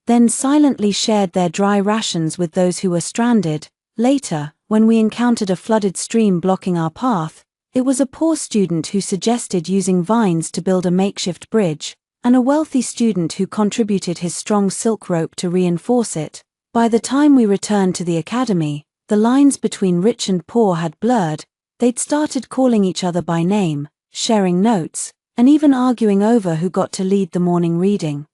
Then silently shared their dry rations with those who were stranded. Later, when we encountered a flooded stream blocking our path, It was a poor student who suggested using vines to build a makeshift bridge, and a wealthy student who contributed his strong silk rope to reinforce it. By the time we returned to the academy, the lines between rich and poor had blurred. They'd started calling each other by name, sharing notes, and even arguing over who got to lead the morning reading.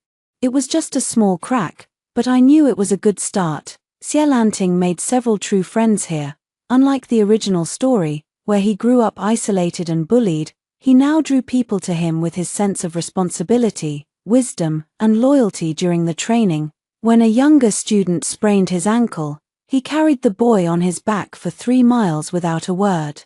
It was just a small crack, but I knew it was a good start. Xielanting made several true friends here. Unlike the original story, where he grew up isolated and bullied, he now drew people to him with his sense of responsibility, wisdom, and loyalty during the training. When a younger student sprained his ankle, he carried the boy on his back for 3 miles without a word.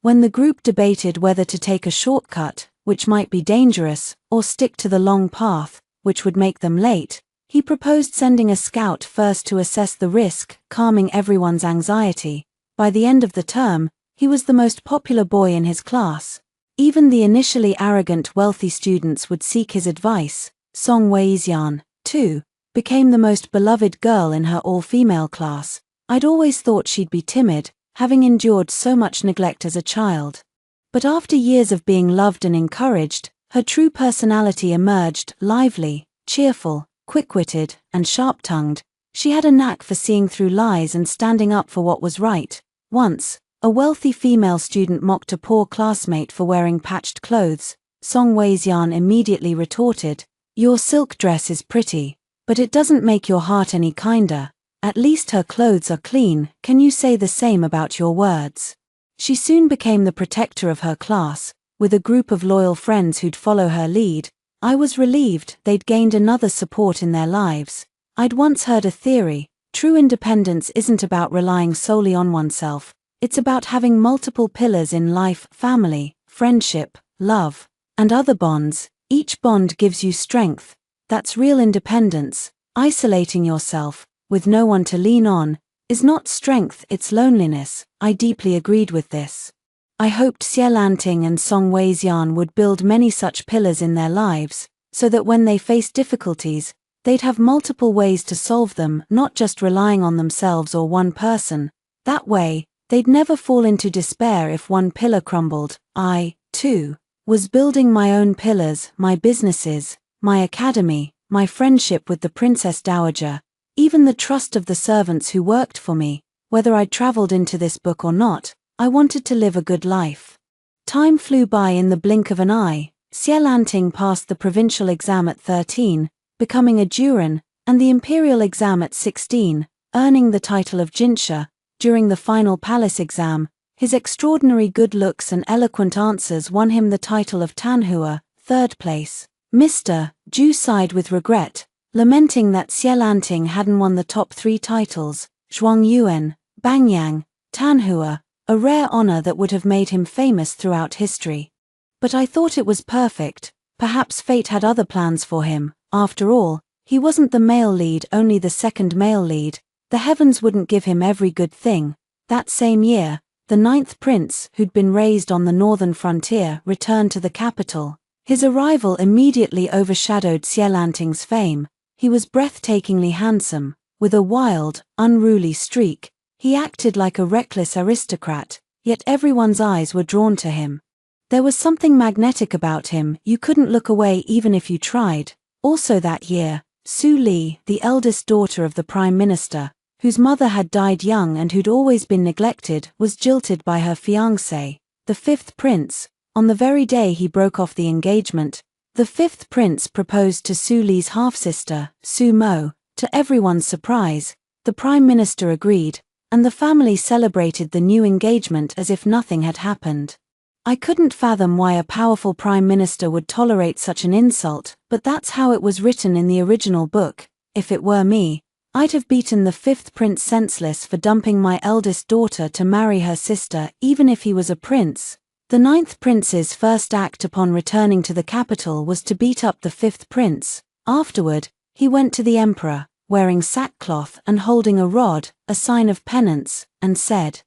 When the group debated whether to take a shortcut, which might be dangerous, or stick to the long path, which would make them late, he proposed sending a scout first to assess the risk, calming everyone's anxiety. By the end of the term, he was the most popular boy in his class. Even the initially arrogant wealthy students would seek his advice. Song Weixian, too, became the most beloved girl in her all-female class. I'd always thought she'd be timid, having endured so much neglect as a child. But after years of being loved and encouraged, her true personality emerged, lively, cheerful, quick-witted, and sharp-tongued. She had a knack for seeing through lies and standing up for what was right. Once, a wealthy female student mocked a poor classmate for wearing patched clothes. Song Weixian immediately retorted, "Your silk dress is pretty, but it doesn't make your heart any kinder. At least her clothes are clean, can you say the same about your words?" She soon became the protector of her class, with a group of loyal friends who'd follow her lead. I was relieved they'd gained another support in their lives. I'd once heard a theory: true independence isn't about relying solely on oneself, it's about having multiple pillars in life: family, friendship, love, and other bonds. Each bond gives you strength. That's real independence. Isolating yourself, with no one to lean on, is not strength, it's loneliness. I deeply agreed with this. I hoped Xielanting and Song Weixian would build many such pillars in their lives, so that when they faced difficulties, they'd have multiple ways to solve them, not just relying on themselves or one person. That way, they'd never fall into despair if one pillar crumbled. I, too, was building my own pillars: my businesses, my academy, my friendship with the Princess Dowager, even the trust of the servants who worked for me. Whether I'd traveled into this book or not, I wanted to live a good life. Time flew by in the blink of an eye. Xielanting passed the provincial exam at 13, becoming a Juren, and the imperial exam at 16, earning the title of Jinsha. During the final palace exam, his extraordinary good looks and eloquent answers won him the title of Tanhua, 3rd place. Mr. Ju sighed with regret, lamenting that Xielanting hadn't won the top 3 titles: Zhuangyuan, Bangyang, Tanhua, a rare honor that would have made him famous throughout history. But I thought it was perfect. Perhaps fate had other plans for him. After all, he wasn't the male lead, only the second male lead. The heavens wouldn't give him every good thing. That same year, the 9th prince, who'd been raised on the northern frontier, returned to the capital. His arrival immediately overshadowed Xielanting's fame. He was breathtakingly handsome, with a wild, unruly streak. He acted like a reckless aristocrat, yet everyone's eyes were drawn to him. There was something magnetic about him, you couldn't look away even if you tried. Also that year, Su Li, the eldest daughter of the Prime Minister, whose mother had died young and who'd always been neglected, was jilted by her fiancé, the 5th prince. On the very day he broke off the engagement, the 5th prince proposed to Su Li's half-sister, Su Mo. To everyone's surprise, the Prime Minister agreed, and the family celebrated the new engagement as if nothing had happened. I couldn't fathom why a powerful Prime Minister would tolerate such an insult, but that's how it was written in the original book. If it were me, I'd have beaten the 5th prince senseless for dumping my eldest daughter to marry her sister, even if he was a prince. The 9th prince's first act upon returning to the capital was to beat up the 5th prince. Afterward, he went to the emperor, wearing sackcloth and holding a rod, a sign of penance, and said,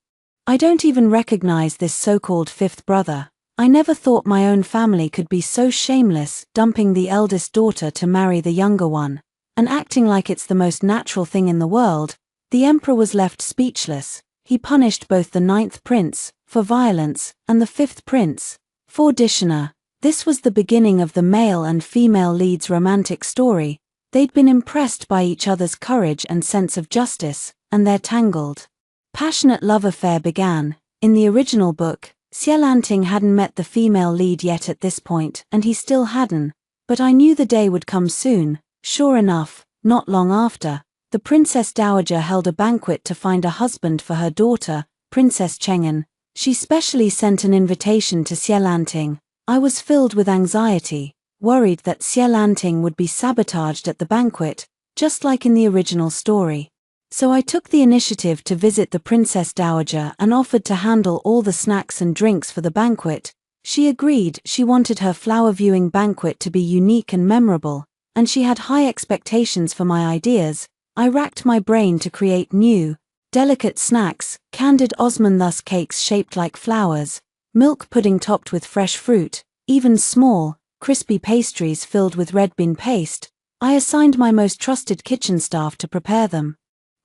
"I don't even recognize this so-called 5th brother. I never thought my own family could be so shameless, dumping the eldest daughter to marry the younger one, and acting like it's the most natural thing in the world." The emperor was left speechless. He punished both the 9th prince, for violence, and the fifth prince, for dishonor. This was the beginning of the male and female lead's romantic story. They'd been impressed by each other's courage and sense of justice, and their tangled, passionate love affair began. In the original book, Xie hadn't met the female lead yet at this point, and he still hadn't. But I knew the day would come soon. Sure enough, not long after, the Princess Dowager held a banquet to find a husband for her daughter, Princess Cheng'an. She specially sent an invitation to Xie. I was filled with anxiety, worried that Xie would be sabotaged at the banquet, just like in the original story. So I took the initiative to visit the Princess Dowager and offered to handle all the snacks and drinks for the banquet. She agreed. She wanted her flower viewing banquet to be unique and memorable, and she had high expectations for my ideas. I racked my brain to create new, delicate snacks, candied osmanthus cakes shaped like flowers, milk pudding topped with fresh fruit, even small, crispy pastries filled with red bean paste. I assigned my most trusted kitchen staff to prepare them,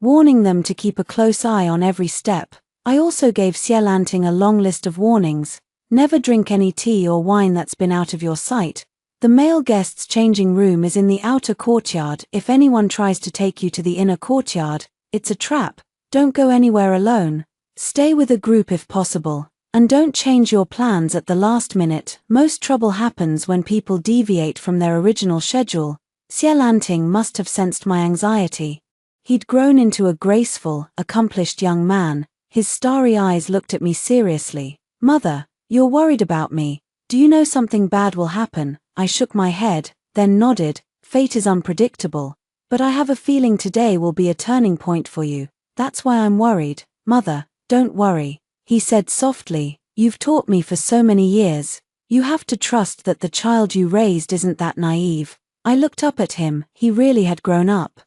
warning them to keep a close eye on every step. I also gave Xie a long list of warnings. Never drink any tea or wine that's been out of your sight. The male guests' changing room is in the outer courtyard. If anyone tries to take you to the inner courtyard, it's a trap. Don't go anywhere alone. Stay with a group if possible. And don't change your plans at the last minute. Most trouble happens when people deviate from their original schedule. Xie must have sensed my anxiety. He'd grown into a graceful, accomplished young man. His starry eyes looked at me seriously. Mother, you're worried about me. Do you know something bad will happen? I shook my head, then nodded. Fate is unpredictable. But I have a feeling today will be a turning point for you. That's why I'm worried. Mother, don't worry, he said softly. You've taught me for so many years. You have to trust that the child you raised isn't that naive. I looked up at him. He really had grown up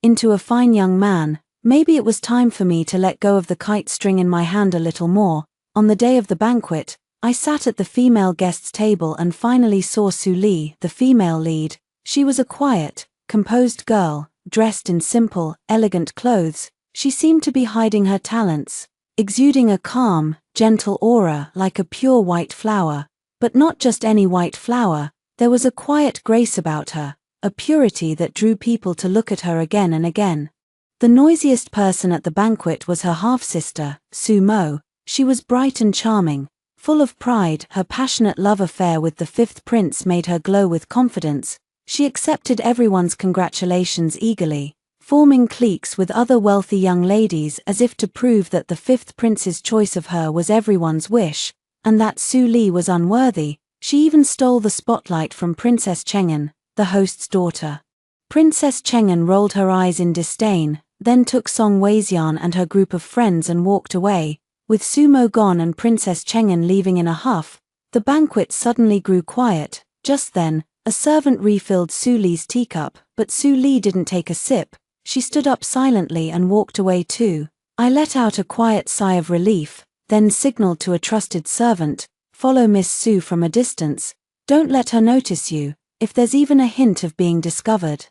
into a fine young man. Maybe it was time for me to let go of the kite string in my hand a little more. On the day of the banquet, I sat at the female guests' table and finally saw Su Li, the female lead. She was a quiet, composed girl, dressed in simple, elegant clothes. She seemed to be hiding her talents, exuding a calm, gentle aura like a pure white flower. But not just any white flower. There was a quiet grace about her, a purity that drew people to look at her again and again. The noisiest person at the banquet was her half-sister, Su Mo. She was bright and charming, full of pride. Her passionate love affair with the fifth prince made her glow with confidence. She accepted everyone's congratulations eagerly, forming cliques with other wealthy young ladies as if to prove that the fifth prince's choice of her was everyone's wish, and that Su Li was unworthy. She even stole the spotlight from Princess Cheng'an, the host's daughter. Princess Cheng'an rolled her eyes in disdain, then took Song Weixian and her group of friends and walked away. With Su Mo gone and Princess Cheng'an leaving in a huff, the banquet suddenly grew quiet. Just then, a servant refilled Su Li's teacup, but Su Li didn't take a sip. She stood up silently and walked away too. I let out a quiet sigh of relief, then signaled to a trusted servant, "Follow Miss Su from a distance. Don't let her notice you. If there's even a hint of being discovered,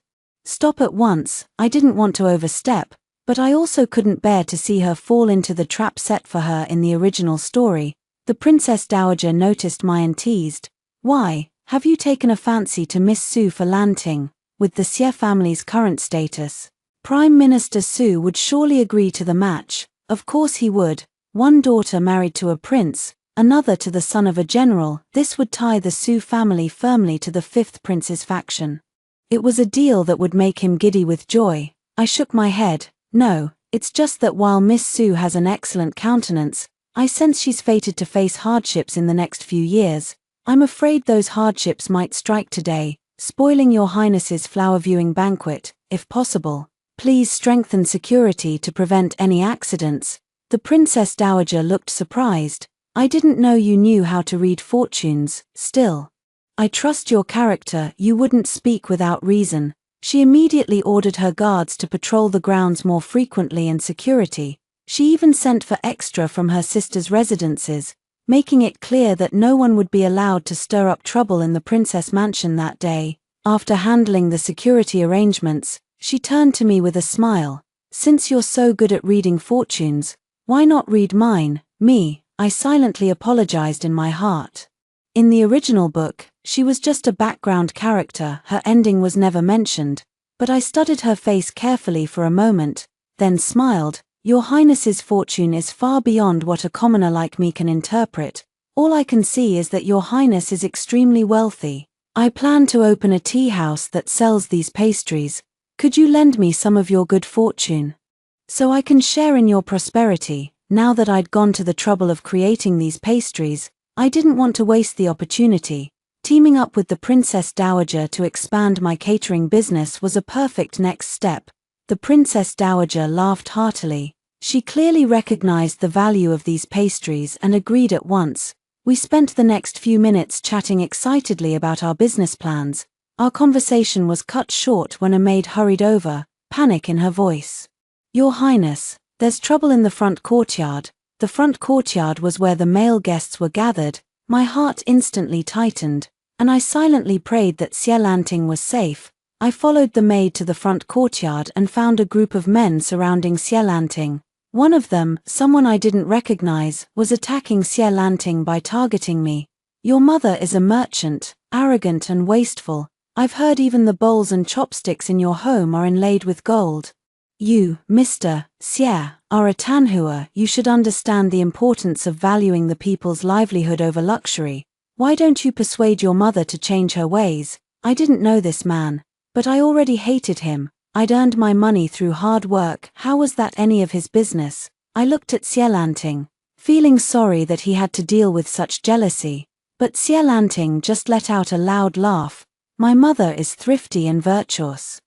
stop at once." I didn't want to overstep, but I also couldn't bear to see her fall into the trap set for her in the original story. The Princess Dowager noticed my and teased, "Why, have you taken a fancy to Miss Su for Lanting? With the Xie family's current status, Prime Minister Su would surely agree to the match." Of course he would. One daughter married to a prince, another to the son of a general. This would tie the Su family firmly to the fifth prince's faction. It was a deal that would make him giddy with joy. I shook my head. No, it's just that while Miss Su has an excellent countenance, I sense she's fated to face hardships in the next few years. I'm afraid those hardships might strike today, spoiling your highness's flower viewing banquet. If possible, please strengthen security to prevent any accidents. The Princess Dowager looked surprised. I didn't know you knew how to read fortunes. Still, I trust your character. You wouldn't speak without reason. She immediately ordered her guards to patrol the grounds more frequently and security. She even sent for extra from her sister's residences, making it clear that no one would be allowed to stir up trouble in the princess mansion that day. After handling the security arrangements, she turned to me with a smile. "Since you're so good at reading fortunes, why not read mine?" Me, I silently apologized in my heart. In the original book, she was just a background character, her ending was never mentioned, but I studied her face carefully for a moment, then smiled. Your Highness's fortune is far beyond what a commoner like me can interpret. All I can see is that Your Highness is extremely wealthy. I plan to open a tea house that sells these pastries. Could you lend me some of your good fortune? So I can share in your prosperity. Now that I'd gone to the trouble of creating these pastries, I didn't want to waste the opportunity. Teaming up with the Princess Dowager to expand my catering business was a perfect next step. The Princess Dowager laughed heartily. She clearly recognized the value of these pastries and agreed at once. We spent the next few minutes chatting excitedly about our business plans. Our conversation was cut short when a maid hurried over, panic in her voice. Your Highness, there's trouble in the front courtyard. The front courtyard was where the male guests were gathered. My heart instantly tightened, and I silently prayed that Xie was safe. I followed the maid to the front courtyard and found a group of men surrounding Xie. One of them, someone I didn't recognize, was attacking Xie by targeting me. Your mother is a merchant, arrogant and wasteful. I've heard even the bowls and chopsticks in your home are inlaid with gold. You, Mr. Xie, are a Tanhua. You should understand the importance of valuing the people's livelihood over luxury. Why don't you persuade your mother to change her ways? I didn't know this man, but I already hated him. I'd earned my money through hard work. How was that any of his business? I looked at Xie, feeling sorry that he had to deal with such jealousy. But Xie just let out a loud laugh. My mother is thrifty and virtuous.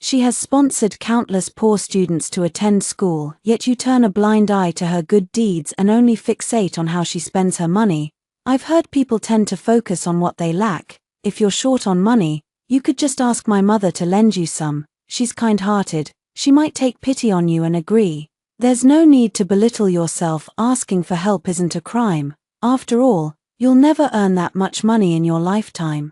She has sponsored countless poor students to attend school, yet you turn a blind eye to her good deeds and only fixate on how she spends her money. I've heard people tend to focus on what they lack. If you're short on money, you could just ask my mother to lend you some. She's kind-hearted. She might take pity on you and agree. There's no need to belittle yourself. Asking for help isn't a crime. After all, you'll never earn that much money in your lifetime.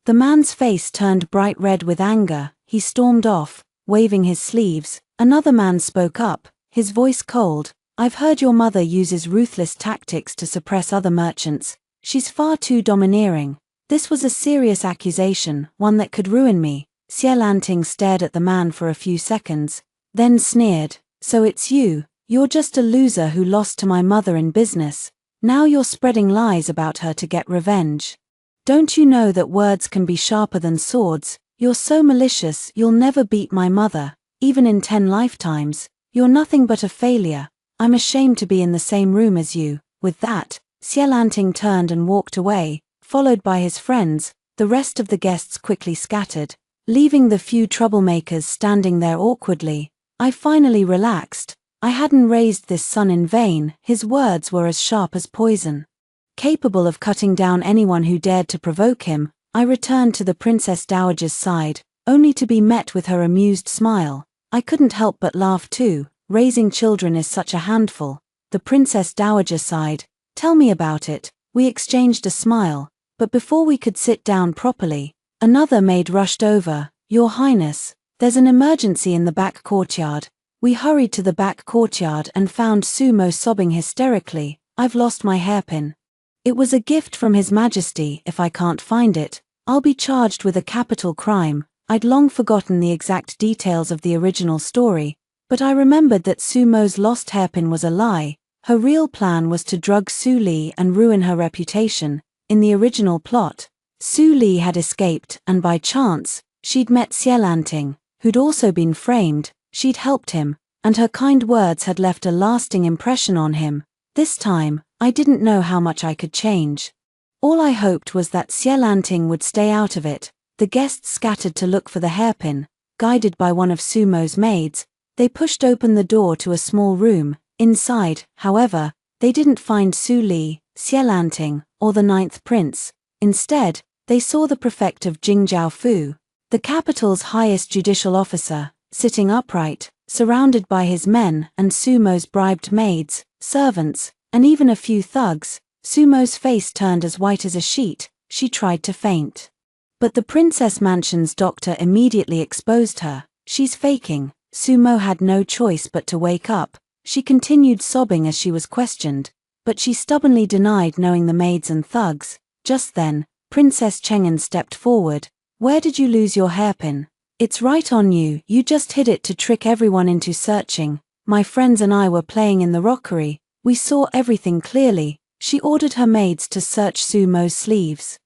The man's face turned bright red with anger. He stormed off, waving his sleeves. Another man spoke up, his voice cold. I've heard your mother uses ruthless tactics to suppress other merchants. She's far too domineering. This was a serious accusation, one that could ruin me. Xie stared at the man for a few seconds, then sneered. So it's you. You're just a loser who lost to my mother in business. Now you're spreading lies about her to get revenge. Don't you know that words can be sharper than swords? You're so malicious. You'll never beat my mother, even in 10 lifetimes. You're nothing but a failure. I'm ashamed to be in the same room as you. With that, Xie turned and walked away, followed by his friends. The rest of the guests quickly scattered, leaving the few troublemakers standing there awkwardly. I finally relaxed. I hadn't raised this son in vain. His words were as sharp as poison, capable of cutting down anyone who dared to provoke him. I returned to the Princess Dowager's side, only to be met with her amused smile. I couldn't help but laugh too. Raising children is such a handful. The Princess Dowager sighed. Tell me about it. We exchanged a smile, but before we could sit down properly, another maid rushed over. Your Highness, there's an emergency in the back courtyard. We hurried to the back courtyard and found Sumo sobbing hysterically. I've lost my hairpin. It was a gift from His Majesty. If I can't find it, I'll be charged with a capital crime. I'd long forgotten the exact details of the original story, but I remembered that Sumo's lost hairpin was a lie. Her real plan was to drug Su Li and ruin her reputation. In the original plot, Su Li had escaped, and by chance, she'd met Xie, who'd also been framed. She'd helped him, and her kind words had left a lasting impression on him. This time, I didn't know how much I could change. All I hoped was that Xie would stay out of it. The guests scattered to look for the hairpin. Guided by one of Sumo's maids, they pushed open the door to a small room. Inside, however, they didn't find Su Li, Xie or the 9th prince. Instead, they saw the prefect of Jingjiaofu, the capital's highest judicial officer, sitting upright, surrounded by his men and Sumo's bribed maids, servants, and even a few thugs. Sumo's face turned as white as a sheet. She tried to faint. But the Princess Mansion's doctor immediately exposed her. She's faking. Sumo had no choice but to wake up. She continued sobbing as she was questioned. but she stubbornly denied knowing the maids and thugs. Just then, Princess Cheng'an stepped forward. "Where did you lose your hairpin? It's right on you, you just hid it to trick everyone into searching. My friends and I were playing in the rockery, we saw everything clearly." She ordered her maids to search Su Mo's sleeves.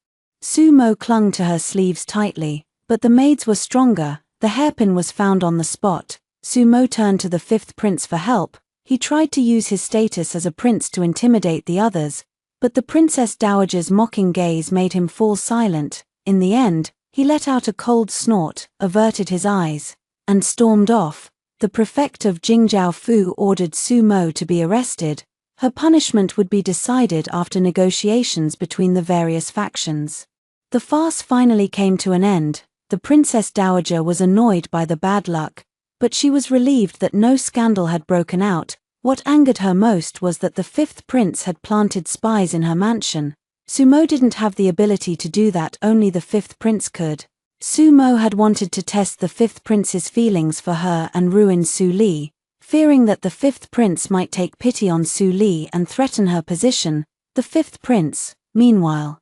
Su Mo clung to her sleeves tightly, but the maids were stronger. The hairpin was found on the spot. Su Mo turned to the fifth prince for help. He tried to use his status as a prince to intimidate the others, but the Princess Dowager's mocking gaze made him fall silent. In the end, he let out a cold snort, averted his eyes, and stormed off. The prefect of Jingjiao Fu ordered Su Mo to be arrested. Her punishment would be decided after negotiations between the various factions. The farce finally came to an end. The Princess Dowager was annoyed by the bad luck, but she was relieved that no scandal had broken out. What angered her most was that the fifth prince had planted spies in her mansion. Su Mo didn't have the ability to do that, only the fifth prince could. Su Mo had wanted to test the fifth prince's feelings for her and ruin Su Li. Fearing that the fifth prince might take pity on Su Li and threaten her position, the fifth prince, meanwhile,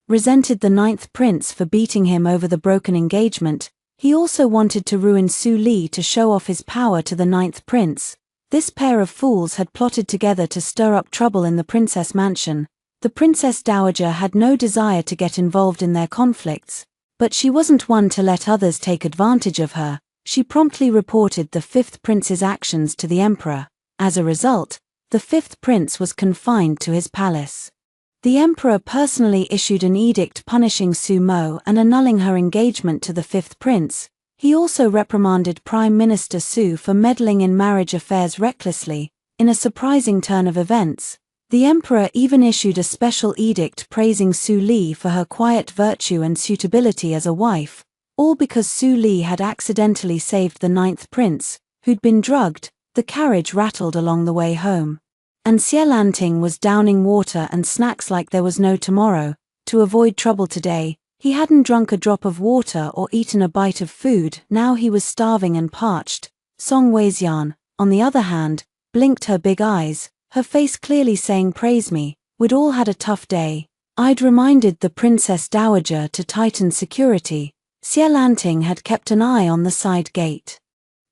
resented the ninth prince for beating him over the broken engagement. He also wanted to ruin Su Li to show off his power to the ninth prince. This pair of fools had plotted together to stir up trouble in the princess mansion. The Princess Dowager had no desire to get involved in their conflicts, but she wasn't one to let others take advantage of her. She promptly reported the fifth prince's actions to the emperor. As a result, the fifth prince was confined to his palace. The emperor personally issued an edict punishing Su Mo and annulling her engagement to the fifth prince. He also reprimanded Prime Minister Su for meddling in marriage affairs recklessly. In a surprising turn of events, the emperor even issued a special edict praising Su Li for her quiet virtue and suitability as a wife, all because Su Li had accidentally saved the ninth prince, who'd been drugged. The carriage rattled along the way home, and Xielanting was downing water and snacks like there was no tomorrow. To avoid trouble today, he hadn't drunk a drop of water or eaten a bite of food. Now he was starving and parched. Song Weixian, on the other hand, blinked her big eyes, her face clearly saying praise me. We'd all had a tough day. I'd reminded the Princess Dowager to tighten security. Xielanting had kept an eye on the side gate,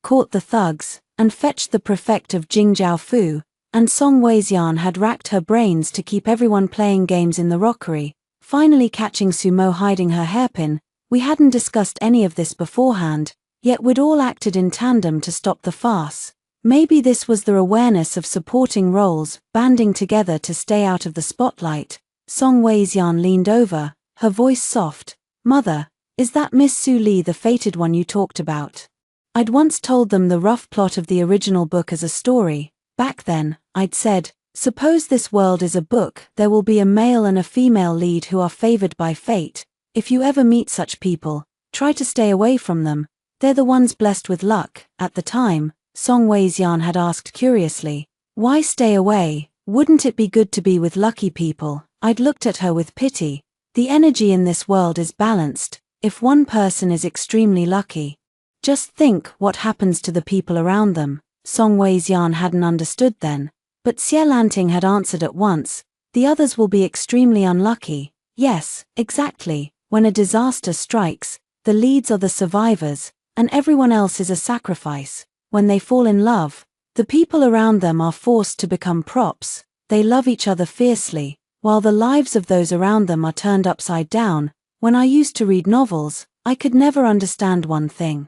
caught the thugs, and fetched the prefect of Jingjiao Fu, and Song Weixian had racked her brains to keep everyone playing games in the rockery, finally catching Su Mo hiding her hairpin. We hadn't discussed any of this beforehand, yet we'd all acted in tandem to stop the farce. Maybe this was their awareness of supporting roles, banding together to stay out of the spotlight. Song Weixian leaned over, her voice soft. "Mother, is that Miss Su Li the fated one you talked about?" I'd once told them the rough plot of the original book as a story. Back then, I'd said, suppose this world is a book, there will be a male and a female lead who are favored by fate. If you ever meet such people, try to stay away from them. They're the ones blessed with luck. At the time, Song Weixian had asked curiously, "Why stay away? Wouldn't it be good to be with lucky people?" I'd looked at her with pity. The energy in this world is balanced. If one person is extremely lucky, just think what happens to the people around them. Song Weixian hadn't understood then, but Xielanting had answered at once. The others will be extremely unlucky. Yes, exactly. When a disaster strikes, the leads are the survivors, and everyone else is a sacrifice. When they fall in love, the people around them are forced to become props. They love each other fiercely, while the lives of those around them are turned upside down. When I used to read novels, I could never understand one thing.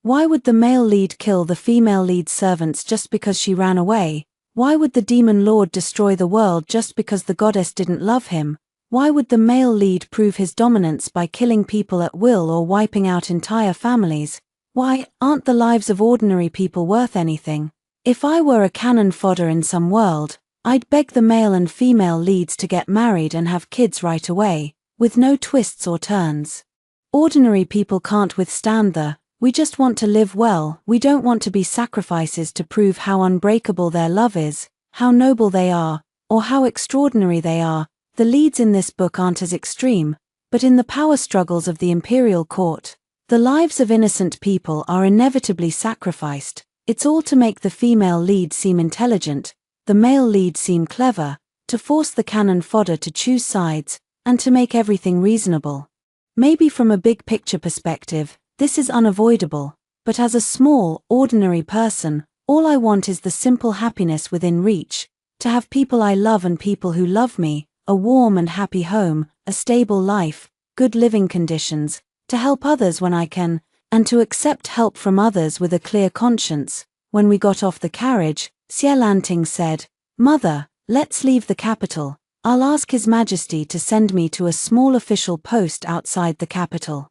Why would the male lead kill the female lead's servants just because she ran away? Why would the demon lord destroy the world just because the goddess didn't love him? Why would the male lead prove his dominance by killing people at will or wiping out entire families? Why aren't the lives of ordinary people worth anything? If I were a cannon fodder in some world, I'd beg the male and female leads to get married and have kids right away, with no twists or turns. Ordinary people can't withstand we just want to live well. We don't want to be sacrifices to prove how unbreakable their love is, how noble they are, or how extraordinary they are. The leads in this book aren't as extreme, but in the power struggles of the imperial court, the lives of innocent people are inevitably sacrificed. It's all to make the female lead seem intelligent, the male lead seem clever, to force the cannon fodder to choose sides, and to make everything reasonable. Maybe from a big picture perspective, this is unavoidable, but as a small, ordinary person, all I want is the simple happiness within reach, to have people I love and people who love me, a warm and happy home, a stable life, good living conditions, to help others when I can, and to accept help from others with a clear conscience. When we got off the carriage, Xie said, "Mother, let's leave the capital. I'll ask His Majesty to send me to a small official post outside the capital.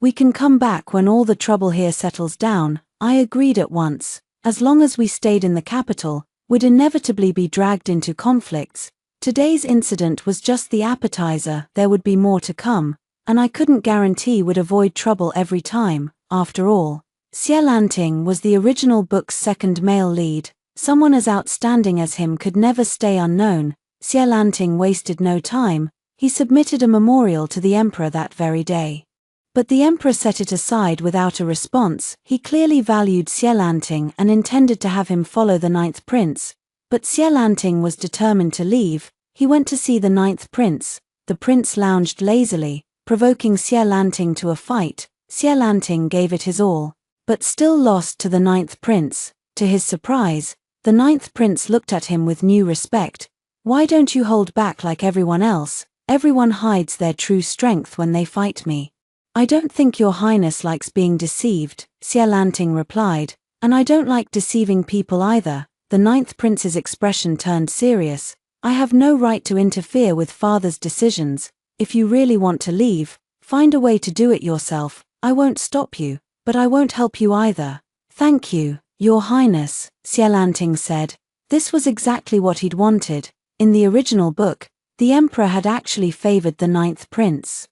We can come back when all the trouble here settles down." I agreed at once. As long as we stayed in the capital, we'd inevitably be dragged into conflicts. Today's incident was just the appetizer, there would be more to come, and I couldn't guarantee we'd avoid trouble every time. After all, Xie Lanting was the original book's second male lead. Someone as outstanding as him could never stay unknown. Xie Lanting wasted no time. He submitted a memorial to the emperor that very day. But the emperor set it aside without a response. He clearly valued Xie Lanting and intended to have him follow the ninth prince. But Xie Lanting was determined to leave. He went to see the ninth prince. The prince lounged lazily, provoking Xie Lanting to a fight. Xie Lanting gave it his all, but still lost to the ninth prince. To his surprise, the ninth prince looked at him with new respect. "Why don't you hold back like everyone else? Everyone hides their true strength when they fight me." "I don't think your highness likes being deceived," Xie Lanting replied, "and I don't like deceiving people either." The ninth prince's expression turned serious. "I have no right to interfere with father's decisions. If you really want to leave, find a way to do it yourself. I won't stop you, but I won't help you either." "Thank you, your highness," Xie Lanting said. This was exactly what he'd wanted. In the original book, the emperor had actually favored the ninth prince.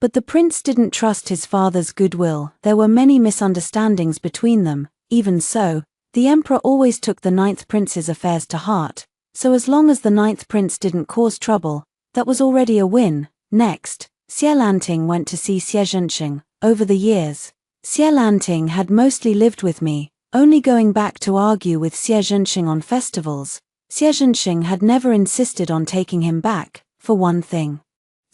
But the prince didn't trust his father's goodwill. There were many misunderstandings between them. Even so, the emperor always took the ninth prince's affairs to heart. So as long as the ninth prince didn't cause trouble, that was already a win. Next, Xie Lanting went to see Xie Zhenxing. Over the years, Xie Lanting had mostly lived with me, only going back to argue with Xie Zhenxing on festivals. Xie Zhenxing had never insisted on taking him back, for one thing.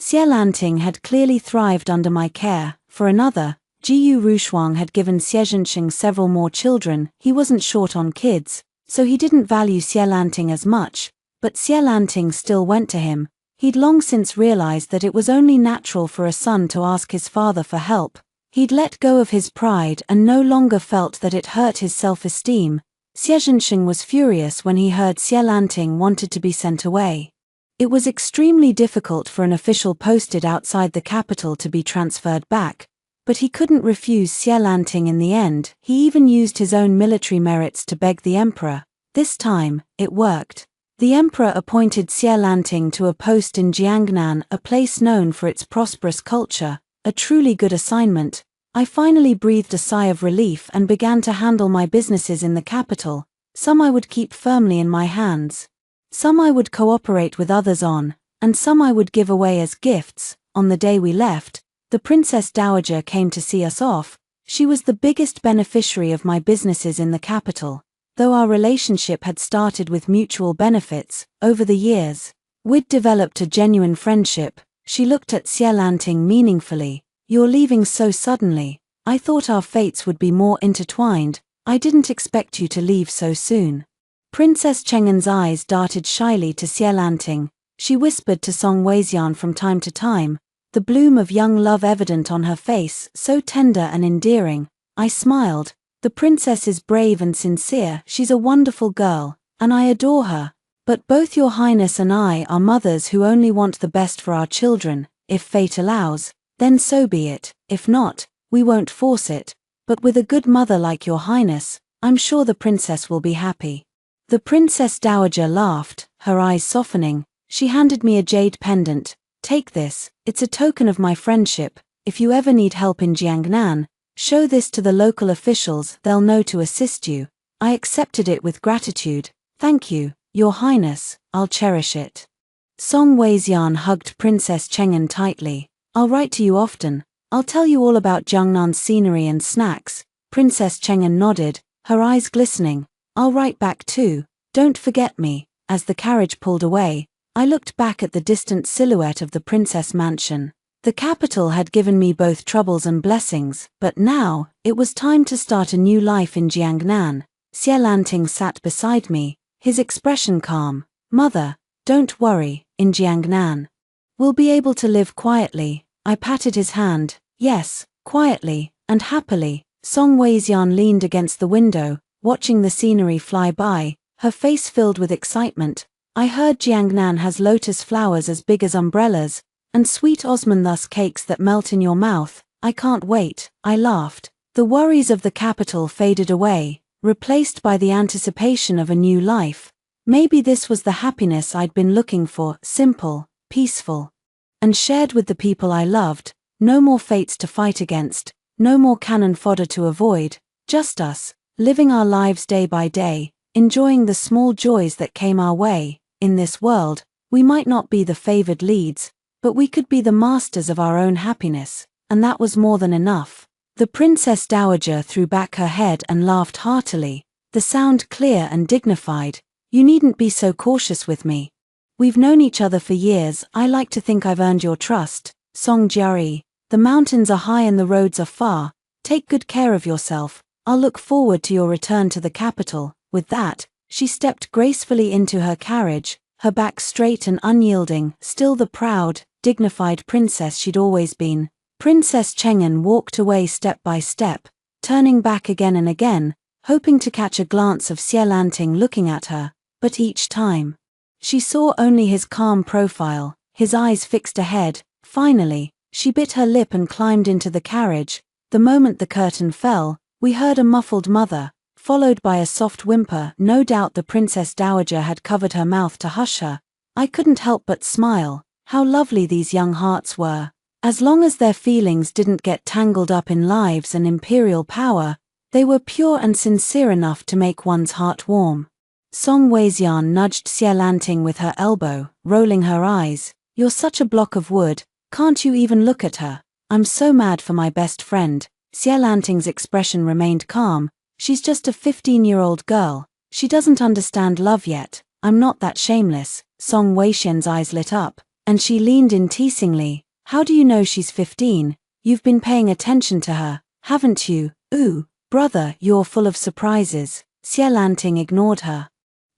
Xie Lanting had clearly thrived under my care. For another, Jiyu Rushuang had given Xie Zhenxing several more children. He wasn't short on kids, so he didn't value Xie Lanting as much, but Xie Lanting still went to him. He'd long since realized that it was only natural for a son to ask his father for help. He'd let go of his pride and no longer felt that it hurt his self-esteem. Xie Zhenxing was furious when he heard Xie Lanting wanted to be sent away. It was extremely difficult for an official posted outside the capital to be transferred back, but he couldn't refuse Xie Lanting in the end. He even used his own military merits to beg the emperor. This time, it worked. The emperor appointed Xie Lanting to a post in Jiangnan, a place known for its prosperous culture, a truly good assignment. I finally breathed a sigh of relief and began to handle my businesses in the capital. Some I would keep firmly in my hands. Some I would cooperate with others on, and some I would give away as gifts. On the day we left, the Princess Dowager came to see us off. She was the biggest beneficiary of my businesses in the capital. Though our relationship had started with mutual benefits, over the years, we'd developed a genuine friendship. She looked at Xie Lanting meaningfully. "You're leaving so suddenly. I thought our fates would be more intertwined. I didn't expect you to leave so soon." Princess Cheng'en's eyes darted shyly to Xie Lanting. She whispered to Song Weixian from time to time, the bloom of young love evident on her face, so tender and endearing. I smiled. "The princess is brave and sincere. She's a wonderful girl, and I adore her. But both your highness and I are mothers who only want the best for our children. If fate allows, then so be it. If not, we won't force it. But with a good mother like your highness, I'm sure the princess will be happy." The Princess Dowager laughed, her eyes softening. She handed me a jade pendant. "Take this, it's a token of my friendship. If you ever need help in Jiangnan, show this to the local officials, they'll know to assist you." I accepted it with gratitude. "Thank you, your highness, I'll cherish it." Song Weixian hugged Princess Cheng'en tightly. "I'll write to you often. I'll tell you all about Jiangnan's scenery and snacks." Princess Cheng'en nodded, her eyes glistening. "I'll write back too. Don't forget me." As the carriage pulled away, I looked back at the distant silhouette of the princess mansion. The capital had given me both troubles and blessings, but now, it was time to start a new life in Jiangnan. Xie sat beside me, his expression calm. "Mother, don't worry, in Jiangnan. We'll be able to live quietly." I patted his hand. "Yes, quietly, and happily." Song Weixian leaned against the window, watching the scenery fly by, her face filled with excitement. "I heard Jiangnan has lotus flowers as big as umbrellas, and sweet osmanthus cakes that melt in your mouth. I can't wait." I laughed. The worries of the capital faded away, replaced by the anticipation of a new life. Maybe this was the happiness I'd been looking for, simple, peaceful, and shared with the people I loved. No more fates to fight against, no more cannon fodder to avoid, just us, living our lives day by day, enjoying the small joys that came our way. In this world, we might not be the favored leads, but we could be the masters of our own happiness, and that was more than enough. The Princess Dowager threw back her head and laughed heartily, the sound clear and dignified. "You needn't be so cautious with me. We've known each other for years. I like to think I've earned your trust." Song Jiari, "The mountains are high and the roads are far. Take good care of yourself. I'll look forward to your return to the capital." With that, she stepped gracefully into her carriage, her back straight and unyielding, still the proud, dignified princess she'd always been. Princess Cheng'an walked away step by step, turning back again and again, hoping to catch a glance of Xie Lanting looking at her, but each time, she saw only his calm profile, his eyes fixed ahead. Finally, she bit her lip and climbed into the carriage. The moment the curtain fell, we heard a muffled mother, followed by a soft whimper. No doubt the Princess Dowager had covered her mouth to hush her. I couldn't help but smile. How lovely these young hearts were. As long as their feelings didn't get tangled up in lives and imperial power, they were pure and sincere enough to make one's heart warm. Song Weixian nudged Xie Lanting with her elbow, rolling her eyes. "You're such a block of wood, can't you even look at her?" "I'm so mad for my best friend." Xie Lanting's expression remained calm. "She's just a 15-year-old girl. She doesn't understand love yet. I'm not that shameless." Song Weixian's eyes lit up, and she leaned in teasingly. "How do you know she's 15? You've been paying attention to her, haven't you?" "Ooh, brother, you're full of surprises." Xie Lanting ignored her,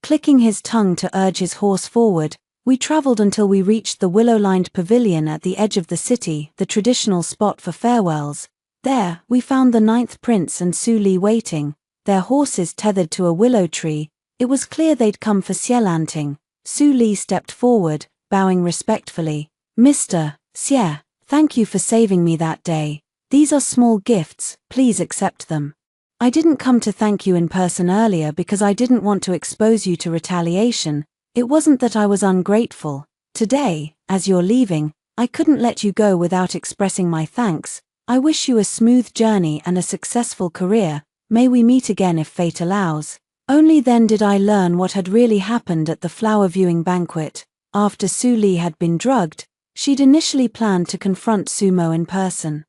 clicking his tongue to urge his horse forward. We traveled until we reached the willow-lined pavilion at the edge of the city, the traditional spot for farewells. There, we found the 9th Prince and Su Li waiting, their horses tethered to a willow tree. It was clear they'd come for Xie Lanting. Su Li stepped forward, bowing respectfully. "Mr. Xie, thank you for saving me that day. These are small gifts, please accept them. I didn't come to thank you in person earlier because I didn't want to expose you to retaliation. It wasn't that I was ungrateful. Today, as you're leaving, I couldn't let you go without expressing my thanks. I wish you a smooth journey and a successful career. May we meet again if fate allows." Only then did I learn what had really happened at the flower viewing banquet. After Su Li had been drugged, she'd initially planned to confront Sumo in person.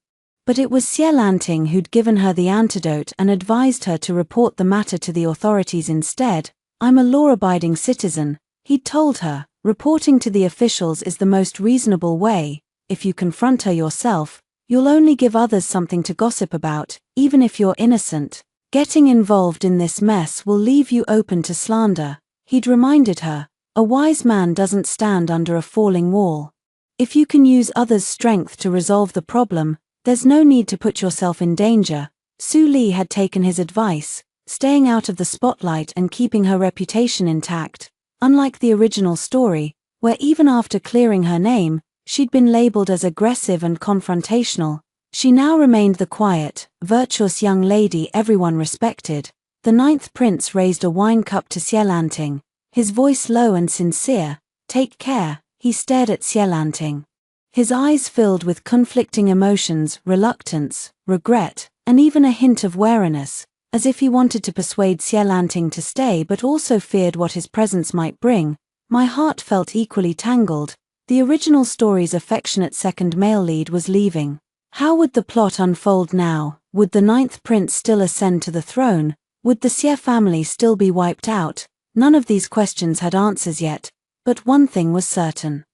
But it was Xie Lanting who'd given her the antidote and advised her to report the matter to the authorities instead. "I'm a law-abiding citizen," he'd told her. "Reporting to the officials is the most reasonable way. If you confront her yourself, you'll only give others something to gossip about, even if you're innocent. Getting involved in this mess will leave you open to slander." He'd reminded her, "A wise man doesn't stand under a falling wall. If you can use others' strength to resolve the problem, there's no need to put yourself in danger." Su Li had taken his advice, staying out of the spotlight and keeping her reputation intact. Unlike the original story, where even after clearing her name, she'd been labeled as aggressive and confrontational, she now remained the quiet, virtuous young lady everyone respected. The 9th Prince raised a wine cup to Xie Lanting, his voice low and sincere. "Take care." He stared at Xie Lanting, his eyes filled with conflicting emotions, reluctance, regret, and even a hint of wariness, as if he wanted to persuade Xie Lanting to stay but also feared what his presence might bring. My heart felt equally tangled. The original story's affectionate second male lead was leaving. How would the plot unfold now? Would the 9th Prince still ascend to the throne? Would the Xie family still be wiped out? None of these questions had answers yet, But one thing was certain.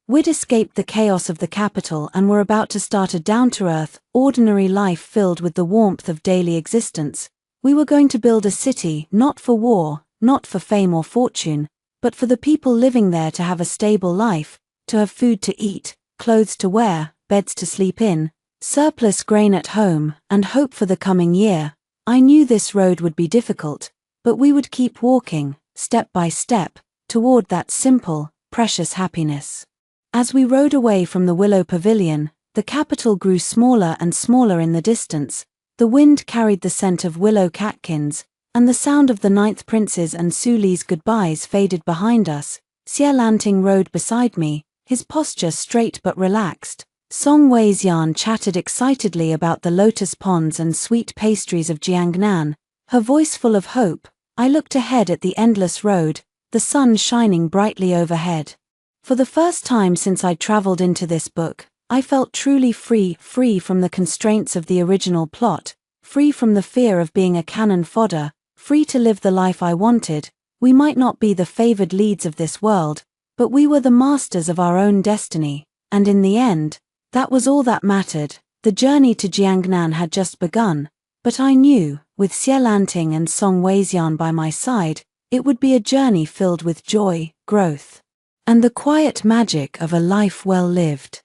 We'd escaped the chaos of the capital and were about to start a down-to-earth, ordinary life filled with the warmth of daily existence. We were going to build a city not for war, not for fame or fortune, but for the people living there to have a stable life, to have food to eat, clothes to wear, beds to sleep in, surplus grain at home, and hope for the coming year. I knew this road would be difficult, but we would keep walking, step by step, toward that simple, precious happiness. As we rode away from the Willow Pavilion, the capital grew smaller and smaller in the distance. The wind carried the scent of willow catkins, and the sound of the Ninth Prince's and Suli's goodbyes faded behind us. Xie Lanting rode beside me, his posture straight but relaxed. Song Weixian chatted excitedly about the lotus ponds and sweet pastries of Jiangnan, her voice full of hope. I looked ahead at the endless road, the sun shining brightly overhead. For the first time since I'd traveled into this book, I felt truly free from the constraints of the original plot, free from the fear of being a cannon fodder, free to live the life I wanted. We might not be the favored leads of this world, but we were the masters of our own destiny, and in the end, that was all that mattered. The journey to Jiangnan had just begun, but I knew, with Xie Lanting and Song Weixian by my side, it would be a journey filled with joy, growth, and the quiet magic of a life well lived.